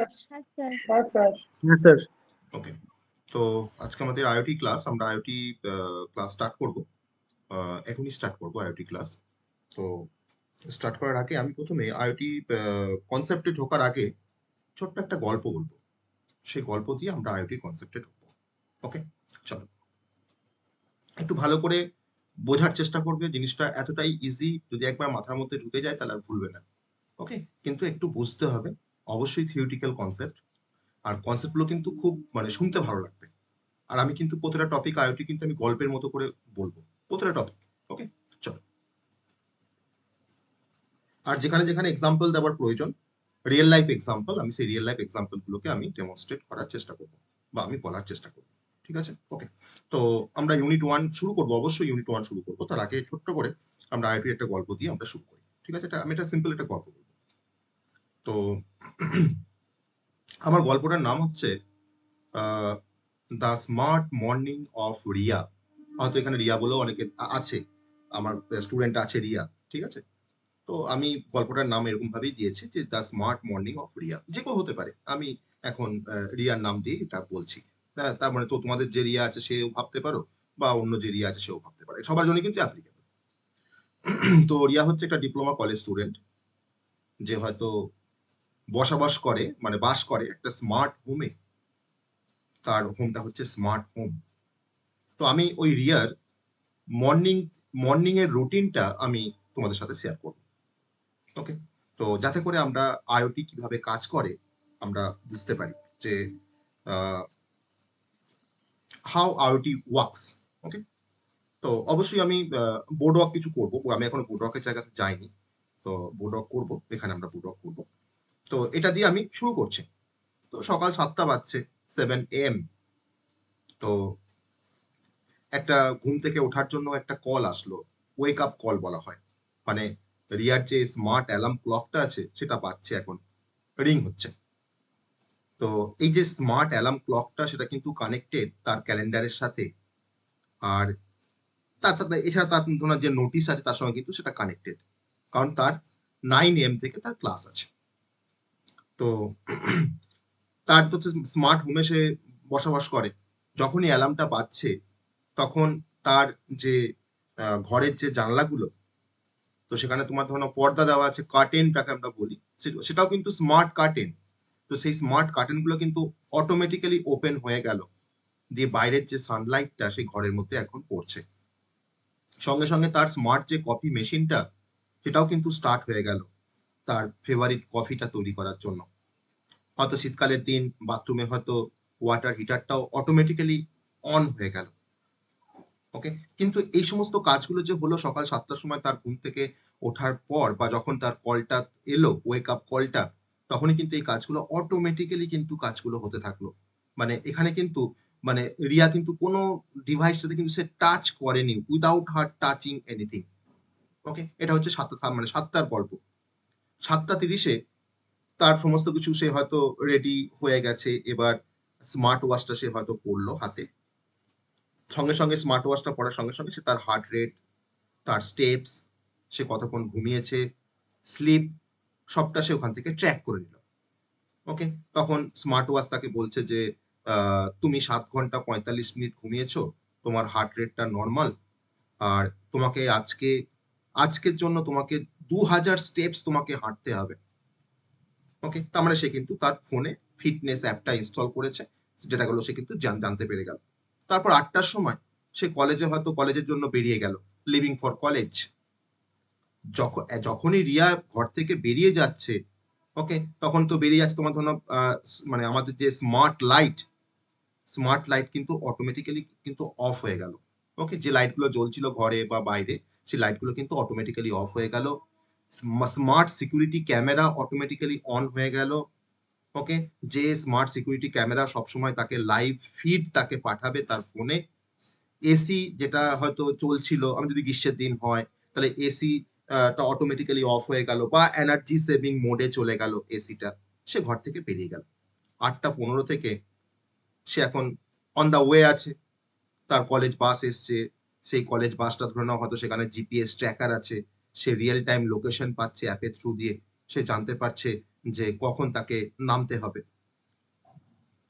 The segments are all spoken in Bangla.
হ্যাঁ স্যার। হ্যাঁ স্যার। ওকে, তো আজকে আমাদের আইওটি ক্লাস, আমরা আইওটি ক্লাস স্টার্ট করব। এখনই স্টার্ট করব আইওটি ক্লাস। তো স্টার্ট করার আগে আমি প্রথমে আইওটি কনসেপ্টে ঢোকার আগে ছোট্ট একটা গল্প বলবো, সেই গল্প দিয়ে আমরা আইওটি কনসেপ্টে ঢুকবো। ওকে, চলো একটু ভালো করে বোঝার চেষ্টা করবে। জিনিসটা এতটাই ইজি, যদি একবার মাথার মধ্যে ঢুকে যায় তাহলে আর ভুলবে না। ওকে, কিন্তু একটু বুঝতে হবে, অবশ্যই থিওরিটিক্যাল কনসেপ্ট, আর কনসেপ্টগুলো কিন্তু খুব মানে শুনতে ভালো লাগবে। আর আমি কিন্তু প্রতিটা টপিক আইওটি কিন্তু আমি গল্পের মতো করে বলবো, প্রতিটা টপিক। ওকে, চলো। আর যেখানে যেখানে এক্সাম্পল দেওয়ার প্রয়োজন, রিয়েল লাইফ এক্সাম্পল, আমি সেই রিয়েল লাইফ এক্সাম্পল গুলোকে আমি ডেমনস্ট্রেট করার চেষ্টা করব বা আমি বলার চেষ্টা করব। ঠিক আছে? ওকে, তো আমরা ইউনিট 1 শুরু করব, অবশ্যই ইউনিট 1 শুরু করব। তার আগে ছোট্ট করে আমরা আইওটির একটা গল্প দিয়ে আমরা শুরু করি। ঠিক আছে? আমি একটা সিম্পল একটা গল্প বলবো। তো আমার গল্পটার নাম হচ্ছে the smart morning of Riya. হয়তো এখানে রিয়া বলেও অনেকে আছে, আমার স্টুডেন্ট আছে রিয়া। ঠিক আছে? তো আমি গল্পটার নাম এরকম ভাবেই দিয়েছি যে the smart morning of Riya. যে কেউ হতে পারে, আমি এখন রিয়ার নাম দিয়ে এটা বলছি। তার মানে তো তোমাদের যে রিয়া আছে সেও ভাবতে পারো, বা অন্য যে রিয়া আছে সেও ভাবতে পারে, সবার জন্য কিন্তু অ্যাপ্লিকেবল। তো রিয়া হচ্ছে একটা ডিপ্লোমা কলেজ স্টুডেন্ট, যে হয়তো বসবাস করে মানে বাস করে একটা স্মার্ট হোমে। তার হোমটা হচ্ছে স্মার্ট হোম। তো আমি ওই রিয়ার মর্নিং মর্নিং এর রুটিনটা আমি তোমাদের সাথে শেয়ার করব। ওকে, তো যাতে করে আমরা আইওটি কিভাবে কাজ করে আমরা বুঝতে পারি যে হাউ আইওটি ওয়ার্কস। ওকে, তো অবশ্যই আমি বোর্ড ওয়ার্ক কিছু করবো, আমি এখনো বোর্ড ওয়ার্কের জায়গাতে যাইনি। তো বোর্ড ওয়ার্ক করবো, এখানে আমরা বোর্ড ওয়ার্ক করবো। তো এটা দিয়ে আমি শুরু করছি। তো সকাল 7টা বাজছে, 7 AM। তো একটা ঘুম থেকে ওঠার জন্য একটা কল আসলো, ওয়েক আপ কল বলা হয়। মানে রিয়ার যে স্মার্ট অ্যালার্ম ক্লকটা আছে সেটা বাজছে, এখন রিং হচ্ছে। তো এই যে স্মার্ট অ্যালার্ম ক্লকটা সেটা কিন্তু কানেক্টেড তার ক্যালেন্ডারের সাথে, আর তার সাথে এছাড়া তার তোমার যে নোটিশ আছে তার সঙ্গে কিন্তু সেটা কানেক্টেড, কারণ তার 9 AM থেকে তার ক্লাস আছে। তো তার তো স্মার্ট হোমে সে বসবাস করে। যখনই অ্যালার্মটা বাজছে তখন তার যে ঘরের যে জানলাগুলো, তো সেখানে তোমার ধরো পর্দা দেওয়া আছে, কার্টেনটাকে আমরা বলি, সেটাও কিন্তু স্মার্ট কার্টেন। তো সেই স্মার্ট কার্টেন গুলো কিন্তু অটোমেটিক্যালি ওপেন হয়ে গেল, দিয়ে বাইরের যে সানলাইটটা সেই ঘরের মধ্যে এখন পড়ছে। সঙ্গে সঙ্গে তার স্মার্ট যে কফি মেশিনটা সেটাও কিন্তু স্টার্ট হয়ে গেল তার ফেভারিট কফিটা তৈরি করার জন্য। হয়তো শীতকালের দিন বাথরুমে হয়তো ওয়াটার হিটারটাও অটোমেটিক্যালি অন হয়ে গেল। ওকে, কিন্তু এই সমস্ত কাজগুলো যে হলো সকাল 7টার সময় তার ঘুম থেকে ওঠার পর, বা যখন তার কলটা এলো ওয়েক আপ কলটা, তখনই কিন্তু এই কাজগুলো অটোমেটিক্যালি কিন্তু কাজগুলো হতে থাকলো। মানে এখানে কিন্তু মানে রিয়া কিন্তু কোনো ডিভাইস সাথে কিন্তু সে টাচ করেনি, উইদাউট হার টাচিং এনিথিং। ওকে, এটা হচ্ছে 7টা মানে 7টার গল্প। 7টা 30-এ তার সমস্ত কিছু সে হয়তো রেডি হয়ে গেছে। এবার স্মার্ট ওয়াচটা সে হয়তো পড়লো হাতে। সঙ্গে সঙ্গে স্মার্ট ওয়াচটা পড়ার সঙ্গে সঙ্গে সে তার হার্ট রেট, তার স্টেপস, সে কতক্ষণ ঘুমিয়েছে, স্লিপ, সবটা সে ওখান থেকে ট্র্যাক করে নিল। ওকে, তখন স্মার্ট ওয়াচ তাকে বলছে যে তুমি 7 ঘন্টা 45 মিনিট ঘুমিয়েছো, তোমার হার্ট রেটটা নর্মাল, আর তোমাকে আজকের জন্য তোমাকে 2000 স্টেপস তোমাকে হাঁটতে হবে। ওকে, তার মানে সে কিন্তু তার ফোনে ফিটনেস অ্যাপটা ইনস্টল করেছে, যেটা গেল সে কিন্তু জানতে পেরে গেল। তারপর 8টার সময় সে কলেজে হয়তো কলেজের জন্য বেরিয়ে গেল, লিভিং ফর কলেজ। যখনই রিয়া ঘর থেকে বেরিয়ে যাচ্ছে, ওকে, তখন তো বেরিয়ে যাচ্ছে তোমার ধরো মানে আমাদের যে স্মার্ট লাইট কিন্তু অটোমেটিক্যালি কিন্তু অফ হয়ে গেল। ওকে, যে লাইটগুলো জ্বলছিল ঘরে বা বাইরে সেই লাইটগুলো কিন্তু অটোমেটিক্যালি অফ হয়ে গেল। Smart security camera automatically on হয়ে গেল। ওকে, যে স্মার্ট সিকিউরিটি ক্যামেরা সবসময় তাকে লাইভ ফিড তাকে পাঠাবে তার ফোনে। এসি যেটা হয়তো চলছিল, আমি যদি গ্রীষ্মের দিন হয় তাহলে এসি টা অটোমেটিক্যালি অফ হয়ে গেল, বা এনার্জি সেভিং মোডে চলে গেল এসিটা। সে ঘর থেকে বেরিয়ে গেল 8টা 15 থেকে। সে এখন অন দা ওয়ে আছে, তার কলেজ বাস এসছে। সেই কলেজ বাসটা ধরে নাও হয়তো সেখানে জিপিএস ট্র্যাকার আছে, সে রিয়েল টাইম লোকেশন পাচ্ছে অ্যাপের থ্রু দিয়ে। সে জানতে পারছে যে কখন তাকে নামতে হবে।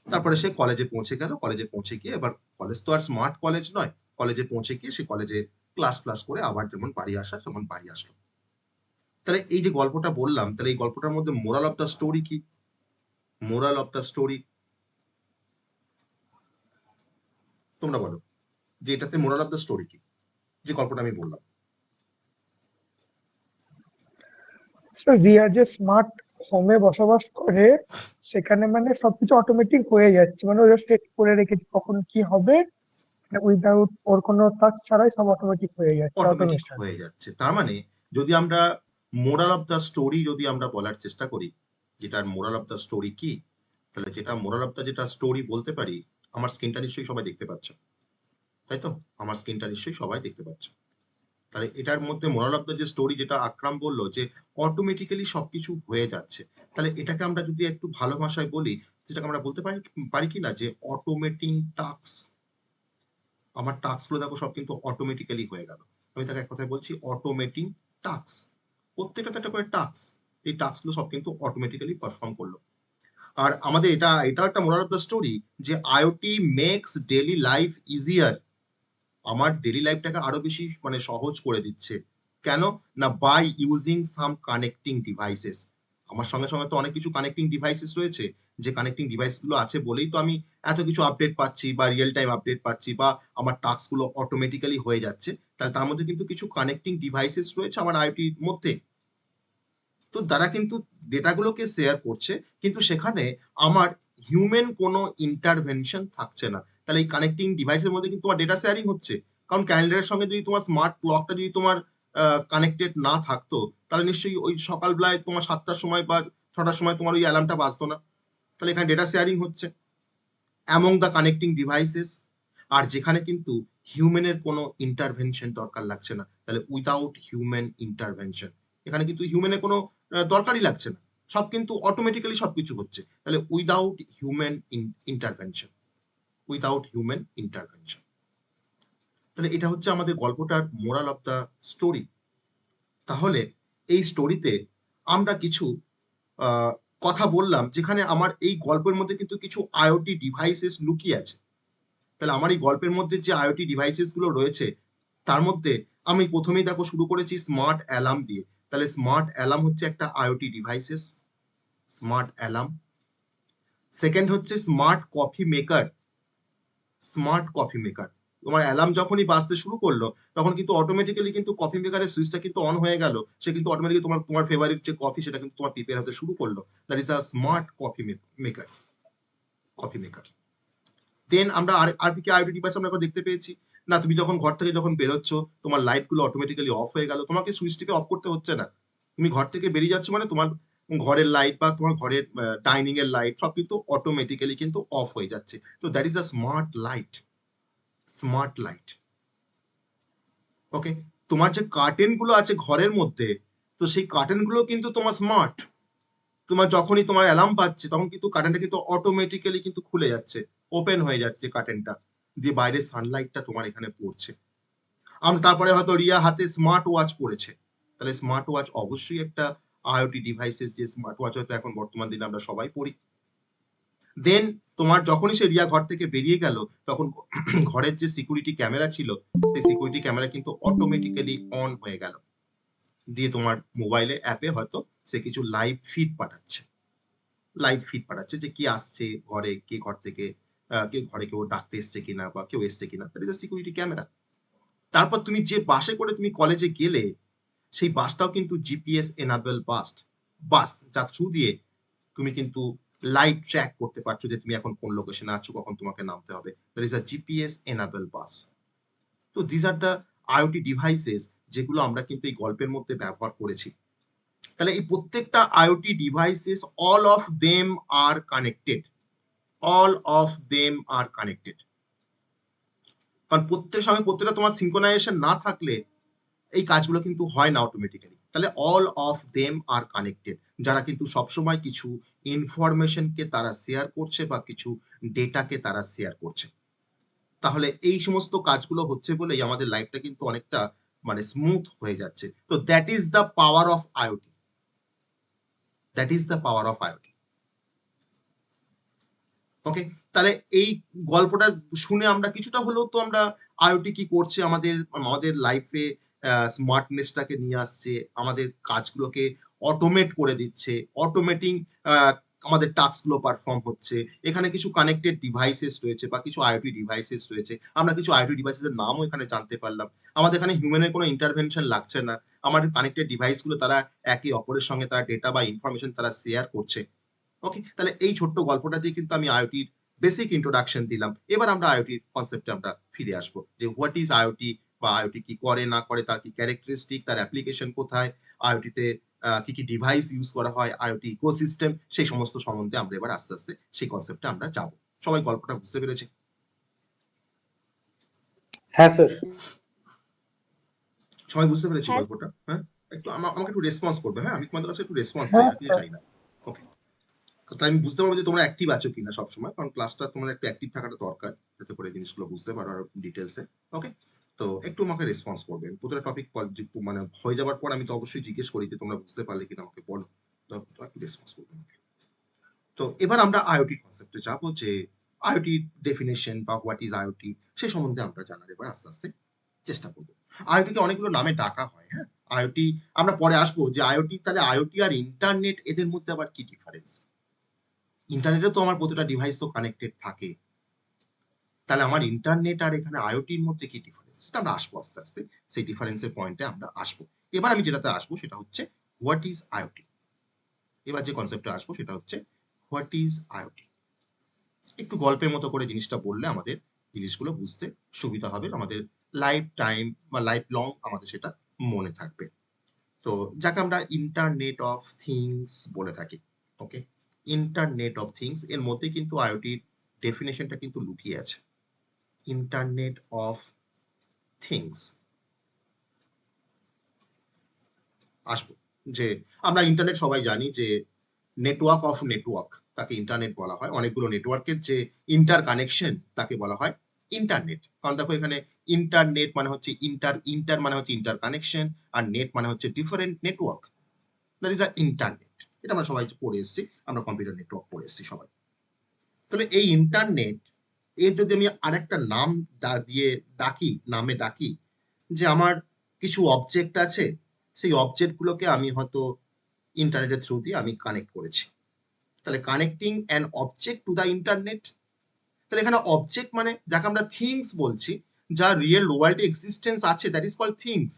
তারপরে সে কলেজে পৌঁছে গেল, কলেজে পৌঁছে গিয়ে এবার কলেজ তো আর স্মার্ট কলেজ নয়, কলেজে পৌঁছে গিয়ে সে কলেজে ক্লাস করে আবার যেমন বাড়ি আসার তেমন বাড়ি আসলো। তাহলে এই যে গল্পটা বললাম, তাহলে এই গল্পটার মধ্যে মোরাল অফ দ্য স্টোরি কি? মোরাল অফ দ্য স্টোরি তোমরা বলো, যে এটাতে মোরাল অফ দ্য স্টোরি কি, যে গল্পটা আমি বললাম? রিয়া যে স্মার্ট হোমে বসবাস করে, সেখানে মানে সবকিছু অটোমেটিক হয়ে যাচ্ছে, মানে ওরা সেট করে রেখেছে কখন কি হবে, উইদাউট ওর কোনো টাচ ছাড়াই সব অটোমেটিক হয়ে যাচ্ছে, অটোমেটিক অটোমেশন। হয়ে যাচ্ছে। তার মানে যদি আমরা মোরাল অফ দ্য স্টোরি যদি আমরা বলার চেষ্টা করি, যেটার মোরাল অফ দ্য স্টোরি কি, তাহলে যেটা মোরাল অফ দ্য যেটা স্টোরি বলতে পারি, আমার স্ক্রিনটা নিশ্চয়ই সবাই দেখতে পাচ্ছ, তাই তো? আমার স্ক্রিনটা নিশ্চয়ই সবাই দেখতে পাচ্ছ। তাহলে এটার মধ্যে মোরাল অফ দ্য যে স্টোরি, যেটা আকরাম বললো যে অটোমেটিক্যালি সবকিছু হয়ে যাচ্ছে, তাহলে এটাকে আমরা যদি একটু ভালো ভাষায় বলি, সেটাকে আমরা বলতে পারি পারি কি না, যে অটোমেটিং টাস্ক। আমার টাস্কগুলো দেখো সব কিন্তু অটোমেটিক্যালি হয়ে গেল। আমি তাকে এক কথায় বলছি অটোমেটিং টাস্ক। প্রত্যেকটা তো একটা করে টাস্ক, এই টাস্কগুলো সব কিন্তু অটোমেটিক্যালি পারফর্ম করলো। আর আমাদের এটা একটা মোরাল অফ দ্য স্টোরি, যে IoT makes daily life easier. আমার ডেইলি লাইফটাকে আরো বেশি মানে সহজ করে দিচ্ছে। কেন? না by using some connecting devices. আমার সঙ্গে সঙ্গে তো অনেক কিছু কানেক্টিং ডিভাইসেস রয়েছে, যে কানেক্টিং ডিভাইসগুলো আছে বলেই তো আমি এত কিছু আপডেট পাচ্ছি বা রিয়েল টাইম আপডেট পাচ্ছি, বা আমার টাস্কগুলো অটোমেটিক্যালি হয়ে যাচ্ছে। তাহলে তার মধ্যে কিন্তু কিছু কানেক্টিং ডিভাইসেস রয়েছে আমার আইওটির মধ্যে। তো তারা কিন্তু ডেটাগুলোকে শেয়ার করছে, কিন্তু সেখানে আমার হিউম্যান কোনো ইন্টারভেনশন থাকছে না। তাহলে এই কানেক্টিং ডিভাইসের মধ্যে কিন্তু তোমার ডেটা শেয়ারিং হচ্ছে। কারণ ক্যালেন্ডারের সঙ্গে যদি তোমার স্মার্ট ক্লকটা যদি তোমার কানেক্টেড না থাকতো, তাহলে নিশ্চয়ই ওই সকালবেলায় তোমার 7টার সময় বা 6টার সময় তোমার ওই অ্যালার্মটা বাজতো না। তাহলে এখানে ডেটা শেয়ারিং হচ্ছে অ্যামং দ্য কানেক্টিং ডিভাইসেস। আর যেখানে কিন্তু হিউম্যানের কোনো ইন্টারভেনশন দরকার লাগছে না, তাহলে উইদাউট হিউম্যান ইন্টারভেনশন, এখানে কিন্তু হিউম্যানের কোনো দরকারই লাগছে না, সব কিন্তু অটোমেটিক্যালি সবকিছু হচ্ছে। তাহলে without human intervention, without human intervention. তাহলে এটা হচ্ছে আমাদের গল্পটার মোরাল অফ দ্য স্টোরি। তাহলে এই স্টোরিতে আমরা কিছু আহ, কথা বললাম, যেখানে আমার এই গল্পের মধ্যে কিন্তু কিছু আইওটি ডিভাইসেস লুকিয়ে আছে। তাহলে আমার এই গল্পের মধ্যে যে আইওটি ডিভাইসেস গুলো রয়েছে, তার মধ্যে আমি প্রথমেই দেখো শুরু করেছি স্মার্ট অ্যালার্ম দিয়ে। তাহলে স্মার্ট অ্যালার্ম হচ্ছে একটা IoT devices, smart alarm. Second হচ্ছে smart coffee maker, smart coffee maker. তোমার অ্যালার্ম যখনই বাজতে শুরু করলো, তখন কিন্তু অটোমেটিক্যালি কিন্তু কফি মেকারের সুইচটা কিন্তু অন হয়ে গেল, সে কিন্তু অটোমেটিক্যালি তোমার তোমার ফেভারিট যে কফি সেটা কিন্তু তোমার প্রিপেয়ার হতে শুরু করলো। That is a smart coffee maker, coffee maker. Then আমরা আর আর কি আইওটি ডিভাইস আমরা দেখতে পেয়েছি? না, তুমি যখন ঘর থেকে যখন বেরোচ্ছ, তোমার লাইট গুলো অটোমেটিক্যালি অফ হয়ে গেল, তোমাকে সুইচ টিপে অফ করতে হচ্ছে না। তুমি ঘর থেকে বেরিয়ে যাচ্ছ মানে তোমার ঘরের লাইট বা তোমার ঘরের ডাইনিং এর লাইট সব কিন্তু অটোমেটিক্যালি কিন্তু অফ হয়ে যাচ্ছে। তো that is a smart light, smart light. Okay. তোমার যে কার্টেন গুলো আছে ঘরের মধ্যে, তো সেই কার্টেন গুলো কিন্তু তোমার স্মার্ট। তোমার যখনই তোমার অ্যালার্ম বাজছে, তখন কিন্তু কার্টেনটা কিন্তু অটোমেটিক্যালি কিন্তু খুলে যাচ্ছে, ওপেন হয়ে যাচ্ছে কার্টেনটা, দিয়ে বাইরে সানলাইটটা তোমার এখানে পড়ছে। তারপরে হয়তো রিয়া হাতে স্মার্ট ওয়াচ পড়েছে, তাহলে স্মার্ট ওয়াচ অবশ্যই একটা আইওটি ডিভাইসেস, যে স্মার্ট ওয়াচ হয়তো এখন বর্তমান দিনে আমরা সবাই পড়ি। দেন তোমার যখনই সে রিয়া ঘর থেকে বেরিয়ে গেল, তখন ঘরের যে সিকিউরিটি ক্যামেরা ছিল, সেই সিকিউরিটি ক্যামেরা কিন্তু অটোমেটিক্যালি অন হয়ে গেল, দিয়ে তোমার মোবাইলে অ্যাপে হয়তো সে কিছু লাইভ ফিড পাঠাচ্ছে, লাইভ ফিড পাঠাচ্ছে যে কি আসছে ঘরে, কে ঘর থেকে কেউ ঘরে কেউ ডাকতে এসছে কিনা বা কেউ এসছে কিনা, that is a security camera. তারপর তুমি যে বাসে করে তুমি কলেজে গেলে, সেই বাসটাও কিন্তু জিপিএস এনাবেল বাস, যার থ্রু দিয়ে তুমি কিন্তু লাইভ ট্র্যাক করতে পারছো যে তুমি এখন কোন লোকেশনে আছো, কখন তোমাকে নামতে হবে। That is a GPS enabled bus. তো these are the IoT devices, যেগুলো আমরা কিন্তু এই গল্পের মধ্যে ব্যবহার করেছি। তাহলে এই প্রত্যেকটা IoT devices, all of them are connected, all of them are connected. কারণ প্রত্যেকের সঙ্গে প্রত্যেকটা তোমার সিঙ্ক্রোনাইজেশন না থাকলে এই কাজগুলো কিন্তু হয় না অটোমেটিক্যালি। তাহলে all of them are connected, যারা কিন্তু সবসময় কিছু ইনফরমেশনকে তারা শেয়ার করছে বা কিছু ডেটাকে তারা শেয়ার করছে। তাহলে এই সমস্ত কাজগুলো হচ্ছে বলেই আমাদের লাইফটা কিন্তু অনেকটা মানে স্মুথ হয়ে যাচ্ছে। তো that is the power of IoT, that is the power of IoT. Okay, তাহলে এই গল্পটা শুনে আমরা কিছুটা হলেও তো আমরা আইওটি কি করছে আমাদের আমাদের লাইফে স্মার্টনেসটাকে নিয়ে আসছে, আমাদের কাজগুলোকে অটোমেট করে দিচ্ছে, অটোমেটিং আমাদের টাস্কগুলো পারফর্ম হচ্ছে। এখানে কিছু কানেক্টেড ডিভাইসেস রয়েছে বা কিছু আইওটি ডিভাইসেস রয়েছে, আমরা কিছু আইওটি ডিভাইসেসের নামও এখানে জানতে পারলাম। আমাদের এখানে হিউম্যানের কোনো ইন্টারভেনশন লাগছে না, আমাদের কানেক্টেড ডিভাইসগুলো তারা একে অপরের সঙ্গে তারা ডেটা বা ইনফরমেশন তারা শেয়ার করছে। ওকে, তাহলে এই ছোট্ট গল্পটা দিয়ে কিন্তু আমি আইওটির বেসিক ইন্ট্রোডাকশন দিলাম। এবার আমরা আইওটির কনসেপ্টে আমরা ফিরে আসবো যে হোয়াট ইজ আইওটি, বা আইওটি কি করে না করে, তার কি ক্যারেক্টারিস্টিক, তার অ্যাপ্লিকেশন কোথায়, আইওটিতে কি কি ডিভাইস ইউজ করা হয়, আইওটি ইকোসিস্টেম, সেই সমস্ত সম্বন্ধে আমরা এবার আস্তে আস্তে সেই কনসেপ্টে আমরা যাব। সবাই গল্পটা বুঝতে পেরেছে? হ্যাঁ স্যার। সবাই বুঝতে পেরেছে হ্যাঁ। গল্পটা? হ্যাঁ, একটু আমাকে একটু রেসপন্স করবে। হ্যাঁ, আমি তোমাদের কাছে একটু রেসপন্স চাই, হ্যাঁ আপনি স্যার। চাই না। ওকে, তাই আমি বুঝতে পারবো যে তোমরা অ্যাক্টিভ আছো কিনা সবসময়, কারণ ক্লাসটা তোমাদের একটু অ্যাক্টিভ থাকাটা দরকার, যাতে করে জিনিসগুলো বুঝতে পারো আরো ডিটেলসে। ওকে, তো একটু আমাকে রেসপন্স করবে। প্রতিটা টপিক মানে হয়ে যাওয়ার পর আমি তো অবশ্যই জিজ্ঞেস করি যে তোমরা বুঝতে পারলে কিনা, আমাকে বলো। তো একটু রেসপন্স করবে আমাকে। তো এবার আমরা আইওটি কনসেপ্টে যাবো, যে আইওটি ডেফিনেশন বা হোয়াট ইজ আইওটি, সে সম্বন্ধে আমরা জানার এবার আস্তে আস্তে চেষ্টা করবো। আইওটিকে অনেকগুলো নামে ডাকা হয়। হ্যাঁ, আইওটি আমরা পরে আসবো যে আইওটি, তাহলে আইওটি আর ইন্টারনেট এদের মধ্যে আবার কি ডিফারেন্স। ইন্টারনেটে তো আমার প্রতিটা ডিভাইস তো কানেক্টেড থাকে, তাহলে আমার ইন্টারনেট আর এখানে আইওটির মধ্যে কি ডিফারেন্স, সেটা আমরা আসবো আস্তে আস্তে, সেই ডিফারেন্সের পয়েন্টে আমরা আসবো। এবার আমি যেটাতে আসবো সেটা হচ্ছে হোয়াট ইজ আইওটি। এবার যে কনসেপ্টে আসবো সেটা হচ্ছে হোয়াট ইজ আইওটি। একটু গল্পের মতো করে জিনিসটা বললে আমাদের জিনিসগুলো বুঝতে সুবিধা হবে, আমাদের লাইফ টাইম বা লাইফ লং আমাদের সেটা মনে থাকবে। তো যাকে আমরা ইন্টারনেট অফ থিংস বলে থাকি। ওকে, ইন্টারনেট অফ থিংস এর মধ্যে কিন্তু আইওটির ডেফিনেশনটা কিন্তু লুকিয়ে আছে। ইন্টারনেট অফ থিংস আসবো, যে আমরা ইন্টারনেট সবাই জানি যে নেটওয়ার্ক অফ নেটওয়ার্ক, তাকে ইন্টারনেট বলা হয়। অনেকগুলো নেটওয়ার্কের যে ইন্টার কানেকশন তাকে বলা হয় ইন্টারনেট। কারণ দেখো এখানে ইন্টারনেট মানে হচ্ছে ইন্টার মানে হচ্ছে ইন্টার কানেকশন, আর নেট মানে হচ্ছে different network, that is a internet. এটা আমরা সবাই পড়ে এসেছি, আমরা কম্পিউটার নেটওয়ার্ক পড়ে এসেছি সবাই। তাহলে এই ইন্টারনেট এর যদি আমি আরেকটা নাম দিয়ে ডাকি, নামে ডাকি, যে আমার কিছু অবজেক্ট আছে, সেই অবজেক্টগুলোকে আমি হয়তো ইন্টারনেটের থ্রু দিয়ে আমি কানেক্ট করেছি, তাহলে connecting an object to the internet. তাহলে এখানে অবজেক্ট মানে যাকে আমরা থিংস বলছি, যা রিয়েল ওয়ার্ল্ডে এক্সিস্টেন্স আছে, দ্যাট ইজ কল্ড থিংস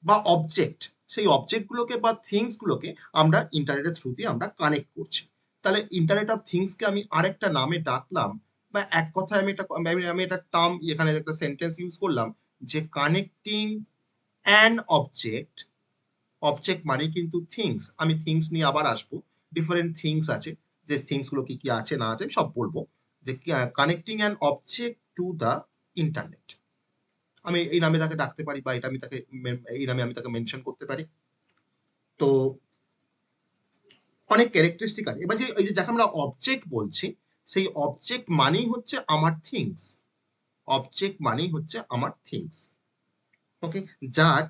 বা অবজেক্ট। সেই অবজেক্টগুলোকে বা থিংসগুলোকে আমরা ইন্টারনেটের থ্রু দিয়ে আমরা কানেক্ট করছি। তাহলে ইন্টারনেট অফ থিংসকে আমি আরেকটা নামে ডাকলাম, বা এক কথায় আমি একটা টার্ম এখানে একটা সেন্টেন্স ইউজ করলাম, যে কানেক্টিং অ্যান অবজেক্ট। অবজেক্ট মানে কিন্তু থিংস, আমি থিংস নিয়ে আবার আসবো, ডিফারেন্ট থিংস আছে, যে থিংস গুলো কি কি আছে না আছে সব বলবো, যে connecting an object to the internet. আমি এই নামে তাকে ডাকতে পারি, বা এটা আমি তাকে এই নামে আমি তাকে মেনশন করতে পারি। তো অনেক ক্যারেক্টারিস্টিক আছে। এবার যে এই যে যাকে আমরা অবজেক্ট বলছি, সেই অবজেক্ট মানেই হচ্ছে আমার থিংস। অবজেক্ট মানেই হচ্ছে আমার থিংস। ওকে, যার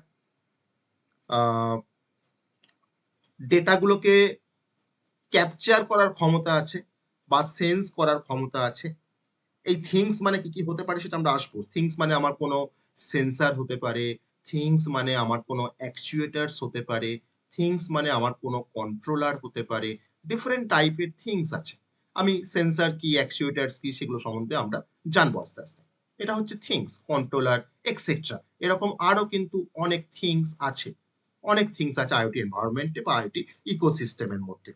ডেটাগুলোকে ক্যাপচার করার ক্ষমতা আছে বা সেন্স করার ক্ষমতা আছে। এই থিংস মানে কি কি হতে পারে সেটা আমরা আসবো। থিংস মানে আমার কোনো সেন্সার হতে পারে, থিংস মানে আমার কোনো অ্যাকচুয়েটার্স হতে পারে, থিংস মানে আমার কোনো কন্ট্রোলার হতে পারে। ডিফারেন্ট টাইপের থিংস আছে, আমি সেন্সার কি অ্যাকচুয়েটার্স কি সেগুলো সম্বন্ধে আমরা জানবো আস্তে আস্তে। এটা হচ্ছে থিংস, কন্ট্রোলার এক্সেট্রা। এরকম আরো কিন্তু অনেক থিংস আছে, অনেক থিংস আছে আইওটি এনভায়রনমেন্টে বা আইওটি ইকোসিস্টেমের মধ্যে।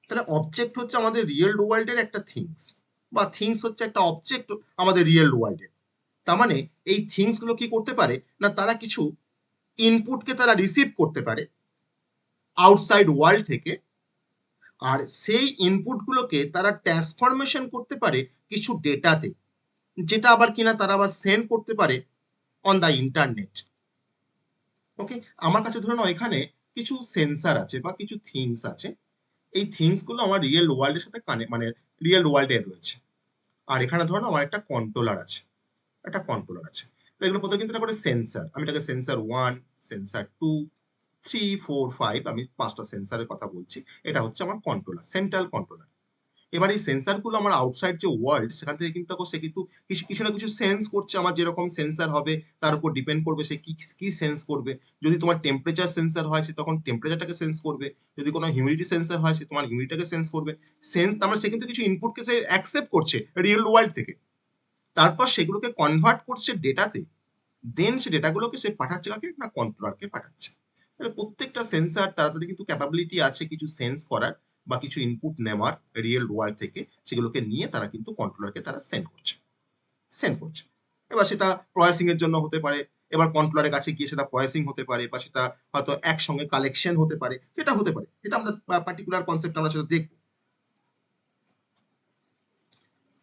তাহলে অবজেক্ট হচ্ছে আমাদের রিয়েল ওয়ার্ল্ডের একটা থিংস, বা থিংস হচ্ছে একটা অবজেক্ট আমাদের রিয়েল ওয়ার্ল্ডের। তার মানে এই থিংস গুলো কি করতে পারে না, তারা কিছু ইনপুটকে তারা রিসিভ করতে পারে আউটসাইড ওয়ার্ল্ড থেকে, আর সেই ইনপুটগুলোকে তারা ট্রান্সফরমেশন করতে পারে কিছু ডেটাতে, যেটা আবার কিনা তারা আবার সেন্ড করতে পারে অন দ্য ইন্টারনেট। ওকে, আমার কাছে ধরুন এখানে কিছু সেন্সার আছে বা কিছু থিংস আছে, এই থিংস গুলো আমার রিয়েল ওয়ার্ল্ডের সাথে মানে রিয়েল ওয়ার্ল্ডে রয়েছে। আর এখানে ধরুন আমার একটা কন্ট্রোলার আছে, একটা কন্ট্রোলার আছে। তো এগুলো প্রত্যেক কিন্তু একটা করে সেন্সার, আমি এটাকে সেন্সার 1, সেন্সার 2, 3, 4, 5, আমি 5টা সেন্সারের কথা বলছি। এটা হচ্ছে আমার কন্ট্রোলার, সেন্ট্রাল কন্ট্রোলার। এবার এই সেন্সারগুলো আমার আউটসাইড যে ওয়ার্ল্ড সেখান থেকে কিন্তু সে কিন্তু কিছু কিছু না কিছু সেন্স করছে। আমার যেরকম সেন্সার হবে তার উপর ডিপেন্ড করবে সে কি কি সেন্স করবে। যদি তোমার টেম্পারেচার সেন্সার হয় সে তখন টেম্পারেচারটাকে সেন্স করবে। যদি কোনো হিউমিডিটি সেন্সার হয় সে তোমার হিউমিডিটিটাকে সেন্স করবে। সেন্স তার মানে সে কিন্তু কিছু ইনপুটকে সে অ্যাকসেপ্ট করছে রিয়েল ওয়ার্ল্ড থেকে। তারপর সেগুলোকে কনভার্ট করছে ডেটাতে। দেন সে ডেটাগুলোকে সে পাঠাচ্ছে কাকে? না কন্ট্রোলারকে পাঠাচ্ছে। তাহলে প্রত্যেকটা সেন্সার তাদের কিন্তু ক্যাপাবিলিটি আছে কিছু সেন্স করার বা কিছু ইনপুট নেওয়ার রিয়েল ওয়ার্ল্ড থেকে, সেগুলোকে নিয়ে তারা কিন্তু কন্ট্রোলারকে তারা সেন্ড করছে। এবার সেটা প্রসেসিং এর জন্য হতে পারে, এবার কন্ট্রোলারের কাছে গিয়ে সেটা প্রসেসিং হতে পারে, বা সেটা হয়তো একসঙ্গে কালেকশন হতে পারে, সেটা হতে পারে। এটা আমরা পার্টিকুলার কনসেপ্ট আমরা সেটা দেখব।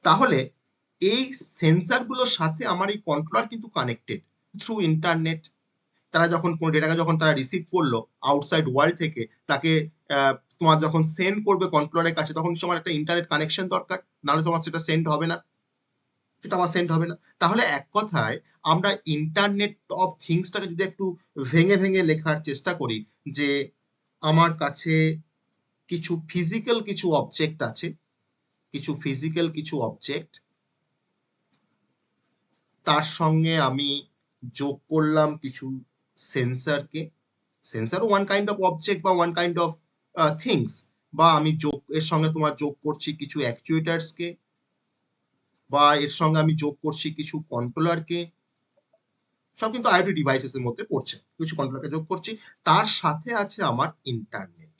তাহলে এই সেন্সারগুলোর সাথে আমার এই কন্ট্রোলার কিন্তু কানেক্টেড থ্রু ইন্টারনেট। তারা যখন কোনো ডেটাকে যখন তারা রিসিভ করলো আউটসাইড ওয়ার্ল্ড থেকে, তাকে তোমার যখন সেন্ড করবে কন্ট্রোলারের কাছে, তখন তোমার একটা ইন্টারনেট কানেকশন দরকার, নাহলে তোমার সেটা সেন্ড হবে না। তাহলে এক কথায় আমরা ইন্টারনেট অফ থিংসটাকে যদি একটু ভেঙে ভেঙে লেখার চেষ্টা করি, যে আমার কাছে কিছু অবজেক্ট আছে, কিছু অবজেক্ট, তার সঙ্গে আমি যোগ করলাম কিছু সেন্সারকে। Sensor one kind of object বা ওয়ান কাইন্ড অফ থিংস। বা আমি এর সঙ্গে তোমার যোগ করছি কিছু অ্যাকচুয়েটার্সকে, বা এর সঙ্গে আমি যোগ করছি কিছু কন্ট্রোলারকে। সব কিন্তু আইওটি ডিভাইসেস এর মধ্যে পড়ছে। কিছু কন্ট্রোলারকে যোগ করছি, তার সাথে আছে আমার ইন্টারনেট।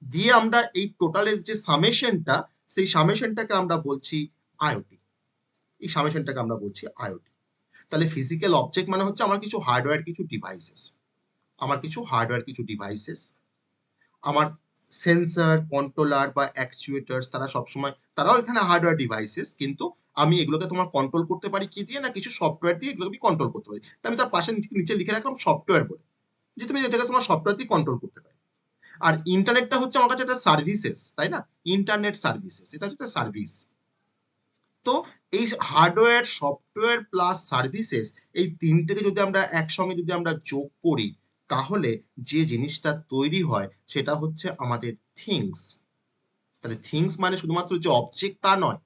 দিয়ে আমরা এই টোটালের যে সামেশনটা, সেই সামেশনটাকে আমরা বলছি আইওটি। এই সামেশনটাকে আমরা বলছি আইওটি। তাহলে ফিজিক্যাল অবজেক্ট মানে হচ্ছে আমার কিছু হার্ডওয়্যার কিছু ডিভাইসেস। আমার সেন্সর, কন্ট্রোলার বা অ্যাকচুয়েটার্স, তারা সবসময় তারাও এখানে হার্ডওয়্যার ডিভাইসেস, কিন্তু আমি এগুলোকে তোমার কন্ট্রোল করতে পারি কি দিয়ে? না কিছু সফটওয়্যার দিয়ে এগুলোকে আমি কন্ট্রোল করতে পারি। আমি তার পাশে নিচে লিখে রাখলাম সফটওয়্যার বলে, যে তুমি এটাকে তোমার সফটওয়্যার দিয়ে কন্ট্রোল করতে পারি। আর ইন্টারনেটটা হচ্ছে আমার কাছে একটা সার্ভিসেস, তাই না? ইন্টারনেট সার্ভিসেস, এটা হচ্ছে একটা সার্ভিস। তো এই হার্ডওয়্যার, সফটওয়্যার প্লাস সার্ভিসেস, এই তিনটেকে যদি আমরা একসঙ্গে যদি আমরা যোগ করি, তাহলে যে জিনিসটা তৈরি হয় সেটা হচ্ছে আমাদের থিংস। তাহলে থিংস মানে শুধুমাত্র যে অবজেক্ট তা নয়,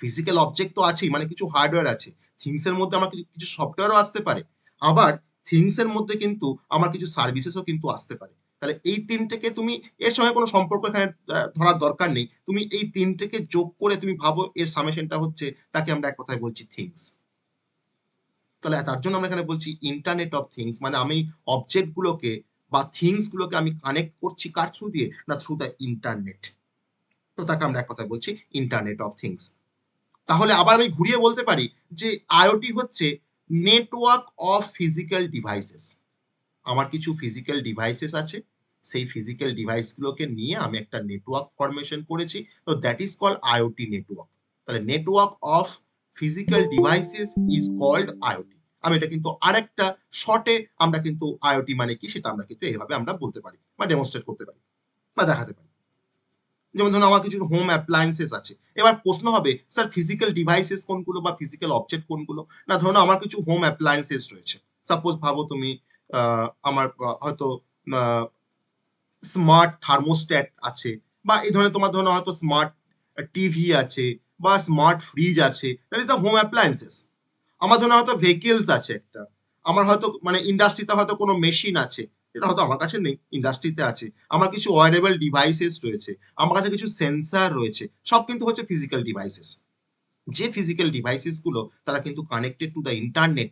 ফিজিক্যাল অবজেক্ট তো আছেই, মানে কিছু হার্ডওয়্যার আছে। থিংস এর মধ্যে আমার কিছু সফটওয়্যারও আসতে পারে। আবার থিংস এর মধ্যে কিন্তু আমার কিছু সার্ভিসেসও কিন্তু আসতে পারে। তাহলে এই তিনটেকে তুমি, এর সঙ্গে কোনো সম্পর্ক এখানে ধরার দরকার নেই, তুমি এই তিনটেকে যোগ করে তুমি ভাবো এর সামেশনটা হচ্ছে, তাকে আমরা এক কথায় বলছি থিংস। তাহলে তার জন্য আমরা এখানে বলছি ইন্টারনেট অফ থিংস, মানে আমি অবজেক্ট গুলোকে বা থিংস গুলোকে আমি কানেক্ট করছি কার থ্রু দিয়ে? না থ্রু দ্য ইন্টারনেট। তো তাকে আমরা এক কথায় বলছি ইন্টারনেট অফ থিংস। তাহলে আবার আমি ঘুরিয়ে বলতে পারি যে আইওটি হচ্ছে নেটওয়ার্ক অফ ফিজিক্যাল ডিভাইসেস। আমার কিছু ফিজিক্যাল ডিভাইসেস আছে, সেই ফিজিক্যাল ডিভাইসগুলোকে নিয়ে আমি একটা নেটওয়ার্ক ফরমেশন করেছি, তো that is called IoT network. তাহলে network of physical devices is called IoT. আমি এটা কিন্তু আরেকটা শর্টে আমরা কিন্তু আইওটি মানে কি সেটা আমরা কিন্তু এইভাবে আমরা বলতে পারি বা ডেমনস্ট্রেট করতে পারি বা দেখাতে পারি। যেমন ধরুন আমার কিছু হোম অ্যাপ্লায়েন্সেস আছে। এবার প্রশ্ন হবে, স্যার ফিজিক্যাল ডিভাইসেস কোনগুলো বা ফিজিক্যাল অবজেক্ট কোনগুলো? না ধরুন আমার কিছু হোম অ্যাপ্লায়েন্সেস রয়েছে। সাপোজ ভাবো তুমি আমার হয়তো স্মার্ট থার্মোস্ট্যাট আছে, বা এই ধরনের তোমার ধরুন হয়তো স্মার্ট টিভি আছে বা স্মার্ট ফ্রিজ আছে, that is a home appliances. আমার জন্য হয়তো ভেহিকলস আছে একটা, আমার হয়তো মানে ইন্ডাস্ট্রিতে হয়তো কোনো মেশিন আছে, এটা হয়তো আমার কাছে নেই, ইন্ডাস্ট্রিতে আছে। আমার কিছু ওয়ারেবল ডিভাইসেস রয়েছে, আমার কাছে কিছু সেন্সার রয়েছে, সব কিন্তু হচ্ছে ফিজিক্যাল ডিভাইসেস। যে ফিজিক্যাল ডিভাইসেস গুলো তারা কিন্তু কানেক্টেড টু দ্য ইন্টারনেট।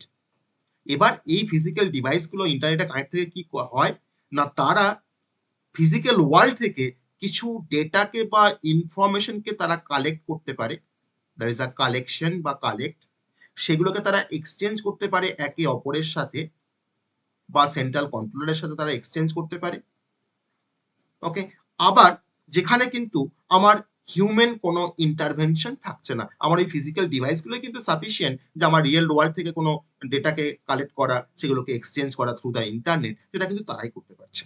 এবার এই ফিজিক্যাল ডিভাইস গুলো ইন্টারনেটে কানেক্ট থেকে কি হয় না, তারা ফিজিক্যাল ওয়ার্ল্ড থেকে কিছু ডেটাকে বা ইনফরমেশনকে তারা কালেক্ট করতে পারে। দ্যাট ইজ আ কালেকশন বা কালেক্ট। সেগুলোকে তারা এক্সচেঞ্জ করতে পারে একে অপরের সাথে, বা সেন্ট্রাল কন্ট্রোলারের সাথে তারা এক্সচেঞ্জ করতে পারে। ওকে। আবার যেখানে কিন্তু আমার হিউম্যান কোনো ইন্টারভেনশন থাকছে না, আমার এই ফিজিক্যাল ডিভাইসগুলো কিন্তু সাফিসিয়েন্ট যে আমার রিয়েল ওয়ার্ল্ড থেকে কোনো ডেটাকে কালেক্ট করা, সেগুলোকে এক্সচেঞ্জ করা থ্রু দ্য ইন্টারনেট, সেটা কিন্তু তারাই করতে পারছে।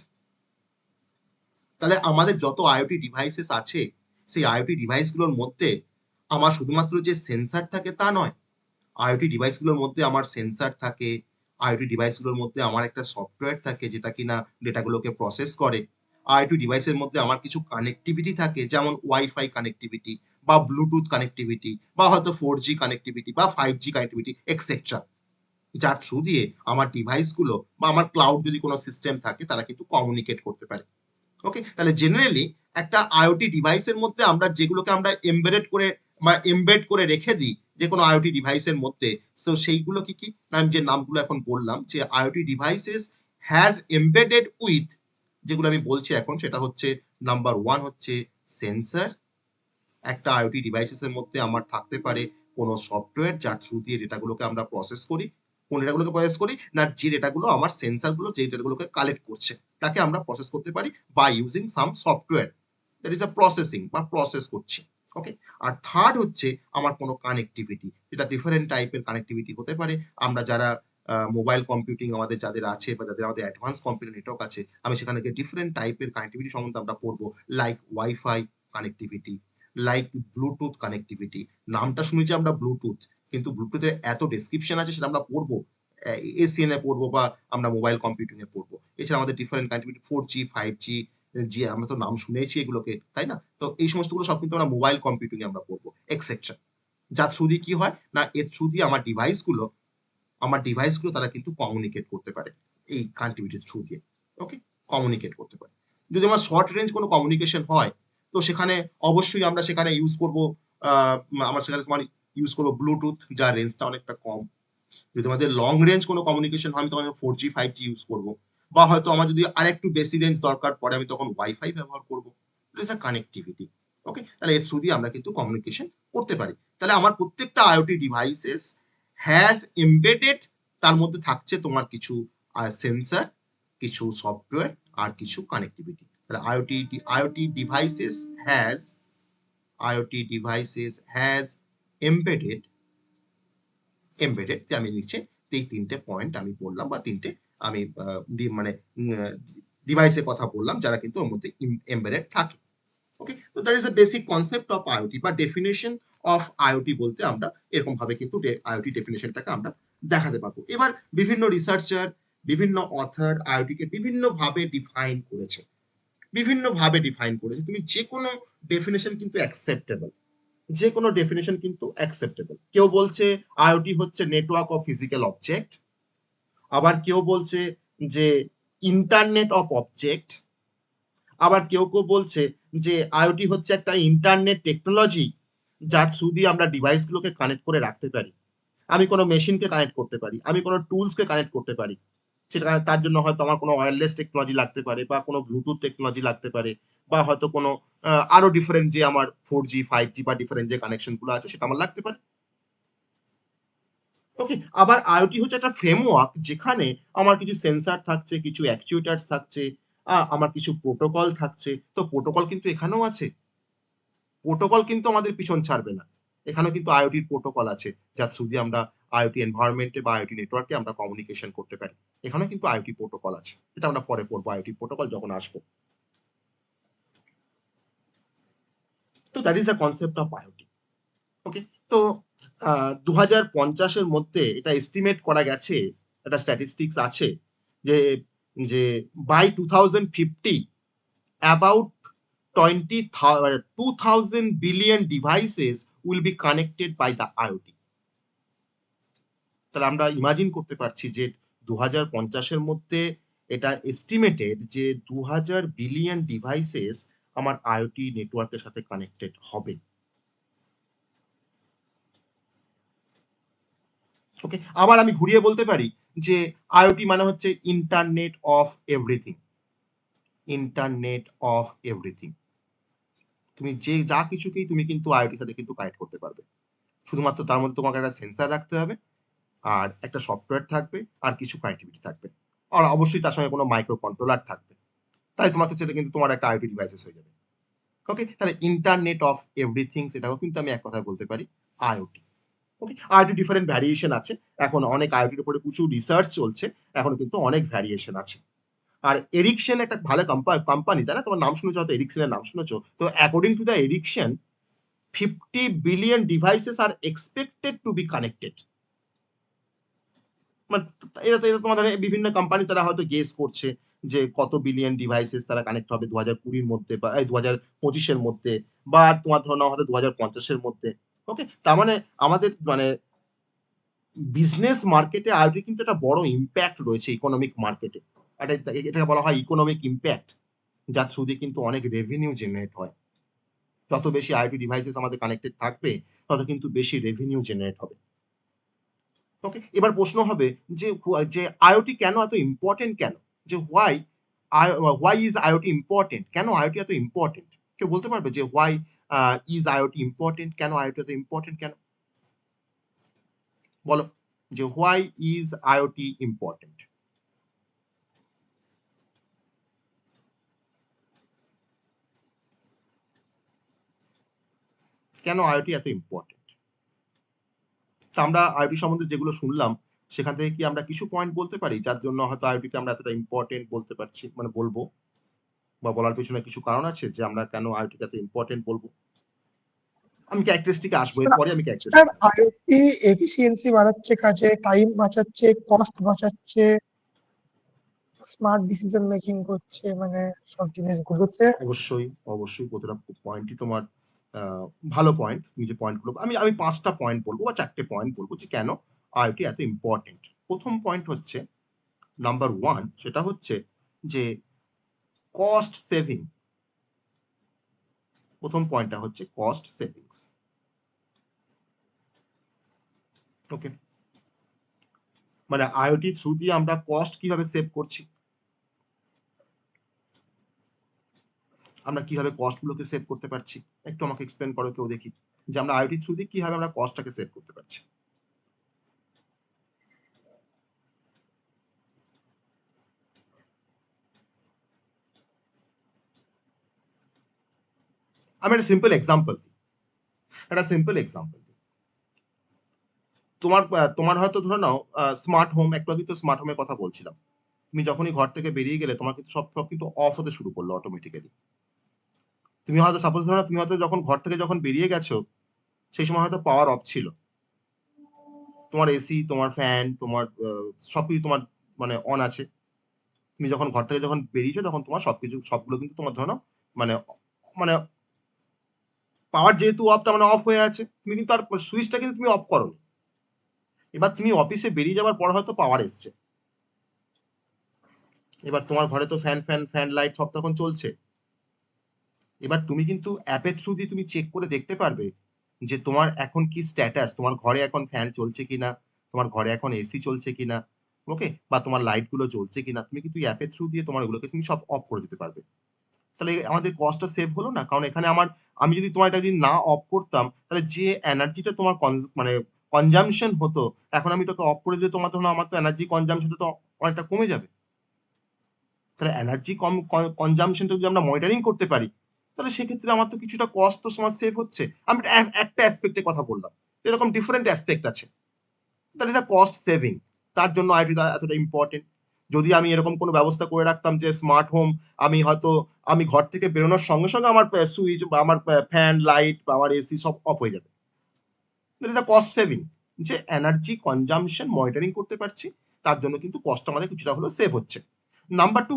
তাহলে আমাদের যত আইওটি ডিভাইসেস আছে, সেই আইওটি ডিভাইসগুলোর মধ্যে আমার শুধুমাত্র যে সেন্সার থাকে তা নয়, আইওটি ডিভাইসগুলোর মধ্যে আমার সেন্সার থাকে, আইওটি ডিভাইসগুলোর মধ্যে আমার একটা সফটওয়্যার থাকে যেটা কিনা ডেটাগুলোকে প্রসেস করে। আইওটি ডিভাইসের মধ্যে আমার কিছু কানেক্টিভিটি থাকে, যেমন ওয়াইফাই কানেক্টিভিটি বা ব্লুটুথ কানেক্টিভিটি বা হয়তো 4G কানেক্টিভিটি বা 5G কানেক্টিভিটি এক্সেট্রা, যার থ্রু দিয়ে আমার ডিভাইসগুলো বা আমার ক্লাউড যদি কোনো সিস্টেম থাকে তারা কিন্তু কমিউনিকেট করতে পারে। ওকে, তাহলে জেনারেলি একটা আইওটি ডিভাইসের মধ্যে আমরা যেগুলোকে আমরা এমবেডেড করে বা এমবেড করে রেখে দিই যে কোনো আইওটি ডিভাইসের মধ্যে, সো সেইগুলো কি কি না, আমি যে নামগুলো এখন বললাম যে IoT devices has embedded with, যেগুলো আমি বলছি এখন সেটা হচ্ছে নাম্বার 1 হচ্ছে সেন্সর। একটা আইওটি ডিভাইসেসের মধ্যে আমার থাকতে পারে কোনো সফটওয়্যার যার থ্রু দিয়ে ডেটাগুলোকে আমরা প্রসেস করি। কোন ডেটাগুলোকে প্রসেস করি না, যে ডেটাগুলো আমার সেন্সরগুলো যে ডেটাগুলোকে কালেক্ট করছে তাকে আমরা প্রসেস করতে পারি by using some software, that is a processing বা প্রসেস করছি। ওকে, আর থার্ড হচ্ছে আমার কোনো কানেক্টিভিটি, যেটা ডিফারেন্ট টাইপের কানেক্টিভিটি হতে পারে। আমরা যারা মোবাইল কম্পিউটিং আমাদের যাদের আছে বা যাদের আমাদের অ্যাডভান্স কম্পিউটার নেটওয়ার্ক আছে, আমি সেখানে গিয়ে ডিফারেন্ট টাইপের কানেক্টিভিটি সম্বন্ধে আমরা পড়বো, like wifi connectivity, like Bluetooth connectivity. নামটা শুনেছি আমরা ব্লুটুথ, কিন্তু ব্লুটুথের এত ডেসক্রিপশন আছে সেটা আমরা পড়বো, এসিএন এ পড়বো বা আমরা মোবাইল কম্পিউটিং এ পড়বো। এছাড়া আমাদের ডিফারেন্ট কানেক্টিভিটি 4G 5G, জি আমরা তো নাম শুনেছি এগুলোকে, তাই না? তো এই সমস্তগুলো সব কিন্তু আমরা মোবাইল কম্পিউটিং এ আমরা পড়বো এক্সেট্রা, যার থ্রু দিয়ে কি হয় না, এর থ্রু দিয়ে আমার ডিভাইসগুলো তারা কিন্তু কমিউনিকেট করতে পারে এই কানেক্টিভিটির থ্রু দিয়ে। ওকে, কমিউনিকেট করতে পারে। যদি আমার শর্ট রেঞ্জ কোনো কমিউনিকেশন হয়, তো সেখানে অবশ্যই আমরা সেখানে ইউজ করব, আমরা সেখানে তোমার ইউজ করবো ব্লুটুথ, যার রেঞ্জটা অনেকটা কম। যদি আমাদের লং রেঞ্জ কোনো কমিউনিকেশন হয়, আমি তখন 4G 5G ইউজ করবো, বা হয়তো আমার যদি আরেকটু বেশি রেঞ্জ দরকার পড়ে আমি তখন ওয়াইফাই ব্যবহার করবো। It is a connectivity. ওকে, তাহলে এর থ্রু দিয়ে আমরা কিন্তু কমিউনিকেশন করতে পারি। তাহলে আমার প্রত্যেকটা আইওটি ডিভাইসেস হ্যাজ এমবেডেড, তার মধ্যে থাকছে তোমার কিছু সেন্সর, কিছু সফটওয়্যার আর কিছু কানেক্টিভিটি। তাহলে IoT devices has IoT devices has embedded embedded যে আমি নিচে এই 3টে পয়েন্ট আমি বললাম বা 3টে আমি মানে ডিভাইসের কথা বললাম যারা কিন্তু ওর মধ্যে এমবেডেড থাকে। ওকে, তো that is the basic concept of IoT বা ডেফিনেশন অফ আইওটি বলতে আমরা এরকম ভাবে কিন্তু আইওটি ডেফিনেশনটাকে আমরা দেখাতে পারবো। এবার বিভিন্ন রিসার্চার, বিভিন্ন অথর আইওটিকে বিভিন্নভাবে ডিফাইন করেছে। তুমি যে কোনো ডেফিনেশন কিন্তু অ্যাকসেপ্টেবল, যে কোনো ডেফিনেশন কিন্তু অ্যাকসেপ্টেবল। কেউ বলছে আইওটি হচ্ছে নেটওয়ার্ক অফ ফিজিক্যাল অবজেক্ট, আবার কেউ বলছে যে ইন্টারনেট অফ অবজেক্ট, আবার কেউ কেউ বলছে যে আইওটি হচ্ছে একটা ইন্টারনেট টেকনোলজি যার থ্রু দিয়ে আমরা ডিভাইসগুলোকে কানেক্ট করে রাখতে পারি। আমি কোনো মেশিনকে কানেক্ট করতে পারি, আমি কোনো টুলসকে কানেক্ট করতে পারি, সেটা তার জন্য হয়তো আমার কোনো ওয়্যারলেস টেকনোলজি লাগতে পারে বা কোনো ব্লুটুথ টেকনোলজি লাগতে পারে, বা হয়তো কোনো আরো ডিফারেন্ট যে আমার 4G 5G বা ডিফারেন্ট যে কানেকশন গুলো আছে সেটা আমার লাগতে পারে। ওকে, আবার আইওটি হচ্ছে একটা ফ্রেমওয়ার্ক যেখানে আমার কিছু সেন্সর থাকছে, কিছু অ্যাকচুয়েটার্স থাকছে, আমার কিছু প্রোটোকল থাকছে। তো প্রোটোকল কিন্তু এখানেও আছে, প্রোটোকল কিন্তু আমাদের পিছন ছাড়বে না। এখানেও কিন্তু আইওটির প্রোটোকল আছে যার থ্রু দিয়ে আমরা আইওটি এনভায়রনমেন্টে বা আইওটি নেটওয়ার্কে আমরা কমিউনিকেশন করতে পারি। এখানেও কিন্তু আইওটি প্রোটোকল আছে, এটা আমরা পরে পড়বো আইওটি প্রোটোকল যখন আসবো। তো that is the concept of IoT. Okay, তো 2050-এর মধ্যে এটা এস্টিমেট করা গেছে, একটা স্ট্যাটিস্টিক্স আছে যে যে by 2050 about 2000 billion devices will be connected by the IoT. তাহলে আমরা ইমাজিন করতে পারছি যে 2050-এর মধ্যে এটা এস্টিমেটেড যে 2000 বিলিয়ন ডিভাইসেস আমার আইওটি নেটওয়ার্কের সাথে কানেক্টেড হবে। ওকে, আবার আমি ঘুরিয়ে বলতে পারি যে আইওটি মানে হচ্ছে internet of everything, internet of everything. তুমি যে যা কিছুকেই তুমি কিন্তু আইওটির সাথে কিন্তু কানেক্ট করতে পারবে, শুধুমাত্র তার মধ্যে তোমাকে একটা সেন্সার রাখতে হবে, আর একটা সফটওয়্যার থাকবে, আর কিছু কানেক্টিভিটি থাকবে, আর অবশ্যই তার সঙ্গে কোনো মাইক্রো কন্ট্রোলার থাকবে। তাই তোমাকে সেটা কিন্তু তোমার একটা আইওটি ডিভাইসেস হয়ে যাবে। ওকে, তাহলে ইন্টারনেট অফ এভরিথিং সেটাও কিন্তু আমি এক কথায় বলতে পারি আইওটি। ওকে, আইওটি ডিফারেন্ট ভ্যারিয়েশন আছে, এখন অনেক আইওটির উপরে প্রচুর রিসার্চ চলছে, এখন কিন্তু অনেক ভ্যারিয়েশন আছে। আর এরিকসন একটা ভালো কোম্পানি, তাই না? তোমার নাম শুনেছো, হয়তো এরিকসনের নাম শুনেছো। তো according to the Ericsson 50 billion devices are expected to be connected. মানে এটা তোমাদের বিভিন্ন কোম্পানি তারা হয়তো গেস করছে যে কত বিলিয়ন ডিভাইসেস তারা কানেক্ট হবে 2020 মধ্যে বা 2025 এর মধ্যে, বা তোমার ধরে নাও হয়তো 2050 এর মধ্যে। ওকে? তার মানে আমাদের মানে বিজনেস মার্কেটে IoT কিন্তু একটা বড় ইমপ্যাক্ট রয়েছে ইকোনমিক মার্কেটে। এটাকে বলা হয় ইকোনমিক ইমপ্যাক্ট, যার থ্রু দিয়ে কিন্তু অনেক রেভিনিউ জেনারেট হয়। যত বেশি IoT ডিভাইসেস আমাদের কানেক্টেড থাকবে, তত কিন্তু বেশি রেভিনিউ জেনারেট হবে। ওকে? এবার প্রশ্ন হবে যে IoT কেন এত ইম্পোর্টেন্ট কেন? যে why is IoT important? কেন IoT এত ইম্পোর্টেন্ট? কেউ বলতে পারবে যে why is IoT important? কেন IoT এত ইম্পোর্টেন্ট কেন? বলো যে why is IoT important? কেন IoT এত ইম্পোর্টেন্ট? তো আমরা IoT সম্বন্ধে যেগুলো শুনলাম, সেখান থেকে কি আমরা কিছু পয়েন্ট বলতে পারি যার জন্য হয়তো IoT কে আমরা এতটা ইম্পোর্টেন্ট বলতে পারছি, মানে বলবো, বা বলার পেছনে কিছু কারণ আছে যে আমরা কেন IoT কে এত ইম্পোর্টেন্ট বলবো? আমি ক্যারেক্টারিস্টিক এ আসবো, এরপরে আমি স্যার ক্যারেক্টারিস্টিক আসবো। আইওটি এফিসিয়েন্সি বাড়াচ্ছে, কাজে টাইম বাঁচাচ্ছে, কস্ট বাঁচাচ্ছে, স্মার্ট ডিসিশন মেকিং করছে, মানে সব জিনিসগুলোতে। অবশ্যই, অবশ্যই প্রতিটা পয়েন্টই তোমার আ ভালো পয়েন্ট। তুমি যে পয়েন্টগুলো আমি ৫ টা পয়েন্ট বলব বা ৪ টে পয়েন্ট বলব যে কেন IoT এত ইম্পোর্টেন্ট। ১ম পয়েন্ট হচ্ছে নাম্বার 1, সেটা হচ্ছে যে কস্ট সেভিং। ১ম পয়েন্টটা হচ্ছে কস্ট সেভিংস। ওকে? মানে IoT থ্রু দিয়ে আমরা কস্ট কিভাবে সেভ করছি? আমরা কিভাবে কস্ট গুলোকে সেভ করতে পারছি? একটু আমাকে এক্সপ্লেইন করো কেউ দেখি। যে আমরা IoT থ্রু দিয়ে কিভাবে আমরা কস্টটাকে সেভ করতে পারছি? আমি একটা সিম্পল এক্সাম্পল দিই। একটা সিম্পল এক্সাম্পল দিই। তোমার হয়তো ধরে নাও স্মার্ট হোম, একটু আগেই তো স্মার্ট হোমের কথা বলছিলাম। তুমি যখনই ঘর থেকে বেরিয়ে গেলে তোমার কিন্তু সব কিন্তু অফ হতে শুরু করলো অটোমেটিক্যালি। তুমি হয়তো সাপোজ ধরো তুমি হয়তো যখন ঘর থেকে যখন বেরিয়ে গেছো, সেই সময় হয়তো পাওয়ার অফ ছিল। তোমার এসি, তোমার ফ্যান, তোমার সবকিছু তোমার মানে অন আছে। তুমি যখন ঘর থেকে যখন বেরিয়েছো তখন তোমার সবগুলো কিন্তু তোমার ধরে নাও মানে মানে পাওয়ার যেহেতু অফ, তার মানে অফ হয়ে আছে। তুমি কিন্তু আর সুইচটা কিন্তু তুমি অফ করোনি। এবার তুমি অফিসে বেরিয়ে যাবার পর হয়তো পাওয়ার এসছে। এবার তোমার ঘরে তো ফ্যান লাইট সব তখন চলছে। এবার তুমি কিন্তু অ্যাপের থ্রু দিয়ে তুমি চেক করে দেখতে পারবে যে তোমার এখন কি স্ট্যাটাস, তোমার ঘরে এখন ফ্যান চলছে কিনা, তোমার ঘরে এখন এসি চলছে কিনা, ওকে? বা তোমার লাইট গুলো জ্বলছে কিনা। তুমি কিন্তু অ্যাপের থ্রু দিয়ে তোমার ওগুলোকে তুমি সব অফ করে দিতে পারবে। তাহলে আমাদের কস্টটা সেভ হলো না? কারণ এখানে আমি যদি তোমার এটা যদি না অফ করতাম, তাহলে যে এনার্জিটা তোমার মানে কনজাম্পশন হতো, এখন আমি ওটাকে অফ করে দিলে তোমার ধরুন আমার তো এনার্জি কনজাম্পশনটা তো অনেকটা কমে যাবে। তাহলে এনার্জি কনজাম্পশনটা যদি আমরা মনিটরিং করতে পারি, তাহলে সেক্ষেত্রে আমার তো কিছুটা কস্ট তো আমার সেভ হচ্ছে। আমি একটা অ্যাসপেক্ট এর কথা বললাম। এরকম ডিফারেন্ট অ্যাসপেক্ট আছে। That is a cost saving. তার জন্য IoT এতটা ইম্পোর্টেন্ট। যদি আমি এরকম কোনো ব্যবস্থা করে রাখতাম যে স্মার্ট হোম, আমি ঘর থেকে বেরোনোর সঙ্গে, সঙ্গে আমার সুইচ বা আমার ফ্যান, লাইট বা আমার এসি সব অফ হয়ে যাবে। That is a cost saving. যে এনার্জি কনজাম্পশন মনিটরিং করতে পারছি, তার জন্য কিন্তু কস্ট আমাদের কিছুটা হলেও সেভ হচ্ছে। নাম্বার 2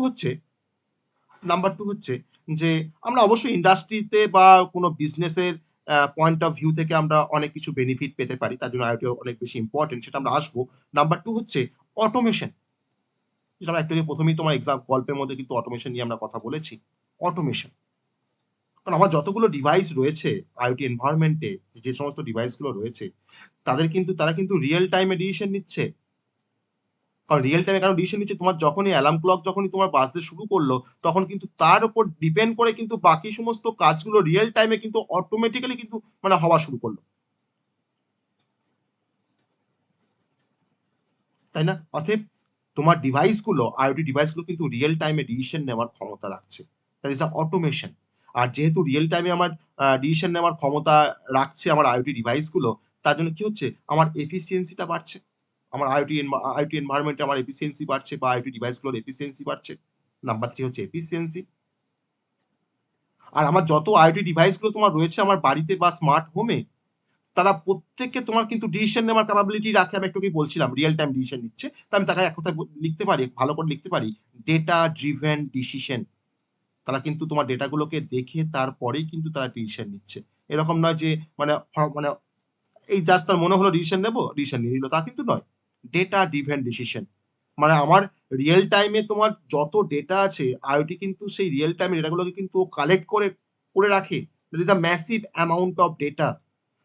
হচ্ছে যে আমরা অবশ্যই ইন্ডাস্ট্রিতে বা কোনো বিজনেসের পয়েন্ট অফ ভিউ থেকে আমরা অনেক কিছু বেনিফিট পেতে পারি। তার জন্য IoT অনেক বেশি ইম্পোর্টেন্ট, সেটা আমরা আসবো। নাম্বার 2 হচ্ছে অটোমেশন। যেটা আমরা একটু আগে ১ম এই তোমার গল্পের মধ্যে কিন্তু অটোমেশন নিয়ে আমরা কথা বলেছি। অটোমেশন। কারণ আমার যতগুলো ডিভাইস রয়েছে IoT এনভায়রনমেন্ট এ, যে সমস্ত ডিভাইস গুলো রয়েছে, তারা কিন্তু রিয়াল টাইম এ ডিসিশন নিচ্ছে। কারণ রিয়াল টাইমে কারণ ডিসিশন নিচ্ছে, তোমার যখনই অ্যালার্ম ক্লক যখনই তোমার বাজতে শুরু করলো, তখন কিন্তু তার উপর ডিপেন্ড করে কিন্তু বাকি সমস্ত কাজগুলো রিয়াল টাইমে কিন্তু অটোমেটিক্যালি কিন্তু মানে হওয়া শুরু করলো। তাই না? অতএব তোমার IoT ডিভাইসগুলো কিন্তু রিয়াল টাইমে ডিসিশন নেওয়ার ক্ষমতা রাখছে। That is a automation. আর যেহেতু রিয়াল টাইমে আমার ডিসিশন নেওয়ার ক্ষমতা রাখছে আমার IoT ডিভাইসগুলো, তার জন্য কি হচ্ছে? আমার এফিসিয়েন্সিটা বাড়ছে। আমার IoT এনভায়রনমেন্ট এ আমার এফিসিয়েন্সি বাড়ছে বা IoT ডিভাইসগুলোর এফিসিয়েন্সি বাড়ছে। নাম্বার 3 হচ্ছে এফিসিয়েন্সি। আর আমার যত IoT ডিভাইসগুলো তোমার রয়েছে আমার বাড়িতে বা স্মার্ট হোমে, তারা প্রত্যেকে তোমার কিন্তু ডিসিশন নেওয়ার ক্যাপাবিলিটি রাখে। আমি একটু আগেই বলছিলাম রিয়েল টাইম ডিসিশন নিচ্ছে। তো আমি তাকে এক কথায় লিখতে পারি, ভালো করে লিখতে পারি, ডেটা ড্রিভেন ডিসিশন। তারা কিন্তু তোমার ডেটাগুলোকে দেখে তারপরেই কিন্তু তারা ডিসিশন নিচ্ছে। এরকম নয় যে মানে মানে এই জাস্ট তার মনে হলো ডিসিশন নেবো, ডিসিশন নিয়ে নিল, তা কিন্তু নয়। Data driven decision. মানে আমার রিয়েল টাইমে তোমার যত ডেটা আছে, IoT কিন্তু সেই রিয়েল টাইমে ডেটাগুলোকে কিন্তু ও কালেক্ট করে রাখে। There is a massive amount of data.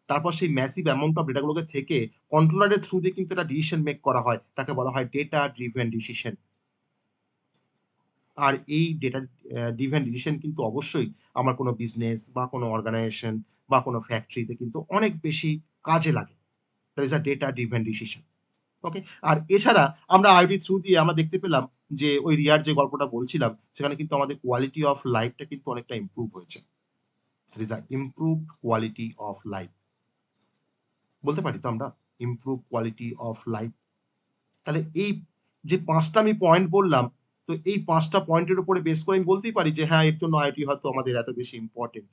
তারপর সেই ম্যাসিভ অ্যামাউন্ট অফ ডেটাগুলোকে থেকে কন্ট্রোলারের থ্রু দিয়ে কিন্তু একটা ডিসিশন মেক করা হয়। তাকে বলা হয় ডেটা ড্রিভেন ডিসিশন। আর এই ডেটা ড্রিভেন ডিসিশন কিন্তু অবশ্যই আমার কোনো বিজনেস বা কোনো অর্গানাইজেশন বা কোনো ফ্যাক্টরিতে কিন্তু অনেক বেশি কাজে লাগে। That is a data driven decision. Okay? আর এছাড়া আমরা IoT থ্রু দিয়ে আমরা দেখতে পেলাম যে ওই রিয়ার যে গল্পটা বলছিলাম, সেখানে কিন্তু আমাদের কোয়ালিটি অফ লাইফটা কিন্তু অনেকটা ইমপ্রুভ হয়েছে। That is a improved quality of life. বলতে পারি তো আমরা? Improve quality of life. তাহলে এই যে ৫ টা আমি পয়েন্ট বললাম, তো এই ৫ টা পয়েন্টের উপরে বেস করে আমি বলতেই পারি যে হ্যাঁ, এর জন্য IoT হয়তো আমাদের এত বেশি ইম্পোর্টেন্ট।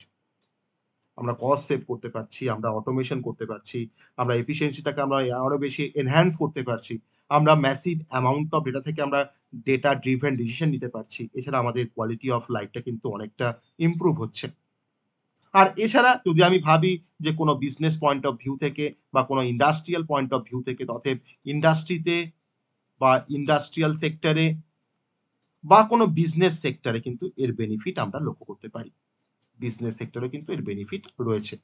আমরা কস্ট সেভ করতে পারছি, আমরা অটোমেশন করতে পারছি, আমরা এফিশিয়েন্সিটাকে আমরা আরো বেশি এনহ্যান্স করতে পারছি। আমরা ম্যাসিভ অ্যামাউন্ট অফ ডেটা থেকে আমরা ডেটা ড্রিভেন ডিসিশন নিতে পারছি। এছাড়া আমাদের কোয়ালিটি অফ লাইফটা কিন্তু অনেকটা ইমপ্রুভ হচ্ছে। আর এছাড়া যদি আমি ভাবি যে কোনো বিজনেস পয়েন্ট অফ ভিউ থেকে বা কোনো ইন্ডাস্ট্রিয়াল পয়েন্ট অফ ভিউ থেকে, অতএব ইন্ডাস্ট্রিতে বা ইন্ডাস্ট্রিয়াল সেক্টরে বা কোনো বিজনেস সেক্টরে কিন্তু এর বেনিফিট আমরা লক্ষ্য করতে পারি। বিজনেস সেক্টরেও কিন্তু এর বেনিফিট রয়েছে।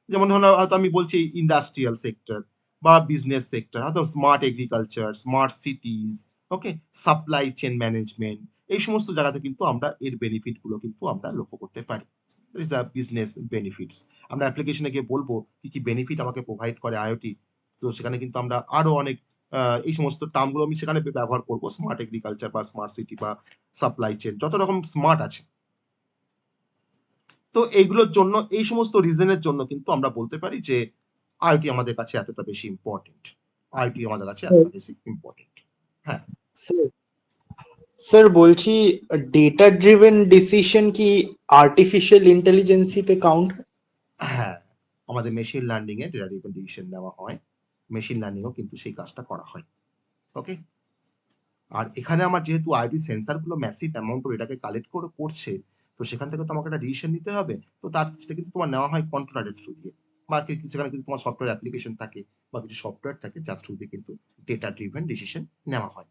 যেমন ধরুন হয়তো আমি বলছি ইন্ডাস্ট্রিয়াল সেক্টর বা বিজনেস সেক্টর, হয়তো স্মার্ট এগ্রিকালচার, স্মার্ট সিটিজ, ওকে? সাপ্লাই চেইন ম্যানেজমেন্ট, এই সমস্ত জায়গাতে কিন্তু আমরা এর বেনিফিট গুলো কিন্তু আমরা লক্ষ্য করতে পারি। That is a business benefits. আমরা অ্যাপ্লিকেশনে গিয়ে বলবো কি বেনিফিট আমাকে প্রোভাইড করে IoT। তো সেখানে কিন্তু আমরা আরো অনেক এই সমস্ত টার্ম গুলো আমি সেখানে ব্যবহার করব। স্মার্ট এগ্রিকালচার বা স্মার্ট সিটি বা সাপ্লাই চেইন, যত রকম স্মার্ট আছে। তো এইগুলোর জন্য, এই সমস্ত রিজন এর জন্য কিন্তু আমরা বলতে পারি যে IoT আমাদের কাছে এতটা বেশি ইম্পোর্টেন্ট। IoT আমাদের কাছে স্যার এতটা বেশি ইম্পোর্টেন্ট। হ্যাঁ, স্যার স্যার বলছি ডেটা ড্রিভেন ডিসিশন কি আর্টিফিশিয়াল ইন্টেলিজেন্সিতে কাউন্ট? হ্যাঁ, আমাদের মেশিন লার্নিং এ ডেটা ড্রিভেন ডিসিশন নেওয়া হয়। মেশিন লার্নিং এও কিন্তু সেই কাজটা করা হয়। ওকে? আর এখানে আমার যেহেতু IoT সেন্সর গুলো ম্যাসিভ অ্যামাউন্ট অফ ডেটাকে কালেক্ট করছে, তো সেখান থেকে তো আমাকে একটা ডিসিশন নিতে হবে। তো সেটা কিন্তু তোমার নেওয়া হয় কন্ট্রোলারের থ্রু দিয়ে। বা সেখানে কিন্তু তোমার সফটওয়্যার অ্যাপ্লিকেশন থাকে বা কিছু সফটওয়্যার থাকে যার থ্রু দিয়ে কিন্তু ডেটা ড্রিভেন ডিসিশন নেওয়া হয়।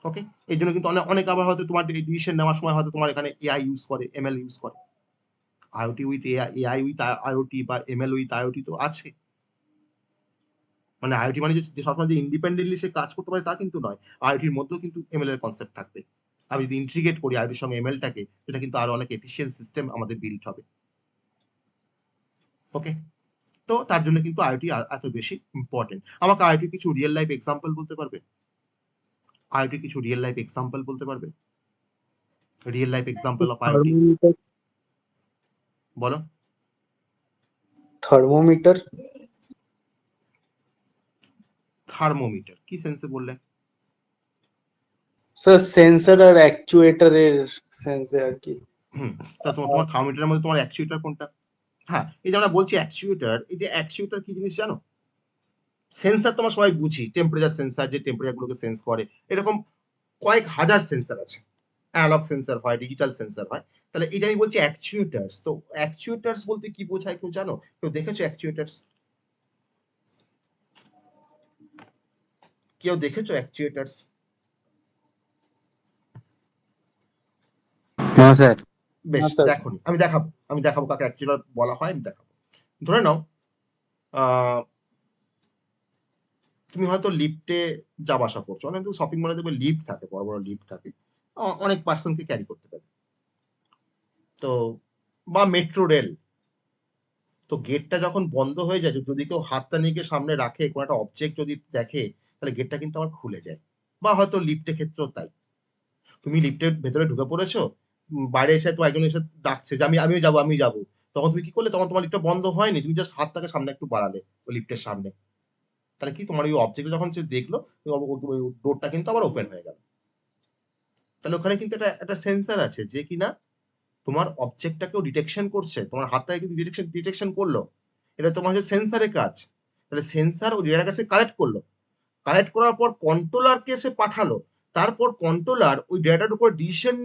ওকে? এইজন্য কিন্তু অনেকে আবার হয়তো তোমার ডিসিশন নেওয়ার সময় হয়তো তোমার এখানে AI ইউজ করে, ML ইউজ করে। IoT with AI with IoT বা ML উইথ IoT তো আছে। মানে IoT মানে যে সবসময় যে ইন্ডিপেন্ডেন্টলি সে কাজ করতে পারে তা কিন্তু নয়। IoT এর মধ্যেও কিন্তু ML এর কনসেপ্ট থাকবে। আমি যদি ইন্টিগ্রেট করি IoT এর সঙ্গে ML টাকে, সেটা কিন্তু আরো অনেক এফিশিয়েন্ট সিস্টেম আমাদের বিল্ড হবে। ওকে? তো তার জন্য কিন্তু IoT এত বেশি ইম্পোর্টেন্ট। আমাকে IoT কিছু রিয়াল লাইফ এক্সাম্পল বলতে পারবে? IoT কিছু রিয়াল লাইফ এক্সাম্পল বলতে পারবে? Real life example of IoT thermometer বলো। থার্মোমিটার থার্মোমিটার কি সেন্সে বললে? স্যার সেন্সর আর অ্যাকচুয়েটরের সেন্সে আর কি। হুম। তা তোমার থার্মোমিটারের মধ্যে তোমার অ্যাকচুয়েটর কোনটা? হ্যাঁ, এই যে আমরা বলছি অ্যাকচুয়েটর, এই যে অ্যাকচুয়েটর কি জিনিস জানো? সেন্সর তো আমরা সবাই বুঝি, টেম্পারেচার সেন্সর যে টেম্পারেচার গুলোকে সেন্স করে। এরকম কয়েক হাজার সেন্সর আছে। অ্যানালগ সেন্সর হয়, ডিজিটাল সেন্সর হয়। তাহলে এই যে আমি বলছি অ্যাকচুয়েটরস, তো অ্যাকচুয়েটরস বলতে কি বোঝায় কেউ জানো? কেউ দেখেছো অ্যাকচুয়েটরস? কেউ দেখেছো অ্যাকচুয়েটরস? হ্যাঁ স্যার। বেশ, না স্যার। দেখোনি। আমি দেখাবো কাকে অ্যাকচুয়েটর বলা হয়, আমি দেখাবো। ধরে নাও আ তুমি হয়তো লিফটে যাওয়া আসা করছো। অনেক শপিং মলে দেখবে লিফট থাকে, বড়, বড় লিফট থাকে। অনেক পারসন কে ক্যারি করতে পারে। তো বা মেট্রো রেল। তো গেটটা যখন বন্ধ হয়ে যায়, যদি কেউ হাতটা নিয়ে গিয়ে সামনে রাখে, কোনো একটা অবজেক্ট যদি দেখে, তাহলে গেটটা কিন্তু আবার খুলে যায়। বা হয়তো লিফটের ক্ষেত্রেও তাই। তুমি লিফটের ভেতরে ঢুকে পড়েছো, বাইরে এসে তো একজন এসে ডাকছে যে আমিও যাবো, আমিও যাবো। তখন তুমি কি করলে? তখন তোমার লিফটটা বন্ধ হয়নি। তুমি জাস্ট হাতটাকে সামনে একটু বাড়ালে ওই লিফটের সামনে। তাহলে কি তোমার ওই অবজেক্টটা যখন সে দেখলো, ওই ডোরটা কিন্তু আবার ওপেন হয়ে গেল। তাহলে ওখানে কিন্তু একটা সেন্সর আছে যে কিনা তোমার অবজেক্টটাকেও ডিটেকশন করছে। তোমার হাতটাকে কিন্তু ডিটেকশন করলো। এটা তোমার হচ্ছে সেন্সারের কাজ। তাহলে সেন্সার ওই ডেটার কাছে কালেক্ট করলো, কালেক্ট করার পর কন্ট্রোলারকে সে পাঠালো, তারপর কন্ট্রোলার ওই ডেটার উপর ডিসিশন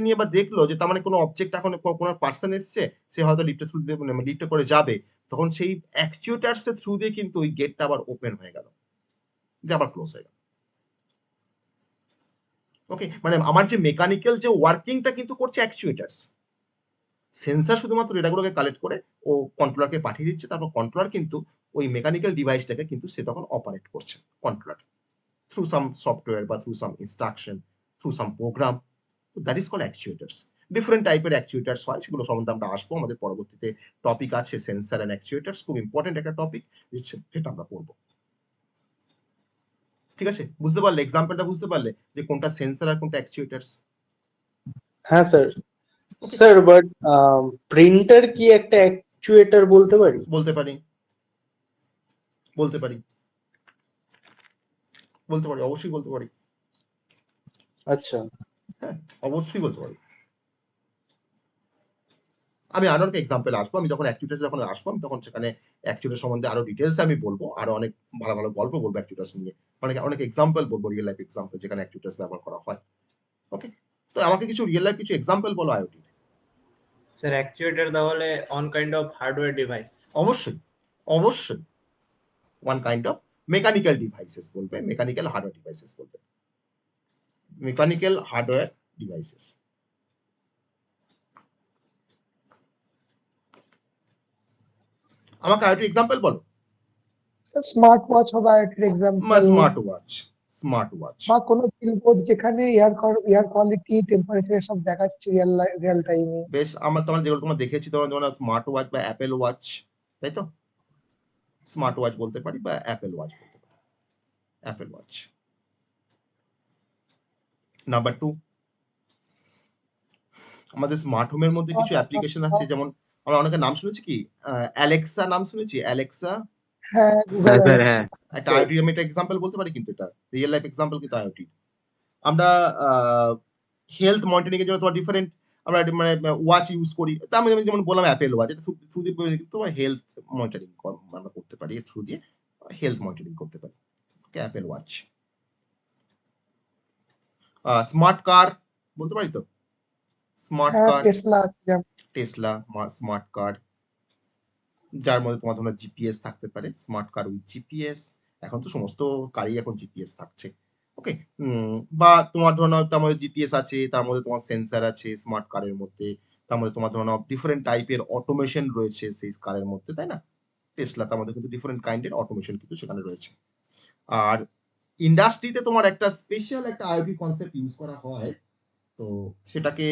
নিয়ে বা দেখলো যে তার মানে কোনো অবজেক্ট এখন কোনো পার্সন এসছে, সে হয়তো লিফটের থ্রু দিয়ে মানে লিফটে করে যাবে, তখন সেই অ্যাকচুয়েটার্স এর থ্রু দিয়ে কিন্তু ওই গেটটা আবার ওপেন হয়ে গেল, দিয়ে আবার ক্লোজ হয়ে গেল। ওকে, মানে আমার যে মেকানিক্যাল যে ওয়ার্কিংটা কিন্তু করছে অ্যাকচুয়েটার্স। সেন্সর শুধুমাত্র ডেটাগুলোকে কালেক্ট করে ও কন্ট্রোলারকে পাঠিয়ে দিচ্ছে, তারপর কন্ট্রোলার কিন্তু ওই মেকানিক্যাল ডিভাইসটাকে কিন্তু সে তখন অপারেট করছে, কন্ট্রোলার থ্রু সাম সফটওয়্যার বা through some instruction, through some program. That is called actuators. Different টাইপের অ্যাকচুয়েটার্স হয়, সেগুলো সম্বন্ধে আমরা আসবো। আমাদের পরবর্তীতে টপিক আছে সেন্সর অ্যান্ড অ্যাকচুয়েটার্স, খুব ইম্পর্টেন্ট একটা টপিক, যেটা আমরা পড়বো। ঠিক আছে, বুঝতে পারলে? এক্সাম্পলটা বুঝতে পারলে যে কোনটা সেন্সর আর কোনটা অ্যাকচুয়েটার্স? হ্যাঁ sir. Okay, sir but printer কি একটা অ্যাকচুয়েটর বলতে পারি? বলতে পারি, বলতে পারি, বলতে পারি, অবশ্যই বলতে পারি। আচ্ছা, হ্যাঁ, অবশ্যই বলতে পারি। আমি আরো একটা এক্সাম্পল আসবো, আমি যখন অ্যাকচুয়েটার্স যখন আসবো, আমি তখন সেখানে অ্যাকচুয়েটার সম্বন্ধে আরো ডিটেইলস আমি বলবো, আরো অনেক ভালো, ভালো গল্প বলবো অ্যাকচুয়েটার্স নিয়ে। অনেক এক্সাম্পল বলবো, রিয়েল লাইফ এক্সাম্পল যেখানে অ্যাকচুয়েটার্স ব্যবহার করা হয়। ওকে? তো আমাকে কিছু রিয়েল লাইফ কিছু এক্সাম্পল বলো IoT র। স্যার অ্যাকচুয়েটর তাহলে on kind of hardware device. অবশ্যই, অবশ্যই। One kind of mechanical devices বলবে, মেকানিক্যাল হার্ডওয়্যার ডিভাইসেস বলবে। Mechanical hardware devices. আমাকে IoT এক্সাম্পল বলো। স্যার স্মার্ট ওয়াচ হবে আরেকটা example, smart watch, smart watch. বা কোনো বিলবোর্ড যেখানে এয়ার কোয়ালিটি, টেম্পারেচার সব দেখাচ্ছে রিয়েল টাইমে। বেশ, আমরা তোমার যেগুলো তোমার দেখেছি, তোমার স্মার্ট ওয়াচ বা অ্যাপেল ওয়াচ, তাই তো? স্মার্ট ওয়াচ বলতে পারি বা অ্যাপেল ওয়াচ বলতে পারি। Apple watch. নাম্বার 2, আমাদের স্মার্ট হোমের মধ্যে কিছু অ্যাপ্লিকেশন আছে, যেমন আমরা অনেকের নাম শুনেছি কি, অ্যালেক্সা নাম শুনেছি, অ্যালেক্সা। হ্যাঁ, গুগল অ্যালেক্সা। একটা IoT, আমি একটা এক্সাম্পল বলতে পারি, কিন্তু এটা রিয়েল লাইফ এক্সাম্পল কিন্তু IoT। আমরা হেলথ মনিটরিং এর জন্য তোমার ডিফারেন্ট আমরা মানে ওয়াচ ইউজ করি। তা আমি যেমন বললাম অ্যাপেল ওয়াচ, এটা থ্রু দিয়ে কিন্তু তোমার হেলথ মনিটরিং আমরা করতে পারি, এর থ্রু দিয়ে হেলথ মনিটরিং করতে পারি। ওকে, অ্যাপেল ওয়াচ। স্মার্ট কার বলতে পারি তো? স্মার্ট হ্যাঁ, কার, টেসলা আছে যেমন। টেসলা স্মার্ট কার, যার মধ্যে তোমার ধরো জিপিএস থাকতে পারে, স্মার্ট কার উইথ জিপিএস। এখন তো সমস্ত কারই এখন জিপিএস থাকছে। ওকে, বা তোমার ধরো তার মধ্যে জিপিএস আছে, তার মধ্যে তোমার সেন্সর আছে স্মার্ট কারের মধ্যে, তার মধ্যে তোমার ধরো ডিফারেন্ট টাইপের অটোমেশন রয়েছে সেই কারের মধ্যে, তাই না? টেসলা, তার মধ্যে কিন্তু ডিফারেন্ট কাইন্ডের অটোমেশন কিন্তু সেখানে রয়েছে। আর ইন্ডাস্ট্রিতে তোমার একটা স্পেশাল একটা IoT কনসেপ্ট ইউজ করা হয়, তো সেটাকে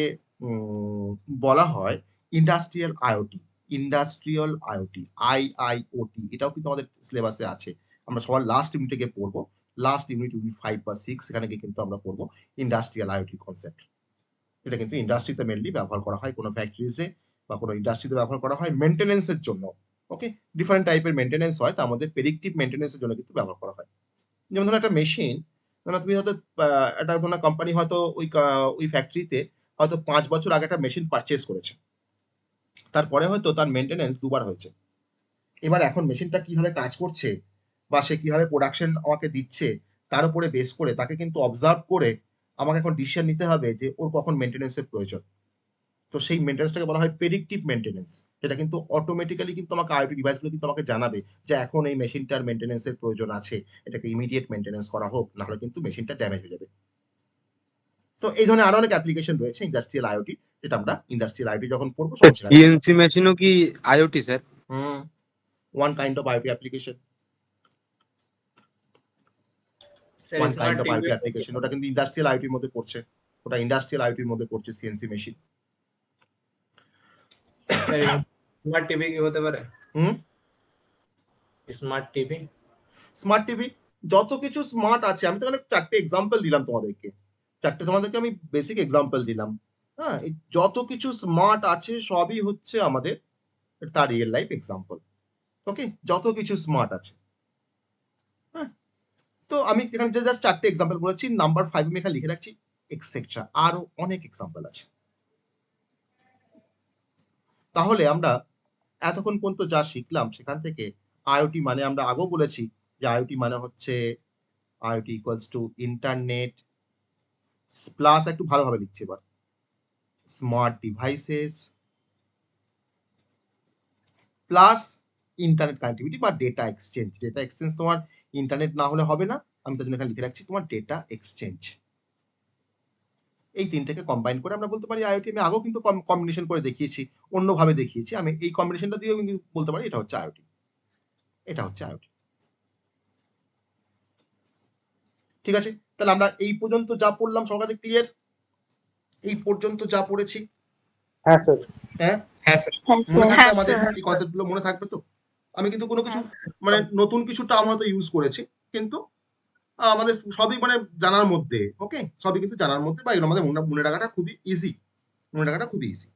বলা হয় industrial IoT। Industrial IoT, IIoT, এটাও কিন্তু আমাদের সিলেবাসে আছে। আমরা সবার লাস্ট ইউনিটে গিয়ে পড়বো। লাস্ট ইউনিট 5 বা 6, সেখানে গিয়ে কিন্তু আমরা পড়বো ইন্ডাস্ট্রিয়াল IoT কনসেপ্ট। এটা কিন্তু ইন্ডাস্ট্রিতে মেইনলি ব্যবহার করা হয়, কোনো ফ্যাক্টরিজে বা কোনো ইন্ডাস্ট্রিতে ব্যবহার করা হয় মেইনটেন্যান্স এর জন্য। ওকে, ডিফারেন্ট টাইপের মেইনটেন্যান্স হয়, তার মধ্যে প্রেডিক্টিভ মেইনটেন্যান্স এর জন্য কিন্তু ব্যবহার করা হয়। যেমন ধরো একটা মেশিন, তুমি হয়তো একটা কোনো কোম্পানি হয়তো ওই ফ্যাক্টরিতে হয়তো 5 বছর আগে একটা মেশিন পারচেজ করেছে। তারপরে হয়তো তার মেইনটেন্যান্স 2 বার হয়েছে। এবার এখন মেশিনটা কিভাবে কাজ করছে বা সে কিভাবে প্রোডাকশন আমাকে দিচ্ছে, তার উপরে বেস করে তাকে কিন্তু অবজার্ভ করে আমাকে এখন ডিসিশন নিতে হবে যে ওর কখন মেইনটেন্যান্স এর প্রয়োজন। তো সেই মেইনটেন্যান্সটাকে বলা হয় প্রেডিক্টিভ মেইনটেন্যান্স। সেটা কিন্তু অটোমেটিক্যালি কিন্তু আমাকে IoT ডিভাইসগুলো কিন্তু আমাকে জানাবে যে এখন এই মেশিনটার মেইনটেন্যান্স এর প্রয়োজন আছে। এটাকে ইমিডিয়েট মেইনটেন্যান্স করা হোক, না হলে কিন্তু মেশিনটা ড্যামেজ হয়ে যাবে। তো এই ধরনের আরো অনেক অ্যাপ্লিকেশন রয়েছে ইন্ডাস্ট্রিয়াল IoT, যেটা আমরা ইন্ডাস্ট্রিয়াল IoT যখন পড়বো স্যার সেখানে সিএনসি মেশিনও কি IoT sir? One kind of IoT application, sir one smart kind of IoT TV. Application. ওটা কিন্তু ইন্ডাস্ট্রিয়াল IoT এর মধ্যে পড়ছে। ওটা ইন্ডাস্ট্রিয়াল IoT এর মধ্যে পড়ছে CNC machine. Sir smart TV কি হতে পারে? হুম, স্মার্ট টিভি। স্মার্ট টিভি, যত কিছু স্মার্ট আছে, আমি তো এখানে 4 টে এক্সাম্পল দিলাম তোমাদেরকে। 4 টে তোমাদেরকে আমি বেসিক এক্সাম্পল দিলাম। হ্যাঁ? এই যত কিছু স্মার্ট আছে সবই হচ্ছে আমাদের তার রিয়েল লাইফ এক্সাম্পল। ওকে? যত কিছু স্মার্ট আছে। হ্যাঁ? তো আমি এখানে জাস্ট 4 টে এক্সাম্পল বলেছি। নাম্বার 5 আমি এখানে লিখে রাখছি এক্সেট্রা। আরো অনেক এক্সাম্পল আছে। তাহলে আমরা এতক্ষণ পর্যন্ত যা শিখলাম সেখান থেকে আইওটি মানে আমরা আগেও বলেছি যে আইওটি মানে হচ্ছে IoT equals to internet plus একটু ভালোভাবে লিখছি এবার smart devices plus internet connectivity বা ডেটা এক্সচেঞ্জ। ডেটা এক্সচেঞ্জ তোমার ইন্টারনেট না হলে হবে না, আমি তার জন্য এখানে লিখে রাখছি তোমার ডেটা এক্সচেঞ্জ। এই তিনটাকে কম্বাইন করে আমরা বলতে পারি আইওটি। আমি আগেও কিন্তু কম্বিনেশন করে দেখিয়েছি, অন্যভাবে দেখিয়েছি, আমি এই কম্বিনেশনটা দিয়েও কিন্তু বলতে পারি এটা হচ্ছে আইওটি, এটা হচ্ছে আইওটি। ঠিক আছে, তাহলে আমরা এই পর্যন্ত যা পড়লাম সবার কাছে ক্লিয়ার? এই পর্যন্ত যা পড়েছি, হ্যাঁ স্যার। হ্যাঁ হ্যাঁ স্যার। মনে থাকবে আমাদের এই কনসেপ্ট গুলো মনে থাকবে তো? আমি কিন্তু কোনো কিছু মানে নতুন কিছু টার্ম হয়তো ইউজ করেছি, কিন্তু আমাদের সবই মানে জানার মধ্যে। ওকে, সবই কিন্তু জানার মধ্যে, বা এগুলো আমাদের মনে রাখাটা খুবই ইজি, মনে রাখাটা খুবই ইজি।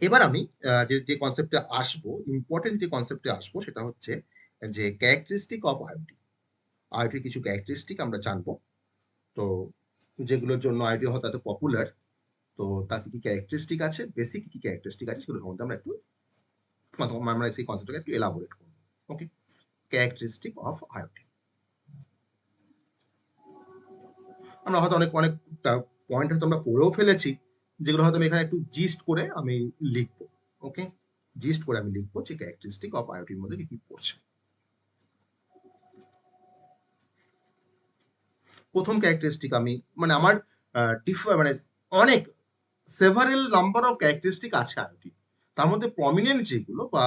এবার আমি যে কনসেপ্টে আসবো, ইম্পর্টেন্ট যে কনসেপ্টে আসবো সেটা হচ্ছে যে ক্যারেক্টারিস্টিক অফ আইওটি। আইওটির কিছু ক্যারেক্টারিস্টিক আমরা জানবো, তো যেগুলোর জন্য আইওটি হয়তো এত পপুলার, তো তার কি কি ক্যারেক্টারিস্টিক আছে, বেসিক কি ক্যারেক্টারিস্টিক আছে সেগুলো সম্বন্ধে আমরা একটু আমরা সেই কনসেপ্টটাকে একটু এলাবোরেট করবো। ওকে, ক্যারেক্টারিস্টিক অফ আইওটি। আমরা হয়তো অনেক পয়েন্ট হয়তো আমরা পড়েও ফেলেছি, যেগুলো হয়তো আমি এখানে একটু জিস্ট করে আমি লিখবো। ওকে, জিস্ট করে আমি লিখবো যে ক্যারেক্টারিস্টিক অফ আইওটির মধ্যে কি কি পড়ছে। প্রথম ক্যারেক্টারিস্টিক আমি মানে আমার মানে অনেক সেভারেল নাম্বার অফ ক্যারেক্টারিস্টিক আছে আইওটি, তার মধ্যে প্রমিনেন্ট যেগুলো বা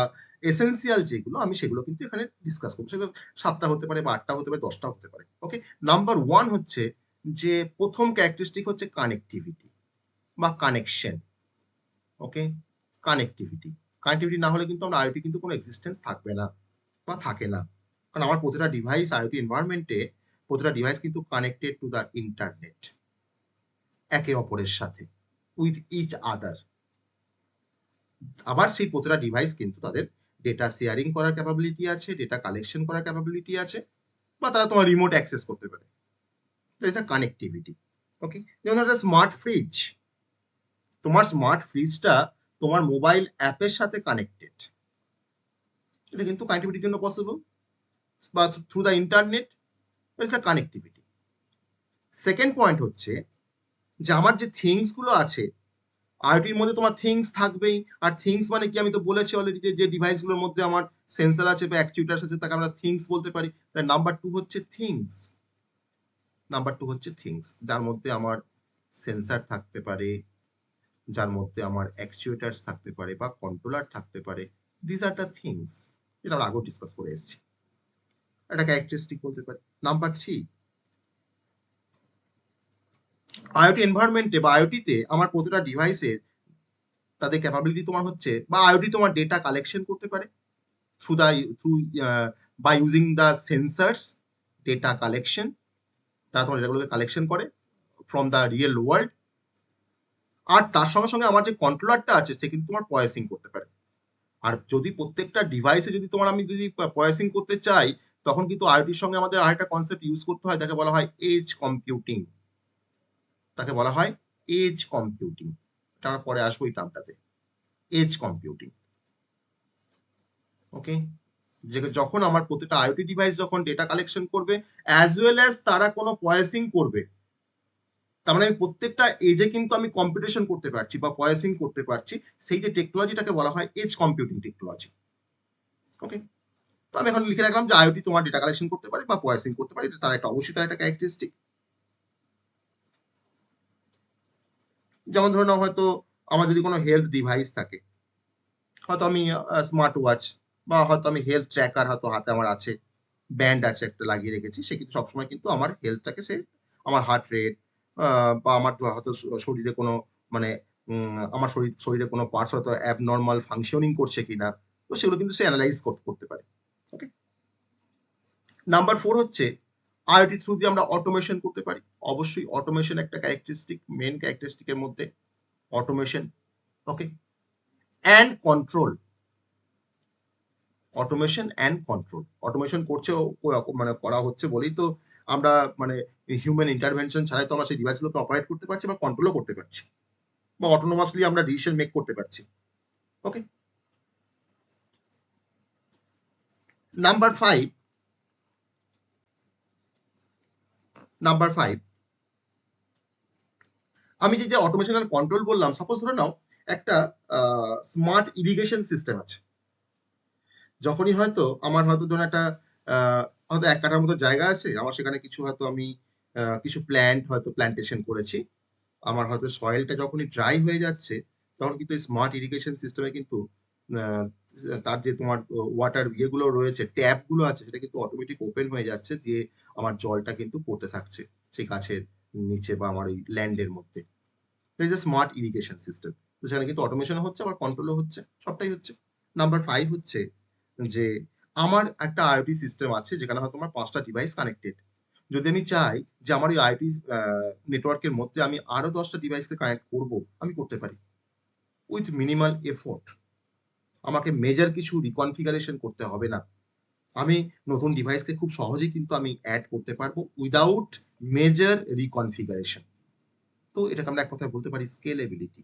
এসেন্সিয়াল যেগুলো আমি সেগুলো কিন্তু এখানে ডিসকাস করবো। সেগুলো 7টা হতে পারে বা 8টা হতে পারে, 10টা হতে পারে। ওকে, নাম্বার 1 হচ্ছে যে প্রথম ক্যারেক্টারিস্টিক হচ্ছে কানেক্টিভিটি বা কানেকশন। ওকে, কানেক্টিভিটি। কানেক্টিভিটি না হলে কিন্তু আমরা আইওটি কিন্তু কোনো এক্সিস্টেন্স থাকবে না বা থাকে না, কারণ আমার প্রতিটা ডিভাইস আইওটি এনভায়রনমেন্টে প্রতিটা ডিভাইস কিন্তু কানেক্টেড টু দ্য ইন্টারনেট, একে অপরের সাথে, উইথ ইচ আদার। আবার সেই প্রতিটা ডিভাইস কিন্তু তাদের ডেটা শেয়ারিং করার ক্যাপাবিলিটি আছে, ডেটা কালেকশন করার ক্যাপাবিলিটি আছে, বা তারা তোমার রিমোট অ্যাক্সেস করতে পারে। কানেক্টিভিটি। ওকে, যেমন একটা স্মার্ট ফ্রিজ, তোমার স্মার্ট ফ্রিজটা তোমার মোবাইল অ্যাপের সাথে কানেক্টেড, এটা কিন্তু কানেক্টিভিটির জন্য পসিবল, বা through the internet, it's a connectivity. Second point হচ্ছে যে আমার যে থিংস গুলো আছে আইওটির মধ্যে, তোমার থিংস থাকবেই। আর থিংস মানে কি, আমি তো বলেছি অলরেডি যে ডিভাইস গুলোর মধ্যে আমার সেন্সর আছে বা অ্যাকচুয়েটার্স আছে তাকে আমরা থিংস বলতে পারি। নাম্বার 2 হচ্ছে থিংস, নাম্বার 2 হচ্ছে থিংস, যার মধ্যে আমার সেন্সর থাকতে পারে, যার মধ্যে আমার অ্যাকচুয়েটার্স থাকতে পারে বা কন্ট্রোলার থাকতে পারে। দিস আর দ্য থিংস, এটা আমরা আগেও ডিসকাস করে এসেছি, এটা ক্যারেক্টারিস্টিক বলতে পারি। নাম্বার 3, আইওটি এনভায়রনমেন্টে বা আইওটিতে আমার প্রতিটা ডিভাইসের তাদের ক্যাপাবিলিটি তোমার হচ্ছে, বা আইওটি তোমার ডেটা কালেকশন করতে পারে by using the sensors, data collection, তারা তোমার ডেটাগুলোকে কালেকশন করে ফ্রম দ্য রিয়েল ওয়ার্ল্ড। আর তার সঙ্গে সঙ্গে আমার যে কন্ট্রোলারটা আছে সে কিন্তু তোমার পয়েসিং করতে পারে। আর যদি প্রত্যেকটা ডিভাইসে যদি আমি যদি পয়েসিং করতে চাই, তখন কিন্তু আইওটির সঙ্গে আমাদের আরেকটা কনসেপ্ট ইউজ করতে হয়, তাকে বলা হয় এজ কম্পিউটিং, তাকে বলা হয় এজ কম্পিউটিং। এটা আমরা পরে আসবো এই টার্মটাতে, এজ কম্পিউটিং। ওকে, যখন আমার প্রতিটা আইওটি ডিভাইস যখন ডেটা কালেকশন করবে অ্যাজ ওয়েল অ্যাজ তারা কোনো পয়েসিং করবে, তার মানে আমি প্রত্যেকটা এজে কিন্তু আমি কম্পিউটেশন করতে পারছি বা পয়েসিং করতে পারছি, সেই যে টেকনোলজিটাকে বলা হয় এজ কম্পিউটিং টেকনোলজি। ওকে, তো আমি এখন লিখে রাখলাম যে আইওটি তোমার ডেটা কালেকশন করতে পারে বা পয়েসিং করতে পারে, এটা তার একটা অবশ্যই তার একটা ক্যারেক্টারিস্টিক। যেমন ধরে নাও হয়তো আমার যদি কোনো হেলথ ডিভাইস থাকে, হয়তো আমি স্মার্ট ওয়াচ বা হয়তো আমি হেলথ ট্র্যাকার হয়তো হাতে আমার আছে, ব্যান্ড আছে একটা লাগিয়ে রেখেছি, সে কিন্তু সবসময় কিন্তু আমার হেলথটাকে সে আমার হার্ট রেট বা আমার হয়তো শরীরে কোনো মানে আমার শরীরে কোনো পার্টস হয়তো অ্যাবনর্মাল ফাংশনিং করছে কিনা, তো সেগুলো কিন্তু সে অ্যানালাইজ করতে পারে। ওকে, নাম্বার 4 হচ্ছে আইওটি থ্রু দিয়ে আমরা অটোমেশন করতে পারি। অবশ্যই অটোমেশন একটা ক্যারেক্টারিস্টিক, মেন ক্যারেক্টারিস্টিকের মধ্যে automation. Okay, and control, automation and control. Automation মানে করা হচ্ছে বলেই তো আমরা মানে হিউম্যান ইন্টারভেনশন ছাড়াই তো আমরা সেই ডিভাইসগুলোকে অপারেট করতে পারছি বা কন্ট্রোলও করতে পারছি, বা অটোনোমাসলি আমরা ডিসিশন মেক করতে পারছি। ওকে, নাম্বার 5 আমি যে অটোমেশন আর কন্ট্রোল বললাম, সাপোজ ধরে নাও একটা স্মার্ট ইরিগেশন সিস্টেম আছে। যখনই হয়তো আমার হয়তো ধরুন একটা হয়তো 1 কাঠার মতো জায়গা আছে, আমার সেখানে কিছু হয়তো আমি কিছু প্ল্যান্ট হয়তো প্ল্যান্টেশন করেছি। আমার হয়তো সয়েলটা যখনই ড্রাই হয়ে যাচ্ছে, তখন কিন্তু এই স্মার্ট ইরিগেশন সিস্টেমে কিন্তু আহ, তার যে তোমার ওয়াটার ইয়েগুলো রয়েছে, ট্যাপ গুলো আছে, সেটা কিন্তু অটোমেটিক ওপেন হয়ে যাচ্ছে, দিয়ে আমার জলটা কিন্তু পড়তে থাকছে সেই গাছের নিচে বা আমার ওই ল্যান্ডের মধ্যে। Is a smart irrigation system. তো সেখানে কিন্তু অটোমেশন হচ্ছে, আবার কন্ট্রোলও হচ্ছে, সবটাই হচ্ছে। নাম্বার 5 হচ্ছে যে আমার একটা আইওটি সিস্টেম আছে যেখানে হয়তো আমার 5টা ডিভাইস কানেক্টেড। যদি আমি চাই যে আমার ওই আইওটি নেটওয়ার্কের মধ্যে আমি আরো 10টা ডিভাইসকে কানেক্ট করব, আমি করতে পারি উইথ মিনিমাল এফোর্ট। আমাকে মেজর কিছু রিকনফিগারেশন করতে হবে না। আমি নতুন ডিভাইসকে খুব সহজেই কিন্তু আমি অ্যাড করতে পারবো উইদাউট মেজর রিকনফিগারেশন। তো এটাকে আমরা এক কথায় বলতে পারি স্কেলেবিলিটি।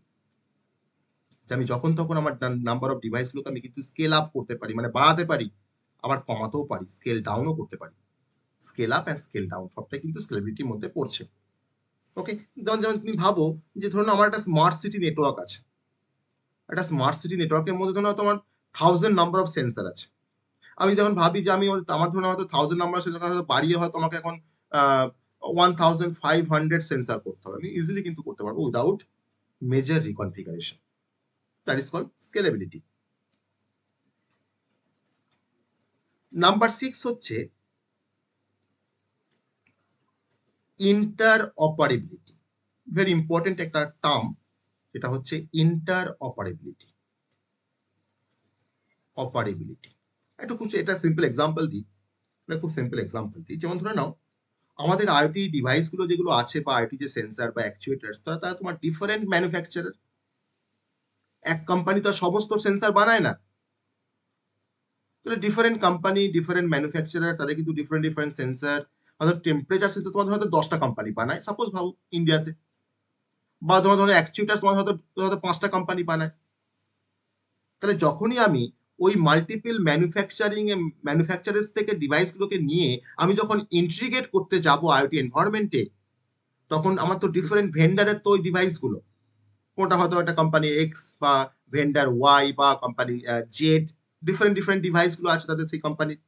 যে আমি যখন তখন আমার নাম্বার অফ ডিভাইস গুলোকে আমি কিন্তু স্কেল আপ করতে পারি, মানে বাড়াতে পারি, আবার কমাতেও পারি, স্কেল ডাউনও করতে পারি। Scale up and scale down সবটাই কিন্তু স্কেলেবিলিটির মধ্যে পড়ছে। ওকে, যেমন যেমন তুমি ভাবো যে ধরুন আমার একটা স্মার্ট সিটি নেটওয়ার্ক আছে। একটা স্মার্ট সিটি নেটওয়ার্কের মধ্যে ধরুন তোমার 1000 নাম্বার অফ সেন্সার আছে। আমি যখন ভাবি যে আমি আমার ধরুন হয়তো 1000 নাম্বার সেন্সার হয়তো বাড়িয়ে হয়তো আমাকে এখন 1500 সেন্সার করতে হবে, আমি ইজিলি কিন্তু করতে পারবো without major reconfiguration. That is called scalability. Number 6 হচ্ছে ইন্টার অপারেবিলিটি। ভেরি ইম্পর্টেন্ট একটা টার্ম, যেটা হচ্ছে ইন্টার অপারেবিলিটি। একটু খুব এটা সিম্পল এক্সাম্পল দিই, যেমন ধরে নাও আমাদের আইওটি ডিভাইস গুলো যেগুলো আছে, বা আইওটি যে সেন্সার বা অ্যাকচুয়েটার, তারা তোমার ডিফারেন্ট ম্যানুফ্যাকচারার। এক কোম্পানি তো সমস্ত সেন্সার বানায় না। ডিফারেন্ট কোম্পানি, ডিফারেন্ট ম্যানুফ্যাকচারার, তাদের কিন্তু ডিফারেন্ট ডিফারেন্ট সেন্সার। হয়তো টেম্পারেচার সেন্সার তোমাদের হয়তো 10টা কোম্পানি বানায়, সাপোজ ভাবো ইন্ডিয়াতে। বা তোমার ধরো অ্যাকচুয়েটার তোমার হয়তো 5টা কোম্পানি বানায়। তাহলে যখনই আমি ওই মাল্টিপল ম্যানুফ্যাকচারার্স থেকে ডিভাইস গুলোকে নিয়ে আমি যখন ইন্টিগ্রেট করতে যাব আইওটি এনভায়রনমেন্টে, তখন আমার তো ডিফারেন্ট ভেন্ডারের তো ওই ডিভাইস গুলো, কোনটা হয়তো একটা কোম্পানি এক্স বা ভেন্ডার ওয়াই বা company Z, different different device গুলো আছে তাদের সেই কোম্পানির।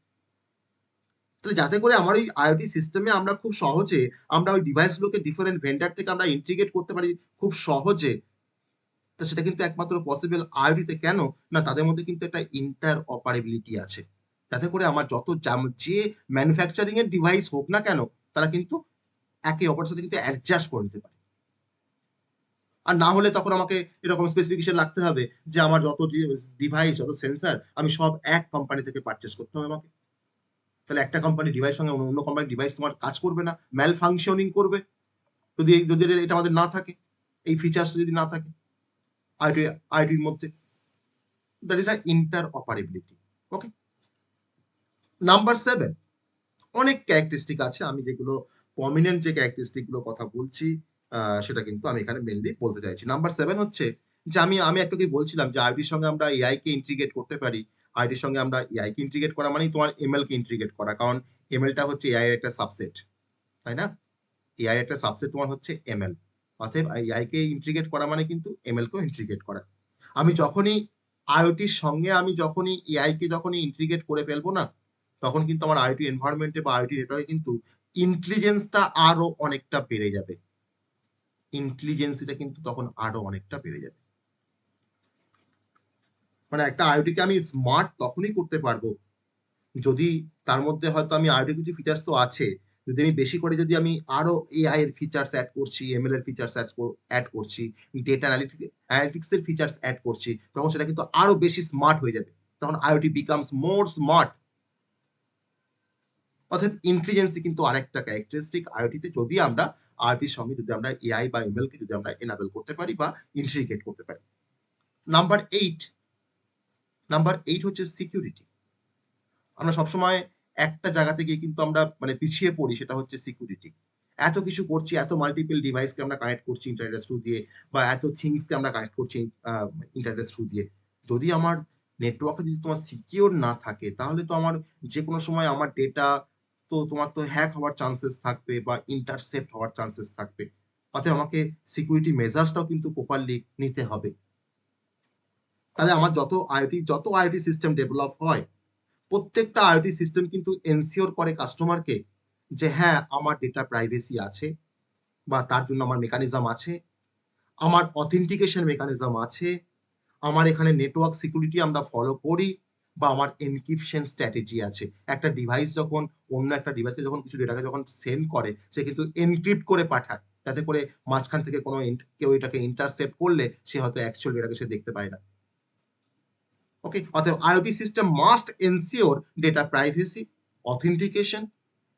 তাহলে যাতে করে আমার ওই আইওটি সিস্টেমে আমরা খুব সহজে আমরা ওই ডিভাইস গুলোকে ডিফারেন্ট ভেন্ডার থেকে আমরা ইন্টিগ্রেট করতে পারি খুব সহজে, তো সেটা কিন্তু একমাত্র পসিবল আইওটিতে। কেন না, তাদের মধ্যে কিন্তু একটা ইন্টার অপারেবিলিটি আছে, যাতে করে আমার যে ম্যানুফ্যাকচারিং এর ডিভাইস হোক না কেন, তারা কিন্তু একে অপরের সাথে কিন্তু অ্যাডজাস্ট করে নিতে পারে। আর না হলে তখন আমাকে এরকম স্পেসিফিকেশন রাখতে হবে যে আমার যত ডিভাইস, যত সেন্সার, আমি সব এক কোম্পানি থেকে পারচেস করতে হবে আমাকে। তাহলে একটা কোম্পানি ডিভাইস সঙ্গে অন্য কোম্পানি ডিভাইস তোমার কাজ করবে না, ম্যাল ফাংশনিং করবে, যদি যদি এটা আমাদের না থাকে, এই ফিচার্স যদি না থাকে আইটির মধ্যে। That is a inter operability. Okay, number 7, অনেক ক্যারেক্টারিস্টিক আছে, আমি যেগুলো প্রমিনেন্ট যে ক্যারেক্টারিস্টিক গুলো কথা বলছি, সেটা কিন্তু আমি এখানে মেনলি বলতে চাইছি। নাম্বার 7 হচ্ছে যে আমি একটু বলছিলাম যে আইটির সঙ্গে আমরা এআই কে ইন্টিগ্রেট করতে পারি। আইটির সঙ্গে আমরা এআই কে ইন্টিগ্রেট করা মানেই তোমার এমএল কে ইন্টিগ্রেট করা, কারণ এমএল টা হচ্ছে এআই এর একটা সাবসেট, তাই না? এআই একটা সাবসেট তোমার হচ্ছে এমএল। অতএব এআই কে ইন্টিগ্রেট করা মানে কিন্তু এমএল কেও ইন্টিগ্রেট করা। আমি যখনই আইওটির সঙ্গে আমি যখনই এআই কে যখনই ইন্টিগ্রেট করে ফেলবো না, তখন কিন্তু আমার আইওটি এনভায়রনমেন্টে বা আইওটি নেটওয়ার্কে কিন্তু ইন্টেলিজেন্সটা আরো অনেকটা বেড়ে যাবে। ইন্টেলিজেন্সিটা কিন্তু তখন আরো অনেকটা বেড়ে যাবে। মানে একটা আইওটিকে আমি স্মার্ট তখনই করতে পারবো যদি তার মধ্যে হয়তো আমি আইওটি কিছু ফিচার্স তো আছে, যদি আমি বেশি করে যদি আমি আরো এআই এর ফিচার্স অ্যাড করছি, এমএল এর ফিচার্স অ্যাড করছি, ডেটা অ্যানালিটিক্স এর ফিচার্স অ্যাড করছি, তখন সেটা কিন্তু আরো বেশি স্মার্ট হয়ে যাবে। তখন আইওটি বিকামস মোর স্মার্ট। অর্থাৎ ইন্টেলিজেন্সি কিন্তু আরেকটা ক্যারেক্টারিস্টিক আইওটিতে, যদি আমরা আইওটির সঙ্গে যদি আমরা এআই বা এমএল কে যদি আমরা এনাবেল করতে পারি বা ইন্টিগ্রেট করতে পারি। নাম্বার 8 হচ্ছে সিকিউরিটি। আমরা সবসময় একটা জায়গা থেকে কিন্তু আমরা মানে পিছিয়ে পড়ি, সেটা হচ্ছে সিকিউরিটি। এত কিছু করছি, এত মাল্টিপল ডিভাইসকে আমরা কানেক্ট করছি ইন্টারনেটের থ্রু দিয়ে, বা এত থিংসকে আমরা কানেক্ট করছি ইন্টারনেটের থ্রু দিয়ে। যদি আমার নেটওয়ার্কটা যদি তোমার সিকিউর না থাকে তাহলে তো আমার যে কোনো সময় আমার ডেটা তো তোমার তো হ্যাক হওয়ার চান্সেস থাকবে বা ইন্টারসেপ্ট হওয়ার চান্সেস থাকবে। অতএব আমাকে সিকিউরিটি মেজার্সটাও কিন্তু প্রপারলি নিতে হবে। তাহলে আমার যত আইওটি সিস্টেম ডেভেলপ হয়, প্রত্যেকটা আইওটি সিস্টেম কিন্তু এনশিওর করে কাস্টমারকে যে হ্যাঁ, আমার ডেটা প্রাইভেসি আছে বা তার জন্য আমার মেকানিজম আছে, আমার অথেন্টিকেশন মেকানিজম আছে, আমার এখানে নেটওয়ার্ক সিকিউরিটি আমরা ফলো করি বা আমার এনক্রিপশন স্ট্র্যাটেজি আছে। একটা ডিভাইস যখন অন্য একটা ডিভাইসে যখন কিছু ডেটাকে যখন সেন্ড করে সে কিন্তু এনক্রিপ্ট করে পাঠায়। যাতে করে মাঝখান থেকে কোনো কেউ এটাকে ইন্টারসেপ্ট করলে সে হয়তো অ্যাকচুয়াল ডেটাকে সে দেখতে পায় না। ওকে? অতএব IoT system must ensure data privacy, authentication,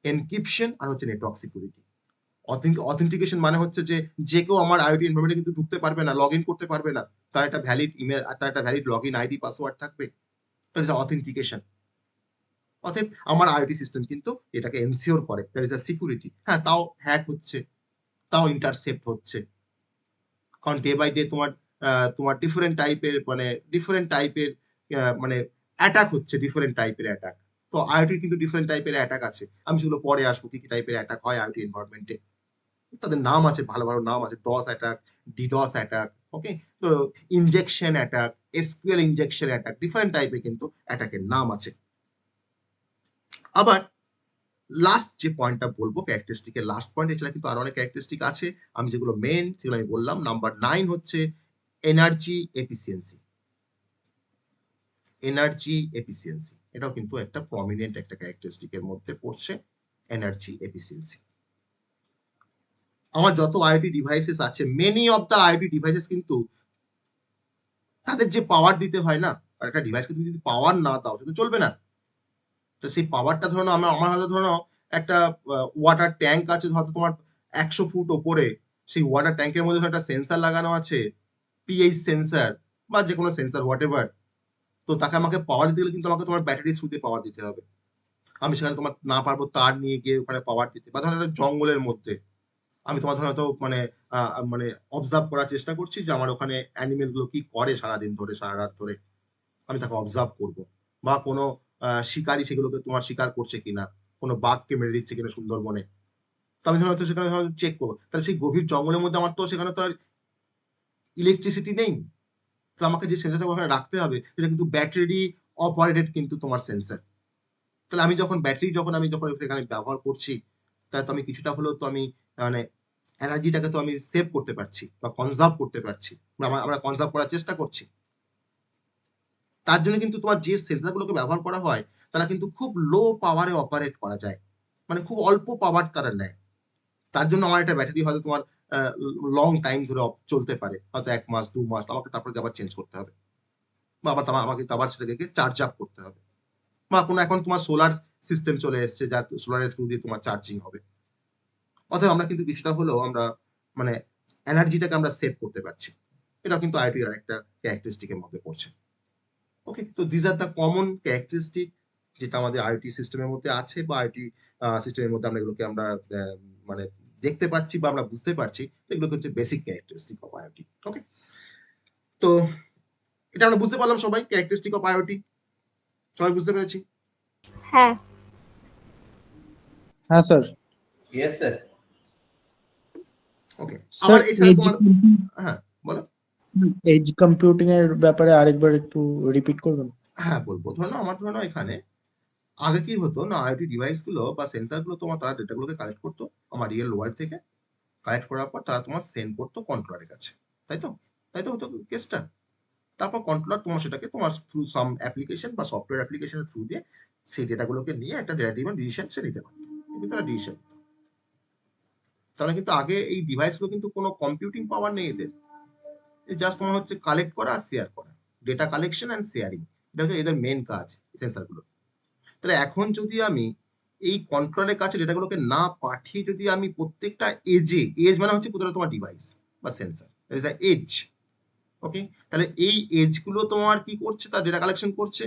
encryption আর হচ্ছে নেটওয়ার্ক সিকিউরিটি। অথেন্টিকেশন মানে হচ্ছে যে কেউ আমার IoT এনভায়রনমেন্টে কিন্তু ঢুকতে পারবে না, লগইন করতে পারবে না। তার একটা ভ্যালিড ইমেইল আর তার একটা ভ্যালিড লগইন আইডি পাসওয়ার্ড থাকবে। That is authentication. অতএব আমার IoT সিস্টেম কিন্তু এটাকে এনশিওর করে। That is security. হ্যাঁ, তাও হ্যাক হচ্ছে, তাও ইন্টারসেপ্ট হচ্ছে। কারণ ডে বাই ডে তোমার ডিফারেন্ট টাইপের মানে অ্যাটাক হচ্ছে, ডিফারেন্ট টাইপের অ্যাটাক। তো IoT কিন্তু ডিফারেন্ট টাইপের অ্যাটাক আছে। আমি সেগুলো পরে আসবো কি টাইপের অ্যাটাক হয় IoT এনভায়রনমেন্টে। তাদের নাম আছে, ভালো, ভালো নাম আছে। DOS অ্যাটাক, DDoS অ্যাটাক, ওকে? তো injection attack, SQL injection attack, different টাইপের কিন্তু অ্যাটাকের নাম আছে। আবার লাস্ট যে পয়েন্টটা বলবো ক্যারেক্টারিস্টিক এর লাস্ট পয়েন্ট, এছাড়া কিন্তু আরো অনেক ক্যারেক্টারিস্টিক আছে। আমি যেগুলো মেইন সেগুলো আমি বললাম। নাম্বার 9 হচ্ছে এনার্জি এফিসিয়েন্সি। এনার্জি এফিসিয়েন্সি এটাও কিন্তু একটা প্রমিনেন্ট একটা ক্যারেক্টারিস্টিক এর মধ্যে পড়ছে, এনার্জি এফিসিয়েন্সি। আমার যত IoT ডিভাইসেস আছে, many of the IoT devices কিন্তু তাদের যে পাওয়ার দিতে হয় না, আর একটা ডিভাইসকে তুমি যদি পাওয়ার না দাও সেটা চলবে না। তো সেই পাওয়ারটা ধরো আমার হাতে ধরো একটা ওয়াটার ট্যাঙ্ক আছে হয়তো তোমার 100 ফুট ওপরে। সেই ওয়াটার ট্যাঙ্কের মধ্যে একটা সেন্সর লাগানো আছে, পিএইচ সেন্সর বা যে কোনো সেন্সর হোয়াটএভার। তো তাকে আমাকে পাওয়ার দিতে গেলে কিন্তু আমাকে তোমার ব্যাটারি থ্রু দিয়ে পাওয়ার দিতে হবে। আমি সেখানে তোমার না পারবো তার নিয়ে গিয়ে ওখানে পাওয়ার দিতে, বা ধরো একটা জঙ্গলের মধ্যে আমি তোমার ধরো হয়তো মানে অবজার্ভ করার চেষ্টা করছি যে আমার ওখানে অ্যানিমেল গুলো কি করে সারাদিন ধরে, সারা রাত ধরে। আমি তাকে অবজার্ভ করব। বা কোনো শিকারী সেগুলোকে তোমার শিকার করছে কিনা, কোনো বাঘকে মেরে দিচ্ছে কিনা সুন্দরবনে। তো আমি হয়তো সেখানে চেক করবো। তাহলে সেই গভীর জঙ্গলের মধ্যে আমার তো সেখানে তো আর ইলেকট্রিসিটি নেই। তো আমাকে যে সেন্সরটা ওখানে রাখতে হবে সেটা কিন্তু ব্যাটারি অপারেটেড কিন্তু তোমার সেন্সর। তাহলে আমি যখন সেখানে ব্যবহার করছি, তাহলে তো আমি কিছুটা হলেও তো আমি মানে এনার্জিটাকে তো আমি সেভ করতে পারছি বা কনজার্ভ করতে পারছি। আমরা কনজার্ভ করার চেষ্টা করছি। তার জন্য কিন্তু তোমার যে সেন্সর গুলোকে ব্যবহার করা হয় তারা কিন্তু খুব লো পাওয়ারে অপারেট করা যায়। মানে খুব অল্প পাওয়ার তারা নেয়। তার জন্য আমার একটা ব্যাটারি হয়তো তোমার লং টাইম ধরে চলতে পারে। হয়তো ১ মাস, ২ মাস। আমাকে তারপরে আবার চেঞ্জ করতে হবে। বা আমাকে আবার সেটাকে চার্জ আপ করতে হবে। বা এখন তোমার সোলার সিস্টেম চলে এসছে, যা সোলারের থ্রু দিয়ে তোমার চার্জিং হবে। অতএব আমরা কিন্তু কিছুটা হলেও আমরা মানে এনার্জিটাকে আমরা সেভ করতে পারছি। এটাও কিন্তু IoT এর আরেকটা ক্যারেক্টারিস্টিক এর মধ্যে পড়ছে। ওকে? তো this are the common characteristic যেটা আমাদের IoT সিস্টেমের মধ্যে আছে বা IoT সিস্টেমের মধ্যে এগুলোকে আমরা মানে দেখতে পাচ্ছি বা আমরা বুঝতে পারছি। এগুলো হচ্ছে বেসিক ক্যারেক্টারিস্টিক অফ IoT। ওকে? তো এটা আমরা বুঝতে পারলাম সবাই ক্যারেক্টারিস্টিক অফ IoT। সবাই বুঝতে পেরেছি? হ্যাঁ। হ্যাঁ sir. Yes sir. Okay. Sir আবার এছাড়া তোমার হ্যাঁ, বলো। এজ কম্পিউটিং এর ব্যাপারে আরেকবার একটু রিপিট করবেন? হ্যাঁ, বলবো। ধরে নাও এখানে আগে কি হতো না, IoT ডিভাইস গুলো বা সেন্সর গুলো তারা ডেটা গুলোকে কালেক্ট করতো আমার রিয়েল ওয়ার্ল্ড থেকে। কালেক্ট করার পর তারা তোমার সেন্ড করতো কন্ট্রোলারের কাছে। তাই তো? তাই তো হতো কেসটা? তারপর কন্ট্রোলার তোমার সেটাকে তোমার থ্রু সাম অ্যাপ্লিকেশন বা সফটওয়্যার অ্যাপ্লিকেশন এর থ্রু দিয়ে সেই ডেটা গুলোকে নিয়ে একটা ডেটা ড্রিভেন ডিসিশন সে নিতে পারত। কিন্তু তারা ডিসিশন। তাহলে কিন্তু আগে এই ডিভাইস গুলো কিন্তু কোনো কম্পিউটিং পাওয়ার নেই এদের। জাস্ট তোমার হচ্ছে কালেক্ট করা আর শেয়ার করা। Data collection and sharing. এটা হচ্ছে এদের মেইন কাজ সেন্সর গুলো। তাহলে এখন যদি আমি এই কন্ট্রোলারের কাছে ডেটাগুলোকে না পাঠিয়ে যদি আমি প্রত্যেকটা এজ মানে হচ্ছে প্রত্যেকটা তোমার ডিভাইস বা sensor, that is a edge. Okay? তাহলে এই এজ গুলো তোমার কি করছে, তার ডেটা কালেকশন করছে।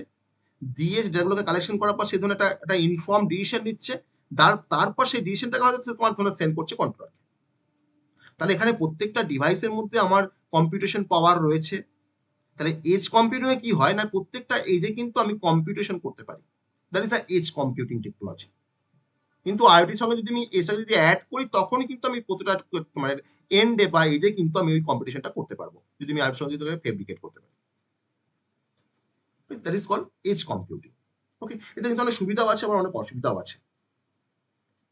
দিয়ে ডেটাগুলোকে কালেকশন করার পর সে ধরুন একটা ইনফর্ম ডিসিশন নিচ্ছে। তারপর সেই ডিসিশনটাকে হয়তো তোমার ফোনে সেন্ড করছে কন্ট্রোলারকে। তাহলে এখানে প্রত্যেকটা ডিভাইসের মধ্যে আমার কম্পিউটেশন পাওয়ার রয়েছে। তাহলে এজ কম্পিউটিং এ কি হয় না, প্রত্যেকটা এজে কিন্তু আমি কম্পিউটেশন করতে পারি, that is a edge computing technology. কিন্তু আইওটির সঙ্গে যদি আমি এসটা যদি অ্যাড করি, তখনই কিন্তু আমি প্রতিটা মানে এন্ডে বা এজে কিন্তু আমি ওই কম্পিটিশনটা করতে পারবো, যদি আমি আইওটির সঙ্গে যদি ফেব্রিকেট করতে পারি। That is called edge computing. Okay, এতে কিন্তু অনেক সুবিধাও আছে, আবার অনেক অসুবিধাও আছে।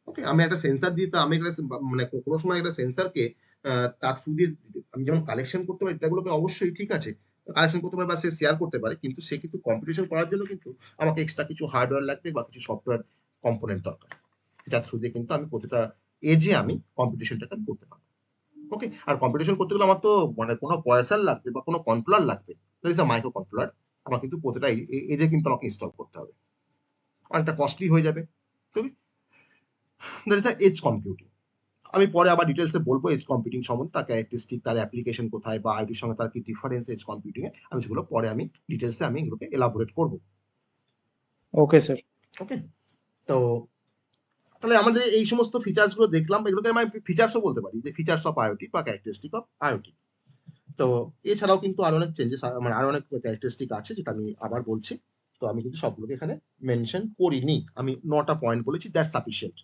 ওকে, আমি একটা সেন্সার দিয়ে আমি একটা মানে কোনো সময় একটা সেন্সারকে তার থ্রু দিয়ে আমি যেমন কালেকশন করতে পারি, এটাগুলোকে অবশ্যই ঠিক আছে কালেকশন করতে পারে বা সে শেয়ার করতে পারে, কিন্তু সে কিন্তু কম্পিটিশন করার জন্য কিন্তু আমাকে এক্সট্রা কিছু হার্ডওয়্যার লাগবে বা কিছু সফটওয়্যার কম্পোনেন্ট দরকার, যার থ্রু দিয়ে কিন্তু আমি প্রতিটা এজে আমি কম্পিটিশনটাকে আমি করতে পারবো। ওকে, আর কম্পিটিশন করতে গেলে আমার তো মানে কোনো পয়সার লাগবে বা কোনো কন্ট্রোলার লাগবে, that is a micro controller. আমার কিন্তু প্রতিটা এজে কিন্তু আমাকে ইনস্টল করতে হবে, অনেকটা কস্টলি হয়ে যাবে। That is a edge computing. আমি পরে আবার ডিটেলসে বলবো এজ কম্পিউটিং সম্বন্ধে, তার ক্যারেক্টারিস্টিক, তার অ্যাপ্লিকেশন কোথায় বা আইটির সঙ্গে তার কি ডিফারেন্স এজ কম্পিউটিং এ, আমি সেগুলো পরে আমি ডিটেলসে আমি এগুলোকে এলাবোরেট করব। ওকে স্যার। ওকে, তো তাহলে আমাদের এই সমস্ত ফিচার্স গুলো দেখলাম, এগুলোকে আমি ফিচার্সও বলতে পারি, যে ফিচার্স অফ আইওটি বা ক্যারেক্টারিস্টিক অফ আইওটি। তো এছাড়াও কিন্তু আরো অনেক চেঞ্জেস, মানে আরো অনেক ক্যারেক্টারিস্টিক আছে, যেটা আমি আবার বলছি। তো আমি কিন্তু সবগুলোকে এখানে মেনশন করিনি, আমি 9টা পয়েন্ট বলেছি, দ্যাটস সাফিসিয়েন্ট।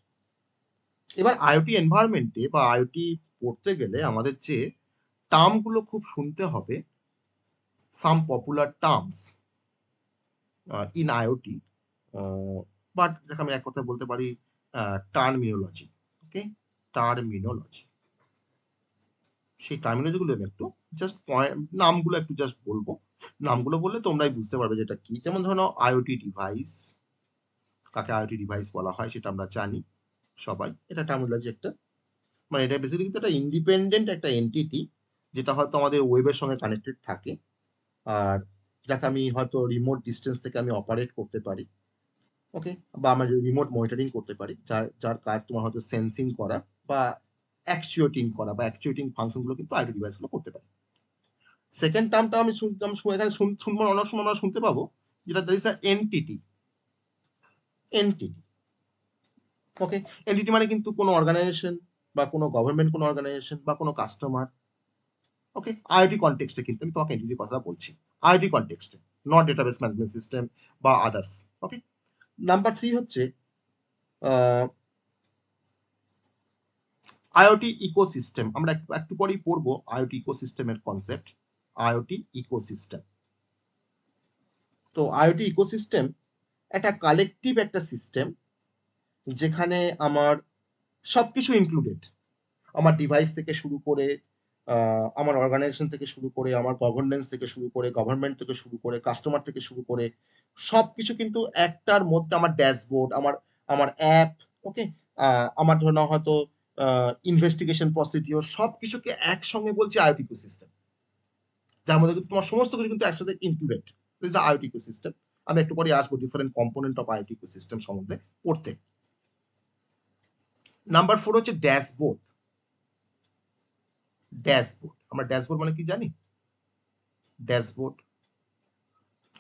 এবার আইওটি এনভায়রনমেন্টে বা আইওটি পড়তে গেলে আমাদের যে টার্ম গুলো খুব শুনতে হবে, some popular terms in IoT, but যাকে আমি এক কথায় বলতে পারি টার্মিনোলজি। ওকে, টার্মিনোলজি, সেই টার্মিনোলজি গুলো আমি একটু জাস্ট নামগুলো একটু জাস্ট বলবো, নামগুলো বললে তোমরাই বুঝতে পারবে যেটা কি। যেমন ধরো আইওটি ডিভাইস, কাকে আইওটি ডিভাইস বলা হয় সেটা আমরা জানি সবাই, এটা টার্মিনোলজি একটা, মানে এটা বেসিক্যালি কিন্তু একটা ইন্ডিপেন্ডেন্ট একটা এন্টিটি, যেটা হয়তো আমাদের ওয়েবের সঙ্গে কানেক্টেড থাকে, আর যাকে আমি হয়তো রিমোট ডিস্টেন্স থেকে আমি অপারেট করতে পারি। ওকে, বা আমরা রিমোট মনিটরিং করতে পারি, যার যার কাজ তোমার হয়তো সেন্সিং করা বা অ্যাকচুয়েটিং করা, বা অ্যাকচুয়েটিং ফাংশনগুলো কিন্তু আইওটি ডিভাইসগুলো করতে পারে। সেকেন্ড টার্মটা আমি এখানে শুনবো, অনেক সময় আমরা শুনতে পাবো, যেটা that is a entity. Entity, okay, entity মানে কিন্তু কোনো অর্গানাইজেশন বা কোনো গভর্নমেন্ট, কোনো অর্গানাইজেশন বা কোনো কাস্টমার। ওকে, আইওটি কনটেক্সটে কিন্তু আমি তোমাকে এনটিটির কথা বলছি, আইওটি কনটেক্সটে, নট ডেটাবেস ম্যানেজমেন্ট সিস্টেম বা আদার্স। ওকে, নাম্বার 3 হচ্ছে আইওটি ইকোসিস্টেম। আমরা একটু পরেই পড়বো আইওটি ইকোসিস্টেমের কনসেপ্ট, আইওটি ইকোসিস্টেম। তো আইওটি ইকোসিস্টেম একটা কালেকটিভ একটা সিস্টেম, যেখানে আমার সবকিছু ইনক্লুডেড, আমার ডিভাইস থেকে শুরু করে আমার অর্গানাইজেশন থেকে শুরু করে, আমার গভর্নেন্স থেকে শুরু করে, গভর্নমেন্ট থেকে শুরু করে, কাস্টমার থেকে শুরু করে, সবকিছু কিন্তু একটার মধ্যে, আমার ড্যাশবোর্ড, আমার আমার অ্যাপ, ওকে, আমার ধরুন হয়তো ইনভেস্টিগেশন প্রসিডিওর, সবকিছুকে একসঙ্গে বলছি আইওটি ইকোসিস্টেম, যার মধ্যে কিন্তু তোমার সমস্ত কিছু কিন্তু একসাথে included, this is IoT ecosystem. আমি একটু পরে আসবো different component of IoT ecosystem সম্বন্ধে পড়তে। নাম্বার 4 হচ্ছে ড্যাশবোর্ড। ড্যাশবোর্ড, আমরা ড্যাশবোর্ড মানে কি জানি? ড্যাশবোর্ড,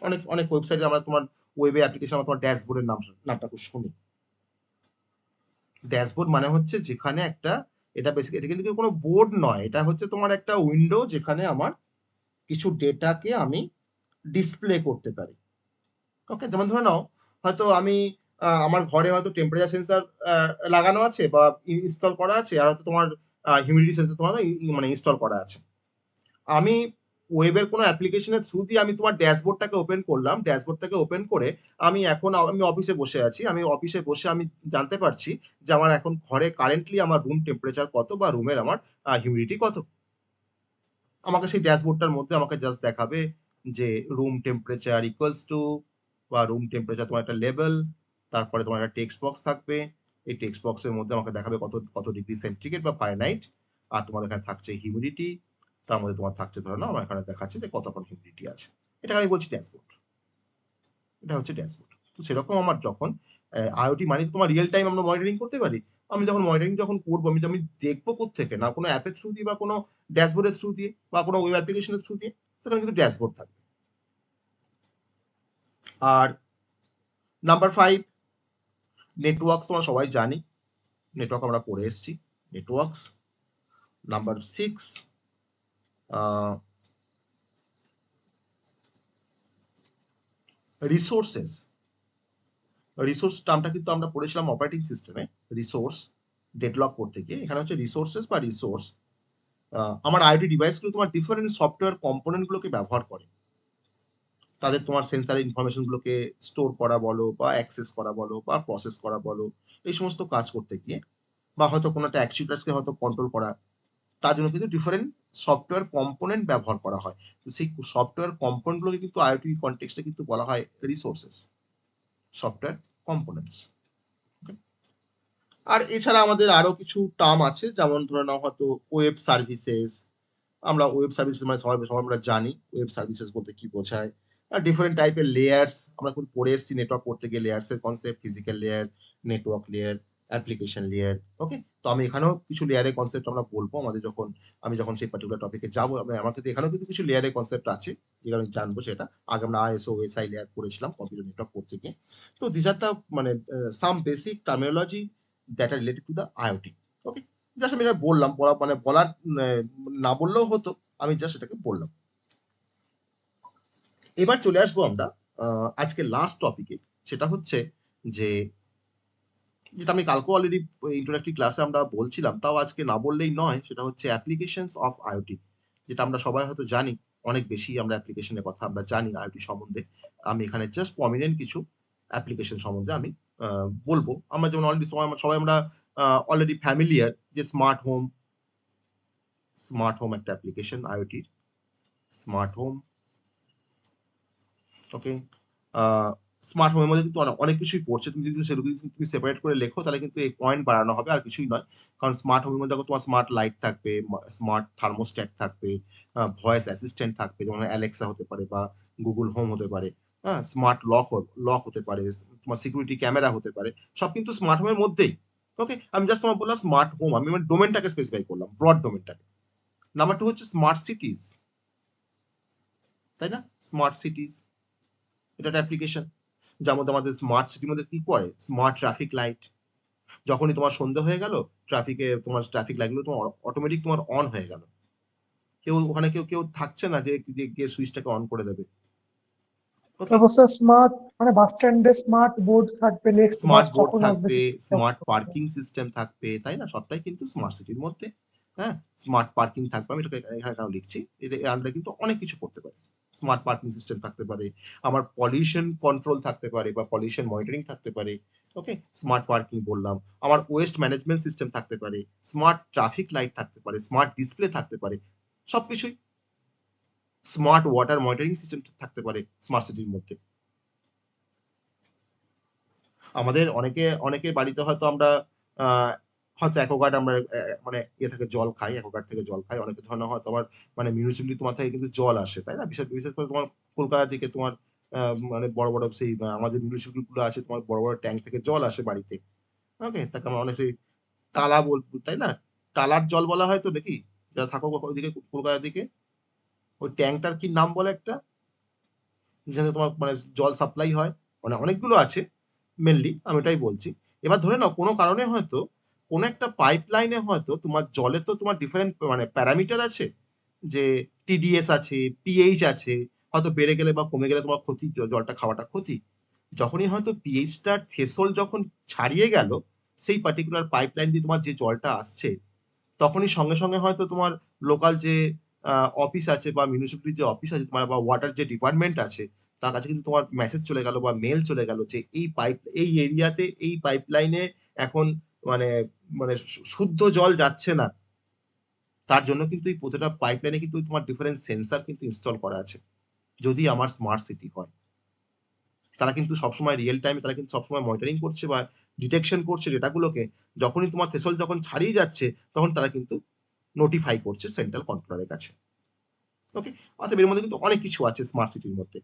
অনেক অনেক ওয়েবসাইটে আমরা তোমার ওয়েবে অ্যাপ্লিকেশন আমরা তোমার ড্যাশবোর্ডের নামটা খুব শুনি। ড্যাশবোর্ড মানে হচ্ছে যেখানে একটা, এটা বেসিক্যালি এটা কিন্তু কোনো বোর্ড নয়, এটা হচ্ছে তোমার একটা উইন্ডো, যেখানে আমার কিছু ডেটাকে আমি ডিসপ্লে করতে পারি। ওকে, যেমন ধরে নাও হয়তো আমি আমার ঘরে হয়তো টেম্পারেচার সেন্সর লাগানো আছে বা ইনস্টল করা আছে, আর হয়তো তোমার হিউমিডিটি সেন্সর তোমার মানে ইনস্টল করা আছে। আমি ওয়েবের কোনো অ্যাপ্লিকেশনের থ্রু দিয়ে আমি তোমার ড্যাশবোর্ডটাকে ওপেন করলাম, ড্যাশবোর্ডটাকে ওপেন করে আমি এখন আমি অফিসে বসে আছি, আমি অফিসে বসে আমি জানতে পারছি যে আমার এখন ঘরে কারেন্টলি আমার রুম টেম্পারেচার কত বা রুমের আমার হিউমিডিটি কত। আমাকে সেই ড্যাশবোর্ডটার মধ্যে আমাকে জাস্ট দেখাবে যে রুম টেম্পারেচার ইকুয়ালস টু, বা রুম টেম্পারেচার তোমার একটা লেভেল, তারপরে তোমার একটা টেক্সট বক্স থাকবে, এই টেক্সট বক্সের মধ্যে আমাকে দেখাবে কত কত ডিগ্রি সেন্টিগ্রেড বা ফারেনহাইট, আর তোমার এখানে থাকছে হিউমিডিটি, তার মধ্যে তোমার থাকছে ধরো না আমার এখানে দেখাচ্ছে যে কতক্ষণ হিউমিডিটি আছে, এটাকে আমি বলছি ড্যাশবোর্ড। এটা হচ্ছে ড্যাশবোর্ড। তো সেরকম আমার যখন আইওটি মানে তোমার রিয়েল টাইম আমরা মনিটরিং করতে পারি, আমি যখন মনিটরিং যখন করবো, আমি দেখবো কোত্থেকে, না কোনো অ্যাপের থ্রু দিয়ে বা কোনো ড্যাশবোর্ডের থ্রু দিয়ে বা কোনো ওয়েব অ্যাপ্লিকেশনের থ্রু দিয়ে, সেখানে কিন্তু ড্যাশবোর্ড থাকবে। আর নাম্বার 5 নেটওয়ার্কস, তোমরা সবাই জানি, নেটওয়ার্ক আমরা পড়ে এসেছি, নেটওয়ার্কস। নাম্বার 6 রিসোর্সেস, রিসোর্স টার্মটা কিন্তু আমরা পড়েছিলাম অপারেটিং সিস্টেমে, রিসোর্স ডেডলক করতে গিয়ে। এখানে হচ্ছে রিসোর্সেস বা রিসোর্স। আমার আইওটি ডিভাইসগুলো তোমার ডিফারেন্ট সফটওয়্যার কম্পোনেন্টগুলোকে ব্যবহার করে। তাদের তোমার সেন্সারের ইনফরমেশনগুলোকে স্টোর করা বলো, বা অ্যাক্সেস করা বলো, বা প্রসেস করা বলো, এই সমস্ত কাজ করতে গিয়ে, বা হয়তো কোনো একটা অ্যাকচুয়েটার্সকে হয়তো কন্ট্রোল করা, তার জন্য কিন্তু ডিফারেন্ট সফটওয়্যার কম্পোনেন্ট ব্যবহার করা হয়। তো সেই সফটওয়্যার কম্পোনেন্টগুলোকে কিন্তু আইওটি কনটেক্সটে কিন্তু বলা হয় রিসোর্সেস, সফটওয়্যার কম্পোনেন্টস। আর এছাড়া আমাদের আরো কিছু টার্ম আছে, যেমন ধরে নাও হয়তো ওয়েব সার্ভিসেস। আমরা ওয়েব সার্ভিসেস মানে সবাই সবাই আমরা জানি ওয়েব সার্ভিসেস বলতে কি বোঝায়। আর ডিফারেন্ট টাইপের লেয়ার্স আমরা খুব পড়ে এসেছি নেটওয়ার্ক করতে গিয়ে, লেয়ার্সের concept, physical layer, network layer, application layer. Okay, তো আমি এখানেও কিছু লেয়ারের কনসেপ্ট আমরা বলবো আমাদের যখন আমি যখন সেই পার্টিকুলার টপিকে যাবো। আমার কিন্তু এখানেও কিন্তু কিছু লেয়ারের কনসেপ্ট আছে যেগুলো আমি জানবো। সেটা আগে আমরা আইএসও এসআই লেয়ার করেছিলাম কম্পিউটার নেটওয়ার্ক করতে গিয়ে। তো দিস আর দ্য মানে some basic terminology that are related to the IoT. Okay, just আমি এটা বললাম, বলার না বললেও হতো, আমি জাস্ট এটাকে বললাম। এবার চলে আসবো আমরা আজকে লাস্ট টপিকে, সেটা হচ্ছে যে যেটা আমি কালকে অলরেডি ইন্ট্রোডাক্টরি ক্লাসে আমরা বলছিলাম, তাও আজকে না বললেই নয়, সেটা হচ্ছে অ্যাপ্লিকেশনস অফ আইওটি। যেটা আমরা সবাই হয়তো জানি, অনেক বেশি আমরা অ্যাপ্লিকেশনের কথা আমরা জানি আইওটি সম্বন্ধে। আমি এখানে জাস্ট প্রমিনেন্ট কিছু অ্যাপ্লিকেশন সম্বন্ধে আমি বলবো। আমরা যেমন অলরেডি সবাই আমরা অলরেডি ফ্যামিলিয়ার যে স্মার্ট হোম একটা অ্যাপ্লিকেশন আইওটির, স্মার্ট হোম। ওকে, স্মার্ট হোমের মধ্যে কিন্তু অনেক কিছুই পড়ছে। তুমি যদি সেগুলো তুমি সেপারেট করে লেখো, তাহলে কিন্তু এই পয়েন্ট বাড়ানো হবে, আর কিছুই নয়। কারণ স্মার্ট হোমের মধ্যে দেখো তোমার স্মার্ট লাইট থাকবে, স্মার্ট থার্মোস্ট্যাট থাকবে, ভয়েস অ্যাসিস্ট্যান্ট থাকবে, যেমন অ্যালেক্সা হতে পারে বা গুগল হোম হতে পারে, হ্যাঁ, স্মার্ট লক হতে পারে, তোমার সিকিউরিটি ক্যামেরা হতে পারে। সব কিন্তু স্মার্ট হোমের মধ্যেই। ওকে, আমি জাস্ট তোমার বললাম স্মার্ট হোম, আমি মানে ডোমেনটাকে স্পেসিফাই করলাম, ব্রড ডোমেনটাকে। নাম্বার 2 হচ্ছে স্মার্ট সিটিজ, তাই না? স্মার্ট সিটিজ এটা একটা অ্যাপ্লিকেশন, যার মধ্যে আমাদের স্মার্ট সিটির মধ্যে কি পড়ে? Smart traffic light. যখনই তোমার সন্ধ্যে হয়ে গেল, তোমার ট্রাফিক লাইটগুলো তোমার অটোমেটিক তোমার অন হয়ে গেল। ওখানে কেউ থাকছে না যে গিয়ে সুইচটাকে অন করে দেবে। ওকে, তারপর স্যার স্মার্ট মানে বাস স্ট্যান্ডে স্মার্ট বোর্ড থাকবে, নেক্সট বাস স্মার্ট বোর্ড কখন আসবে থাকবে, স্মার্ট পার্কিং সিস্টেম থাকবে, তাই না? সবটাই কিন্তু স্মার্ট সিটির মধ্যে। হ্যাঁ, স্মার্ট পার্কিং থাকবে। আমি এটাকে এখানে কেন লিখছি, এটা আমরা কিন্তু অনেক কিছু করতে পারি। স্মার্ট পার্কিং সিস্টেম থাকতে পারে, আমার পলিউশন কন্ট্রোল থাকতে পারে বা পলিউশন মনিটরিং থাকতে পারে। ওকে, স্মার্ট পার্কিং বললাম। আমার ওয়েস্ট ম্যানেজমেন্ট সিস্টেম থাকতে পারে, স্মার্ট ট্রাফিক লাইট থাকতে পারে, স্মার্ট ডিসপ্লে থাকতে পারে, সবকিছুই। স্মার্ট ওয়াটার মনিটরিং সিস্টেম থাকতে পারে স্মার্ট সিটির মধ্যে। আমাদের অনেকের বাড়িতে হয়তো আমরা হয়তো অ্যাকোয়াগার্ড আমরা মানে থেকে জল খাই, অ্যাকোয়াগার্ড থেকে জল খাই। অনেকের ধরনের হয়তো আবার মানে মিউনিসিপ্যালিটি তোমার থেকে কিন্তু জল আসে, তাই না? বিশেষ বিশেষ করে তোমার কলকাতার দিকে তোমার মানে বড় সেই আমাদের মিউনিসিপ্যালিটি গুলো আছে, তোমার বড় ট্যাঙ্ক থেকে জল আসে বাড়িতে। ওকে, তাকে আমরা অনেক সেই টালা তাই না? টালার জল বলা হয় তো নাকি? যারা থাকো ওইদিকে কলকাতার দিকে, ওই ট্যাঙ্কটার কি নাম বলে একটা? যেখানে তোমার মানে জল সাপ্লাই হয়। মানে অনেকগুলো আছে, মেনলি আমি ওটাই বলছি। এবার ধরে নাও কোনো কারণে হয়তো কোনো একটা পাইপলাইনে হয়তো তোমার জলে তো তোমার ডিফারেন্ট মানে প্যারামিটার আছে, যে টিডিএস আছে, পিএইচ আছে, হয়তো বেড়ে গেলে বা কমে গেলে তোমার ক্ষতি, জলটা খাওয়াটা ক্ষতি। যখনই হয়তো পিএইচটার থ্রেশহোল্ড যখন ছাড়িয়ে গেল, সেই পার্টিকুলার পাইপলাইন দিয়ে তোমার যে জলটা আসছে, তখনই সঙ্গে সঙ্গে হয়তো তোমার লোকাল যে অফিস আছে বা মিউনিসিপ্যালিটির যে অফিস আছে তোমার, বা ওয়াটার যে ডিপার্টমেন্ট আছে, তার কাছে কিন্তু তোমার মেসেজ চলে গেল বা মেল চলে গেল যে এই এরিয়াতে এই পাইপলাইনে এখন মানে মানে শুদ্ধ জল যাচ্ছে না। তার জন্য কিন্তু এই প্রতিটা পাইপলাইনে কিন্তু তোমার ডিফারেন্ট সেন্সর কিন্তু ইনস্টল করা আছে। যদি আমার স্মার্ট সিটি হয়, তারা কিন্তু সবসময় রিয়েল টাইমে তারা কিন্তু সবসময় মনিটরিং করছে বা ডিটেকশন করছে ডেটাগুলোকে। যখনই তোমার থ্রেশহোল্ড যখন ছাড়িয়ে যাচ্ছে, তখন তারা কিন্তু নোটিফাই করছে সেন্ট্রাল কন্ট্রোলারের কাছে। ওকে, অতএব এর মধ্যে কিন্তু অনেক কিছু আছে স্মার্ট সিটির মধ্যে।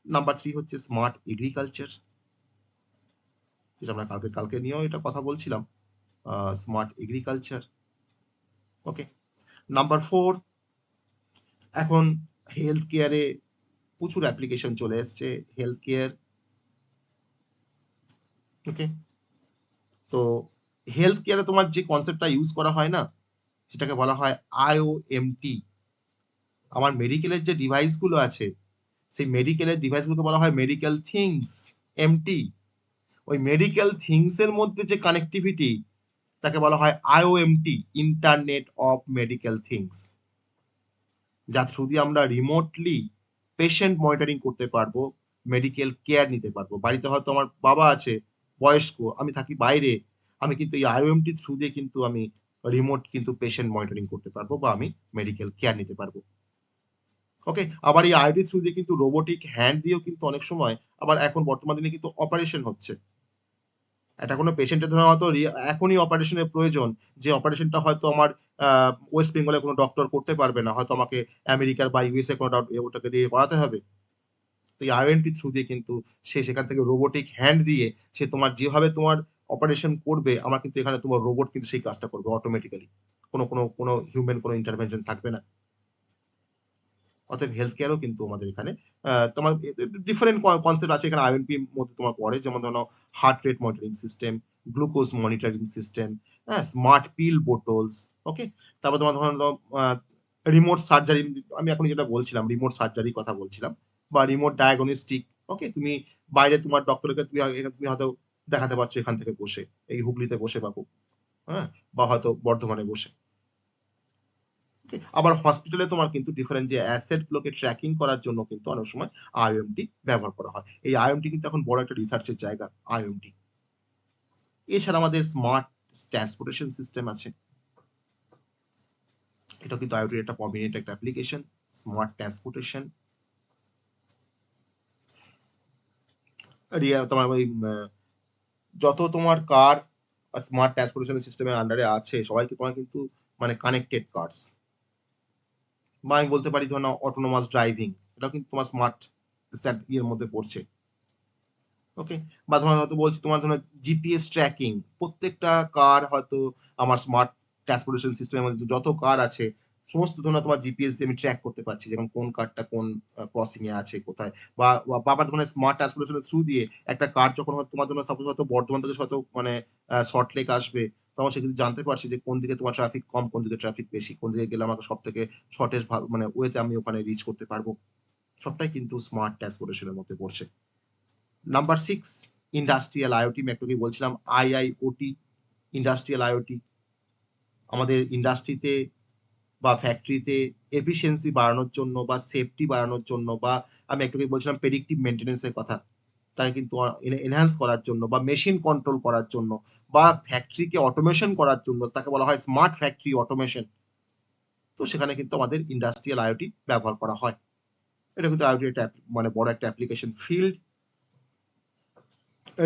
নাম্বার 3 হচ্ছে স্মার্ট এগ্রিকালচার, যেটা আমরা কালকে নিয়েও এটা কথা বলছিলাম, স্মার্ট এগ্রিকালচার। ওকে, নাম্বার 4, এখন হেলথ কেয়ারে প্রচুর অ্যাপ্লিকেশন চলে এসছে, হেলথ কেয়ার। ওকে, তো হেলথ কেয়ারে তোমার যে কনসেপ্টটা ইউজ করা হয় না, সেটাকে বলা হয় IoMT। আমার মেডিকেলের যে ডিভাইসগুলো আছে, সেই মেডিকেলের ডিভাইসগুলোকে বলা হয় মেডিকেল থিংস, এমটি। ওই মেডিকেল থিংস এর মধ্যে যে কানেক্টিভিটি তাকে বলা হয় আইওএমটি, ইন্টারনেট অফ মেডিকেল থিংস, যার থ্রু দিয়ে আমরা রিমোটলি পেশেন্ট মনিটরিং করতে পারবো, মেডিকেল কেয়ার নিতে পারবো। বাড়িতে হয়তো আমার বাবা আছে বয়স্ক, আমি থাকি বাইরে, আমি কিন্তু এই আইওএমটি থ্রু দিয়ে কিন্তু আমি রিমোট কিন্তু পেশেন্ট মনিটরিং করতে পারবো বা আমি মেডিকেল কেয়ার নিতে পারবো। ওকে, আবার এই আইওটি থ্রু দিয়ে কিন্তু রোবোটিক হ্যান্ড দিয়েও কিন্তু অনেক সময় আবার এখন বর্তমান দিনে কিন্তু অপারেশন হচ্ছে। এটা কোনো পেশেন্টের ধরো হয়তো এখনই অপারেশনের প্রয়োজন, যে অপারেশনটা হয়তো আমার ওয়েস্ট বেঙ্গলে কোনো ডক্টর করতে পারবে না, হয়তো আমাকে আমেরিকার বা ইউএসএ কোনো ওটাকে দিয়ে করাতে হবে। তো এই আইওএনটি থ্রু দিয়ে কিন্তু সে সেখান থেকে রোবোটিক হ্যান্ড দিয়ে সে তোমার যেভাবে তোমার অপারেশন করবে, আমার কিন্তু এখানে তোমার রোবট কিন্তু সেই কাজটা করবে অটোমেটিক্যালি, কোনো হিউম্যান কোনো ইন্টারভেনশন থাকবে না। অতএব হেলথ কেয়ারও কিন্তু আমাদের এখানে তোমার ডিফারেন্ট কনসেপ্ট আছে এখানে আইএনপির মধ্যে তোমার পড়ে, যেমন ধরো heart rate monitoring system, glucose monitoring system, হ্যাঁ, স্মার্ট পিল বোটলস। ওকে, তারপর তোমার ধরো রিমোট সার্জারি, আমি এখন যেটা বলছিলাম রিমোট সার্জারি কথা বলছিলাম, বা রিমোট ডায়াগনস্টিক। ওকে, তুমি বাইরে তোমার ডক্টরকে তুমি হয়তো দেখাতে পারছো এখান থেকে বসে, এই হুগলিতে বসে বাবু, হ্যাঁ, বা হয়তো বর্ধমানে বসে। আবার হসপিটালে তোমার কিন্তু ডিফারেন্ট যে অ্যাসেট গুলোকে ট্র্যাকিং করার জন্য কিন্তু অনেক সময় আইওএমটি ব্যবহার করা হয়। এই আইওএমটি কিন্তু এখন বড় একটা রিসার্চের জায়গা আইওএমটি। এছাড়া আমাদের স্মার্ট ট্রান্সপোর্টেশন সিস্টেম আছে, এটা কিন্তু আইওটির একটা প্রমিনেন্ট একটা অ্যাপ্লিকেশন, স্মার্ট ট্রান্সপোর্টেশন। তোমার ওই যত তোমার কার স্মার্ট ট্রান্সপোর্টেশন সিস্টেমের আন্ডারে আছে সবাইকে তোমার কিন্তু মানে কানেক্টেড কার্স, বা আমি বলতে পারি ধরো অটোনোমাস ড্রাইভিং, এটা কিন্তু তোমার স্মার্ট ইয়ের মধ্যে পড়ছে। ওকে, বা তোমার হয়তো বলছি তোমার ধরো জিপিএস ট্র্যাকিং, প্রত্যেকটা কার হয়তো আমার স্মার্ট ট্রান্সপোর্টেশন সিস্টেমের মধ্যে যত কার আছে সমস্ত ধরনের তোমার জিপিএস দিয়ে আমি ট্র্যাক করতে পারছি, যেমন কোন কারটা কোন ক্রসিং এ আছে কোথায়, বা বাবার ধরনের স্মার্ট ট্রান্সপোর্টেশনের থ্রু দিয়ে একটা কার যখন হয়তো তোমার জন্য সাপোজ হয়তো বর্ধমান থেকে হয়তো মানে সল্টলেক আসবে, তখন সে কিন্তু জানতে পারছি যে কোন দিকে তোমার ট্রাফিক কম, কোন দিকে ট্রাফিক বেশি, কোন দিকে গেলে আমাকে সব থেকে শর্টেস্ট মানে ওয়েতে আমি ওখানে রিচ করতে পারবো। সবটাই কিন্তু স্মার্ট ট্রান্সপোর্টেশনের মধ্যে পড়ছে। নাম্বার 6 ইন্ডাস্ট্রিয়াল আইওটি, আমি একটু বলছিলাম আইআইওটি, ইন্ডাস্ট্রিয়াল আইওটি আমাদের ইন্ডাস্ট্রিতে বা ফ্যাক্টরিতে এফিসিয়েন্সি বাড়ানোর জন্য বা সেফটি বাড়ানোর জন্য, বা আমি একটু বলছিলাম প্রেডিক্টিভ মেইনটেন্যান্সের কথা, তাকে কিন্তু এনহ্যান্স করার জন্য বা মেশিন কন্ট্রোল করার জন্য বা ফ্যাক্টরিকে অটোমেশন করার জন্য, তাকে বলা হয় স্মার্ট ফ্যাক্টরি অটোমেশন। তো সেখানে কিন্তু আমাদের ইন্ডাস্ট্রিয়াল আইওটি ব্যবহার করা হয়। এটা কিন্তু আইওটি একটা মানে বড় একটা অ্যাপ্লিকেশন ফিল্ড।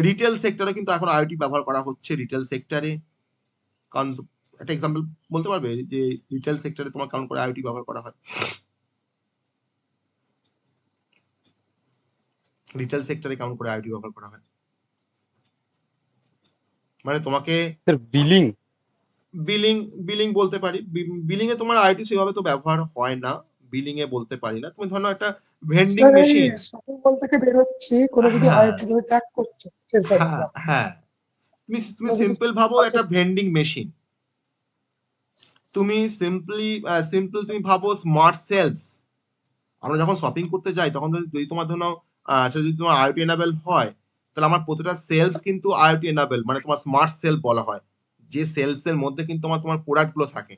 রিটেল সেক্টরে কিন্তু এখন আইওটি ব্যবহার করা হচ্ছে রিটেল সেক্টরে, কারণ একটা এক্সাম্পল বলতে পারবে যে রিটেল সেক্টরে তোমার কেমন করে আইওটি ব্যবহার করা হয়? রিটেল সেক্টরে কেমন করে আইওটি ব্যবহার করা হয়? মানে তোমাকে স্যার বিলিং বিলিং বিলিং বলতে পারি, বিলিং এ তোমার আইওটি সেভাবে তো ব্যবহার হয় না, বিলিং এ বলতে পারি না। তুমি ধরো একটা ভেন্ডিং স্যার এই মেশিন, শপিং মল থেকে বেরোচ্ছি, কোনো যদি হ্যাঁ আইটি তুমি ট্র্যাক করছো সেন্সর হ্যাঁ দ্বারা, হ্যাঁ, তুমি কোনো কিছু সিম্পল ভাবো একটা পারচেস, ভেন্ডিং মেশিন, তুমি সিম্পল তুমি ভাবো স্মার্ট সেলস। আমরা যখন শপিং করতে যাই তখন যদি তোমার ধরো সেটা যদি তোমার আইওটি এনাবেল হয়, তাহলে আমার প্রতিটা সেলস কিন্তু আইওটি এনাবেল, মানে তোমার স্মার্ট সেলফ বলা হয়, যে সেলস এর মধ্যে কিন্তু তোমার প্রোডাক্ট গুলো থাকে।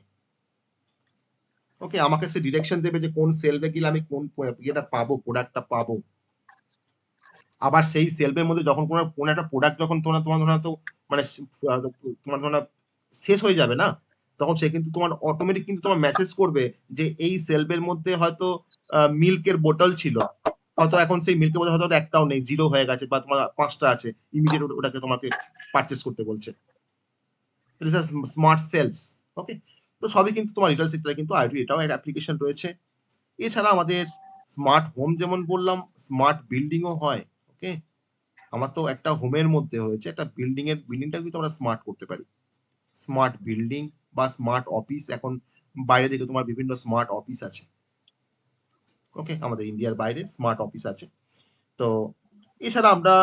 ওকে, আমাকে সে ডিরেকশন দেবে যে কোন সেলফে গেলে আমি কোন ইয়েটা পাবো, প্রোডাক্টটা পাবো। আবার সেই সেলফের মধ্যে যখন কোন একটা প্রোডাক্ট যখন তোমার ধরো তো মানে তোমার ধরো শেষ হয়ে যাবে না, তখন সে কিন্তু তোমার অটোমেটিক কিন্তু তোমার মেসেজ করবে যে এই সেলফের মধ্যে হয়তো মিল্কের বোতল ছিল, হয়তো এখন সেই মিল্কের বোতল হয়তো একটাও নেই, 0 হয়ে গেছে, বা তোমার 5টা আছে, ইমিডিয়েট ওটাকে তোমাকে পারচেস করতে বলছে। Smart selves. ওকে, তো সবই কিন্তু তোমার রিটেল সেক্টরে কিন্তু আইওটি এটাও একটা অ্যাপ্লিকেশন রয়েছে। এছাড়া আমাদের স্মার্ট হোম যেমন বললাম, স্মার্ট বিল্ডিংও হয়। ওকে, আমার তো একটা হোমের মধ্যে হয়েছে, একটা বিল্ডিংটা কিন্তু আমরা স্মার্ট করতে পারি। স্মার্ট বিল্ডিং বা স্মার্ট অফিস, এখন বাইরে থেকে তোমার বিভিন্ন স্মার্ট অফিস আছে। ওকে, আমাদের ইন্ডিয়ার বাইরে স্মার্ট অফিস আছে। তো এছাড়া আমরা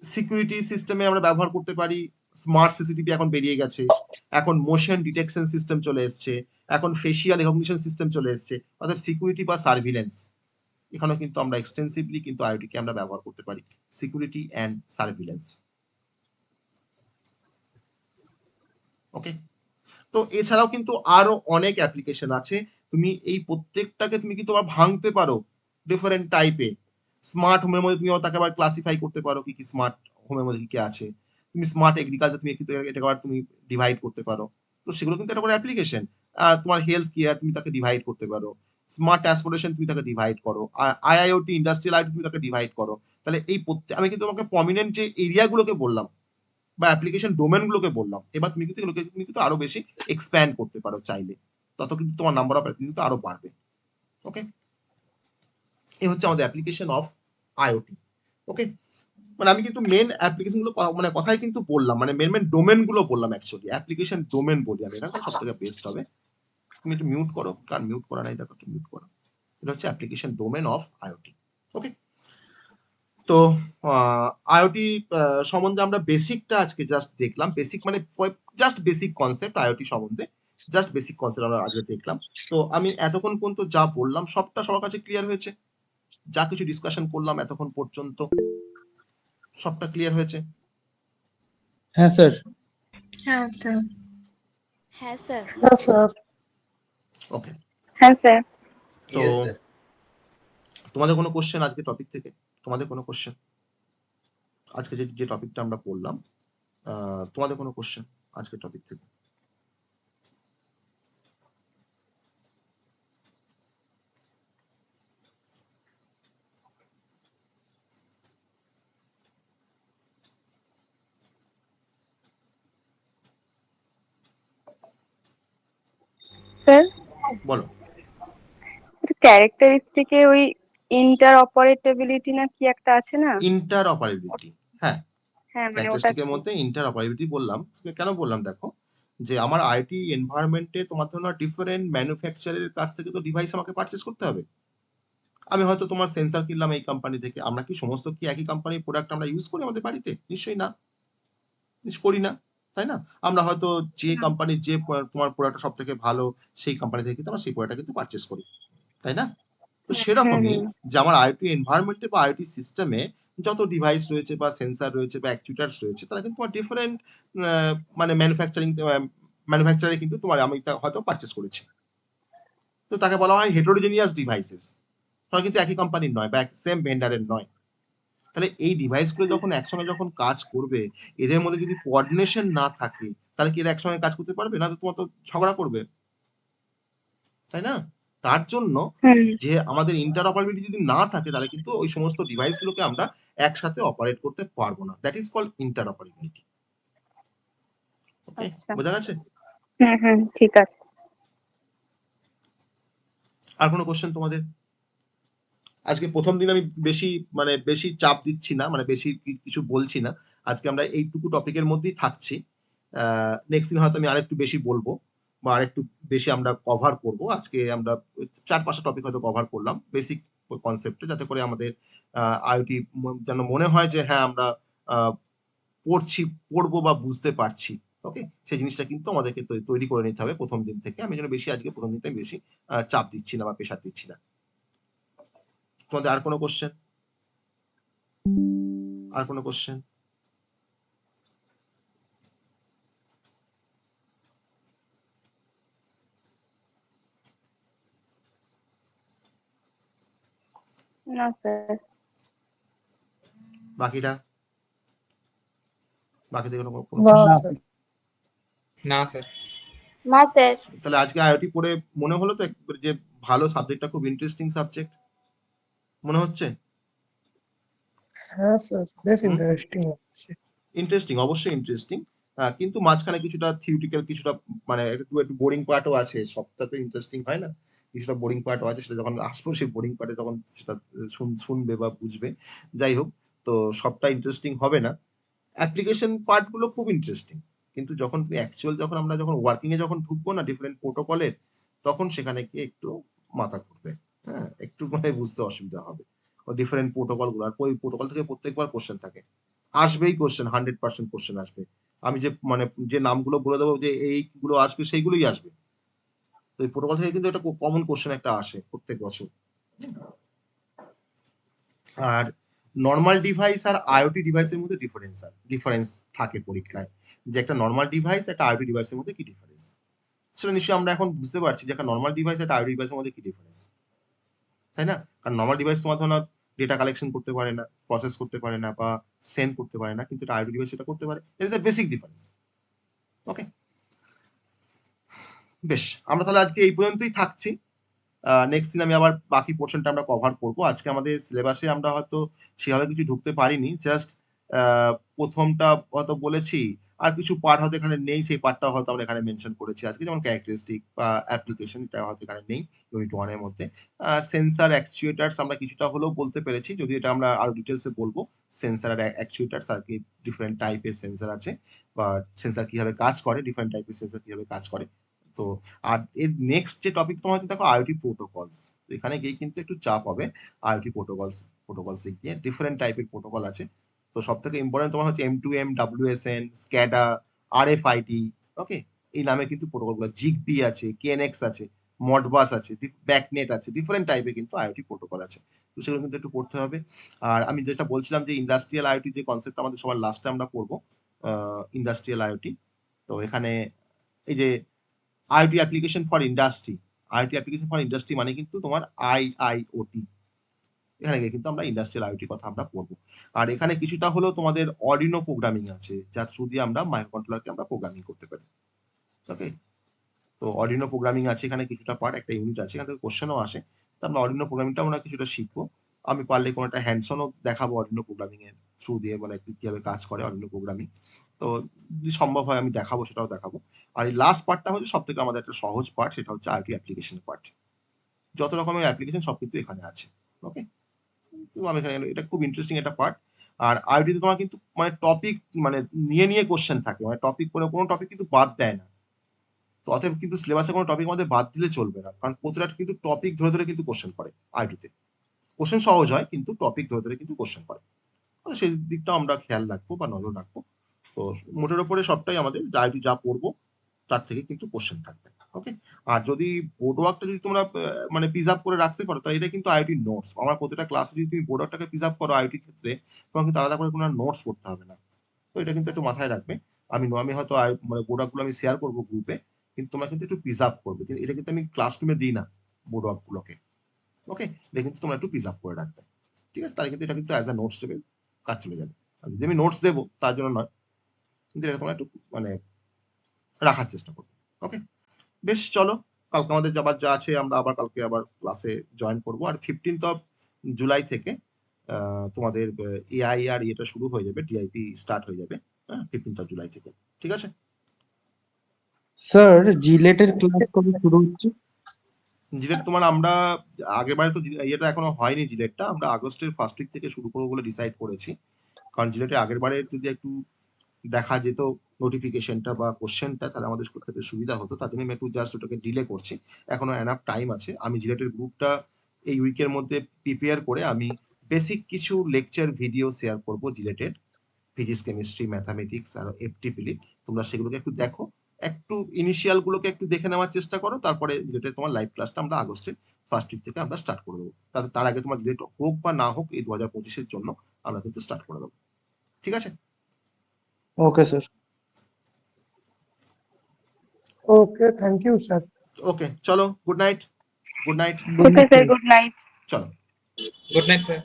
সিকিউরিটি সিস্টেমে আমরা ব্যবহার করতে পারি স্মার্ট সিসিটিভি এখন বেরিয়ে গেছে, এখন মোশন ডিটেকশন সিস্টেম চলে এসছে, এখন ফেসিয়াল রেকগনিশন সিস্টেম চলে এসছে, অর্থাৎ সিকিউরিটি বা সার্ভিলেন্স এখানেও কিন্তু আমরা এক্সটেন্সিভলি কিন্তু আইওটি কে আমরা ব্যবহার করতে পারি, সিকিউরিটি অ্যান্ড সার্ভিলেন্স। ওকে, তো এছাড়াও কিন্তু আরো অনেক অ্যাপ্লিকেশন আছে, তুমি এই প্রত্যেকটাকে তুমি কিন্তু আবার ভাঙতে পারো ডিফারেন্ট টাইপে। স্মার্ট হোমের মধ্যে তুমি তাকে আবার ক্লাসিফাই করতে পারো কি কি স্মার্ট হোমের মধ্যে কি কি আছে। তুমি স্মার্ট এগ্রিকালচার তুমি কিন্তু এটাকে আবার তুমি ডিভাইড করতে পারো, তো সেগুলো কিন্তু একটা করে অ্যাপ্লিকেশন। তোমার হেলথ কেয়ার তুমি তাকে ডিভাইড করতে পারো, স্মার্ট ট্রান্সপোর্টেশন তুমি তাকে ডিভাইড করো, আইআইওটি ইন্ডাস্ট্রিয়াল আইওটি তুমি তাকে ডিভাইড করো। তাহলে এই আমি কিন্তু তোমাকে প্রমিনেন্ট যে এরিয়াগুলোকে বললাম বা অ্যাপ্লিকেশন ডোমেন গুলোকে বললাম, এবার তুমি কিন্তু এগুলোকে তুমি কিন্তু আরো বেশি এক্সপ্যান্ড করতে পারো চাইলে, তত কিন্তু তোমার নাম্বার অফ অ্যাপ্লিকেশন আরো বাড়বে। ওকে, এই হচ্ছে আমাদের অ্যাপ্লিকেশন অফ আইওটি। ওকে, মানে আমি কিন্তু মেন অ্যাপ্লিকেশন গুলো মানে কথাই কিন্তু বললাম, মানে মেন ডোমেন গুলো বললাম, অ্যাকচুয়ালি অ্যাপ্লিকেশন ডোমেন বলি আমি, এটা সব থেকে বেস্ট হবে। তুমি একটু মিউট করো, কারণ মিউট করা নাই, দেখো একটু মিউট করো। এটা হচ্ছে application domain of IoT. Okay, তো আইওটি সম্বন্ধে আমরা বেসিকটা আজকে জাস্ট দেখলাম, বেসিক মানে জাস্ট বেসিক কনসেপ্ট আইওটি সম্বন্ধে, জাস্ট বেসিক কনসেপ্ট আমরা আজকে দেখলাম। তো আমি এতক্ষণ পর্যন্ত যা বললাম সবটা সবার কাছে ক্লিয়ার হয়েছে? যা কিছু ডিসকাশন করলাম এতক্ষণ পর্যন্ত সবটা ক্লিয়ার হয়েছে? হ্যাঁ স্যার। হ্যাঁ স্যার। হ্যাঁ স্যার। হ্যাঁ স্যার। ওকে, হ্যাঁ স্যার। তো Yes, sir. তোমাদের কোনো কোশ্চেন আজকে টপিক থেকে? তোমাদের কোনো কোশ্চেন আজকে যে টপিকটা আমরা পড়লাম, তোমাদের কোনো কোশ্চেন আজকে টপিক থেকে? স্যার, বলো। ক্যারেক্টারিস্টিকে ওই ইন্টার অপারেটেবিলিটি না কি একটা আছে না? ইন্টার অপারেবিলিটি, হ্যাঁ, হ্যাঁ মানে ওটা ক্যারেক্টারিস্টিকের মধ্যে ইন্টার অপারেবিলিটি বললাম। কেন বললাম দেখো, যে আমার আইটি এনভায়রনমেন্টে তোমার ধরো ডিফারেন্ট ম্যানুফ্যাকচারের কাছ থেকে তো ডিভাইস আমাকে পারচেস করতে হবে। আমি হয়তো তোমার সেন্সর কিনলাম এই কোম্পানি থেকে, আমরা কি সমস্ত কি একই কোম্পানির প্রোডাক্ট আমরা ইউজ করি আমাদের বাড়িতে? নিশ্চয়ই না, করি না, তাই না? আমরা হয়তো যে কোম্পানির যে তোমার প্রোডাক্ট সব থেকে ভালো সেই কোম্পানি থেকে কিন্তু আমরা সেই প্রোডাক্টটা কিন্তু পারচেস করি, তাই না? তো সেরকমই যে আমার আইওটি এনভায়রনমেন্টে বা আইওটি সিস্টেমে যত ডিভাইস রয়েছে বা সেন্সর রয়েছে বা অ্যাকচুয়েটার্স রয়েছে, তারা কিন্তু তোমার ডিফারেন্ট মানে ম্যানুফ্যাকচারে কিন্তু তোমার আমি হয়তো পারচেস করেছি। তো তাকে বলা হয় হেটেরোজেনিয়াস ডিভাইসেস, তারা কিন্তু একই কোম্পানির নয় বা সেম ভেন্ডারের নয়। তাহলে এই ডিভাইসগুলো যখন একসঙ্গে যখন কাজ করবে, এদের মধ্যে যদি কোঅর্ডিনেশন না থাকে, তাহলে কি এরা একসঙ্গে কাজ করতে পারবে? না তো তোমার তো ঝগড়া করবে, তাই না? তার জন্য যে আমাদের ইন্টারঅপারেবিলিটি যদি না থাকে, তাহলে কিন্তু ওই সমস্ত ডিভাইসগুলোকে আমরা একসাথে অপারেট করতে পারবো না। That is called interoperability. Okay, বোঝা গেছে? ঠিক আছে। আর কোনো কোশ্চেন তোমাদের? আজকে প্রথম দিন আমি বেশি চাপ দিচ্ছি না, মানে বেশি কিছু বলছি না। আজকে আমরা এইটুকু টপিকের মধ্যেই থাকছি। নেক্সট দিন হয়তো আমি আরেকটু বেশি বলবো বা আরেকটু বেশি আমরা কভার করব। আজকে আমরা 4-5টা টপিক হয়তো কভার করলাম বেসিক কনসেপ্টে, যাতে করে আমাদের আইওটি যেন মনে হয় যে হ্যাঁ আমরা পড়বো বা বুঝতে পারছি। ওকে, সেই জিনিসটা কিন্তু আমাদেরকে তৈরি করে নিতে হবে প্রথম দিন থেকে। আমি যেন বেশি আজকে প্রথম দিনটা বেশি চাপ দিচ্ছি না বা প্রেশার দিচ্ছি না। তোমাদের আর কোনো কোশ্চেন? আর কোনো কোশ্চেন? না স্যার। বাকিরা বাকিদের কোনো না না স্যার। না স্যার। না স্যার। তাহলে আজকে আইওটি পড়ে মনে হলো তো একবার যে ভালো সাবজেক্টটা খুব ইন্টারেস্টিং সাবজেক্ট মনে হচ্ছে? হ্যাঁ স্যার, বেশ হুম? ইন্টারেস্টিং লাগছে। ইন্টারেস্টিং, অবশ্যই ইন্টারেস্টিং, কিন্তু মাঝখানে কিছুটা থিওরিটিক্যাল, কিছুটা মানে একটু বোরিং পার্টও আছে। সবটা তো ইন্টারেস্টিং হয় না, কিছুটা বোরিং পার্টও আছে। সেটা যখন আসবো সেই বোরিং পার্টে তখন সেটা শুনবে বা বুঝবে। যাই হোক, তো সবটা ইন্টারেস্টিং হবে না। অ্যাপ্লিকেশন পার্ট গুলো খুব ইন্টারেস্টিং, কিন্তু যখন অ্যাকচুয়াল আমরা যখন ওয়ার্কিং এ যখন ঢুকবো না ডিফারেন্ট প্রোটোকলের, তখন সেখানে গিয়ে একটু মাথা ঘুরবে, হ্যাঁ, একটু মানে বুঝতে অসুবিধা হবে ডিফারেন্ট প্রোটোকল গুলো। আর ওই প্রোটোকল থেকে প্রত্যেকবার কোশ্চেন থাকে, আসবেই কোশ্চেন, 100% কোশ্চেন আসবে। আমি যে নামগুলো বলে দেবো যে এইগুলো আসবে সেইগুলোই আসবে। তো এই প্রোটোকল থেকে কিন্তু একটা কমন কোশ্চেন একটা আসে প্রত্যেক বছর। আর নর্মাল ডিভাইস আর আইওটি ডিভাইসের মধ্যে ডিফারেন্স থাকে পরীক্ষায়, যে একটা নর্মাল ডিভাইস একটা আইওটি ডিভাইসের মধ্যে কি ডিফারেন্স, সেটা নিশ্চয়ই আমরা এখন বুঝতে পারছি যে একটা নর্মাল ডিভাইস একটা আইওটি ডিভাইসের মধ্যে কি ডিফারেন্স, তাই না? কারণ নর্মাল ডিভাইস তোমার ধরো ডেটা কালেকশন করতে পারে না, প্রসেস করতে পারে না বা সেন্ড করতে পারে না, কিন্তু একটা আইওটি ডিভাইস সেটা করতে পারে। এটা ইজ দ্য বেসিক ডিফারেন্স। ওকে, বেশ, আমরা তাহলে আজকে এই পর্যন্তই থাকছি। নেক্সট দিন আমি আবার বাকি পোর্শনটা আমরা কভার করব। আজকে আমাদের সিলেবাসে আমরা হয়তো সেভাবে কিছু ঢুকতে পারিনি, জাস্ট প্রথমটা হয়তো বলেছি, আর কিছু পার্ট হয়তো এখানে নেই, সেই পার্টটা হয়তো আমরা এখানে মেনশন করেছি আজকে, যেমন ক্যারেক্টারিস্টিক বা অ্যাপ্লিকেশন, এটা হয়তো এখানে নেই ইউনিট 1 এর মধ্যে। সেন্সার অ্যাকচুয়েটার্স আমরা কিছুটা হলেও বলতে পেরেছি, যদিও এটা আমরা আরো ডিটেলসে বলবো। সেন্সার আর অ্যাকচুয়েটার্স আর কি ডিফারেন্ট টাইপের সেন্সার আছে, বা সেন্সার কিভাবে কাজ করে, ডিফারেন্ট টাইপের সেন্সার কিভাবে কাজ করে। তো আর এর নেক্সট যে টপিক তোমার হচ্ছে দেখো আইওটি প্রোটোকলস। তো এখানে গিয়ে কিন্তু একটু চাপ হবে আইওটি প্রোটোকলসে গিয়ে ডিফারেন্ট টাইপের প্রোটোকল আছে। তো সব থেকে ইম্পর্টেন্ট তোমার হচ্ছে M2M, WSN, SCADA, RFID, ওকে, এই নামে কিন্তু প্রোটোকলগুলো, জিগবি আছে, KNX আছে, মডবাস আছে, ব্যাকনেট আছে, ডিফারেন্ট টাইপের কিন্তু আইওটি প্রোটোকল আছে। তো সেগুলো কিন্তু একটু পড়তে হবে। আর আমি যেটা বলছিলাম যে ইন্ডাস্ট্রিয়াল আইওটি যে কনসেপ্ট আমাদের সবার লাস্টে আমরা পড়বো, ইন্ডাস্ট্রিয়াল আইওটি। তো এখানে এই যে IoT application for industry, IoT application for industry মানে কিন্তু তোমার IIoT, এখানে গিয়ে কিন্তু আমরা ইন্ডাস্ট্রিয়াল আইওটি কথা আমরা পড়বো। আর এখানে কিছুটা হলেও তোমাদের অর্ডিনো প্রোগ্রামিং আছে, যার থ্রু দিয়ে আমরা মাইক্রোকন্ট্রোলারকে আমরা প্রোগ্রামিং করতে পারি। ওকে, তো অর্ডিনো প্রোগ্রামিং আছে এখানে কিছুটা পার্ট, একটা ইউনিট আছে, এখান থেকে কোশ্চেনও আসে। তো আমরা অর্ডিনো প্রোগ্রামিংটা আমরা কিছুটা শিখবো। আমি পারলে কোনো একটা হ্যান্ডসনও দেখাবো অর্ডিনো প্রোগ্রামিং এর থ্রু দিয়ে, মানে কিভাবে কাজ করে অর্ডিনো প্রোগ্রামিং। তো যদি সম্ভব হয় আমি দেখাবো, সেটাও দেখাবো। আর এই লাস্ট পার্টটা হচ্ছে সব থেকে আমাদের একটা সহজ পার্ট, সেটা হচ্ছে আইওটি অ্যাপ্লিকেশন পার্ট। যত রকমের অ্যাপ্লিকেশন সব কিন্তু এখানে আছে। ওকে, তো আমি এখানে, এটা খুব ইন্টারেস্টিং একটা পার্ট। আর আইওটিতে তোমার কিন্তু মানে টপিক মানে নিয়ে কোশ্চেন থাকে, মানে টপিক করে কোনো টপিক কিন্তু বাদ দেয় না। তো অতএব কিন্তু সিলেবাসে কোনো টপিক আমাদের বাদ দিলে চলবে না, কারণ প্রতিটা কিন্তু টপিক ধরে ধরে কিন্তু কোশ্চেন করে আইওটিতে। কোশ্চেন সহজ হয় কিন্তু টপিক ধরে ধরে কিন্তু কোশ্চেন করে, মানে সেই দিকটা আমরা খেয়াল রাখবো বা নজর রাখবো। তো মোটের উপরে সবটাই আমাদের আইওটি যা পড়বো তার থেকে কিন্তু কোশ্চেন থাকবে। ওকে, আর যদি বোর্ড ওয়ার্কটা যদি তোমরা মানে প্রিজার্ভ করে রাখতে পারো, তাহলে এটা কিন্তু আইওটি নোটস। আমার প্রতিটা ক্লাসে যদি তুমি বোর্ড ওয়ার্কটাকে প্রিজার্ভ করো আইওটির ক্ষেত্রে, তোমার কিন্তু আলাদা করে কোনো নোটস পড়তে হবে না। তো এটা কিন্তু একটু মাথায় রাখবে। আমি হয়তো মানে বোর্ড ওয়ার্কগুলো আমি শেয়ার করবো গ্রুপে, কিন্তু তোমরা কিন্তু একটু প্রিজার্ভ করবে। কিন্তু এটা কিন্তু আমি ক্লাসরুমে দিই না বোর্ড ওয়ার্কগুলোকে। ওকে, এটা কিন্তু তোমরা একটু প্রিজার্ভ করে রাখবে, ঠিক আছে? তাহলে কিন্তু এটা কিন্তু অ্যাজ আ নোটস হিসেবে কাজ চলে যাবে। আর যদি আমি নোটস দেবো তার জন্য নয়, কিন্তু এটা তোমরা একটু মানে রাখার চেষ্টা করবে। ওকে, বেশ, চলো, কালকে আমাদের আবার যা আছে আমরা আবার কালকে আবার ক্লাসে জয়েন করবো। আর 15th জুলাই থেকে তোমাদের এআই আর এটা শুরু হয়ে যাবে, ডিআইপি স্টার্ট হয়ে যাবে। হ্যাঁ, 15th জুলাই থেকে, ঠিক আছে? স্যার জিলেটের ক্লাস কবে শুরু হচ্ছে? জিলেট তোমার আমরা আগেরবারে তো ইয়েটা এখনো হয়নি, জিলেটটা আমরা আগস্টের ফার্স্ট উইক থেকে শুরু করবো বলে ডিসাইড করেছি। কারণ জিলেটে আগেরবারে যদি একটু দেখা যেত নোটিফিকেশনটা বা কোশ্চেনটা, তাহলে আমাদের করতে সুবিধা হতো। তার জন্য আমি একটু জাস্ট ওটাকে ডিলে করছি, এখনো এনাফ টাইম আছে। আমি জিলেটের গ্রুপটা এই উইকের মধ্যে প্রিপেয়ার করে আমি বেসিক কিছু লেকচার ভিডিও শেয়ার করব জিলেটেড, ফিজিক্স, কেমিস্ট্রি, ম্যাথামেটিক্স আর এফটিপিলি। তোমরা সেগুলোকে একটু দেখো, একটু ইনিশিয়াল গুলোকে একটু দেখে নেওয়ার চেষ্টা করো, তারপরে জিলেটের তোমার লাইভ ক্লাসটা আমরা আগস্টের ফার্স্ট উইক থেকে আমরা স্টার্ট করে দেবো। তার আগে তোমার জিলেট হোক বা না হোক, এই 2025-এর জন্য আমরা কিন্তু স্টার্ট করে দেবো, ঠিক আছে? Okay sir. Okay, thank you sir. Okay, চলো, good night. Good night, okay sir, good night. চলো। Good night sir.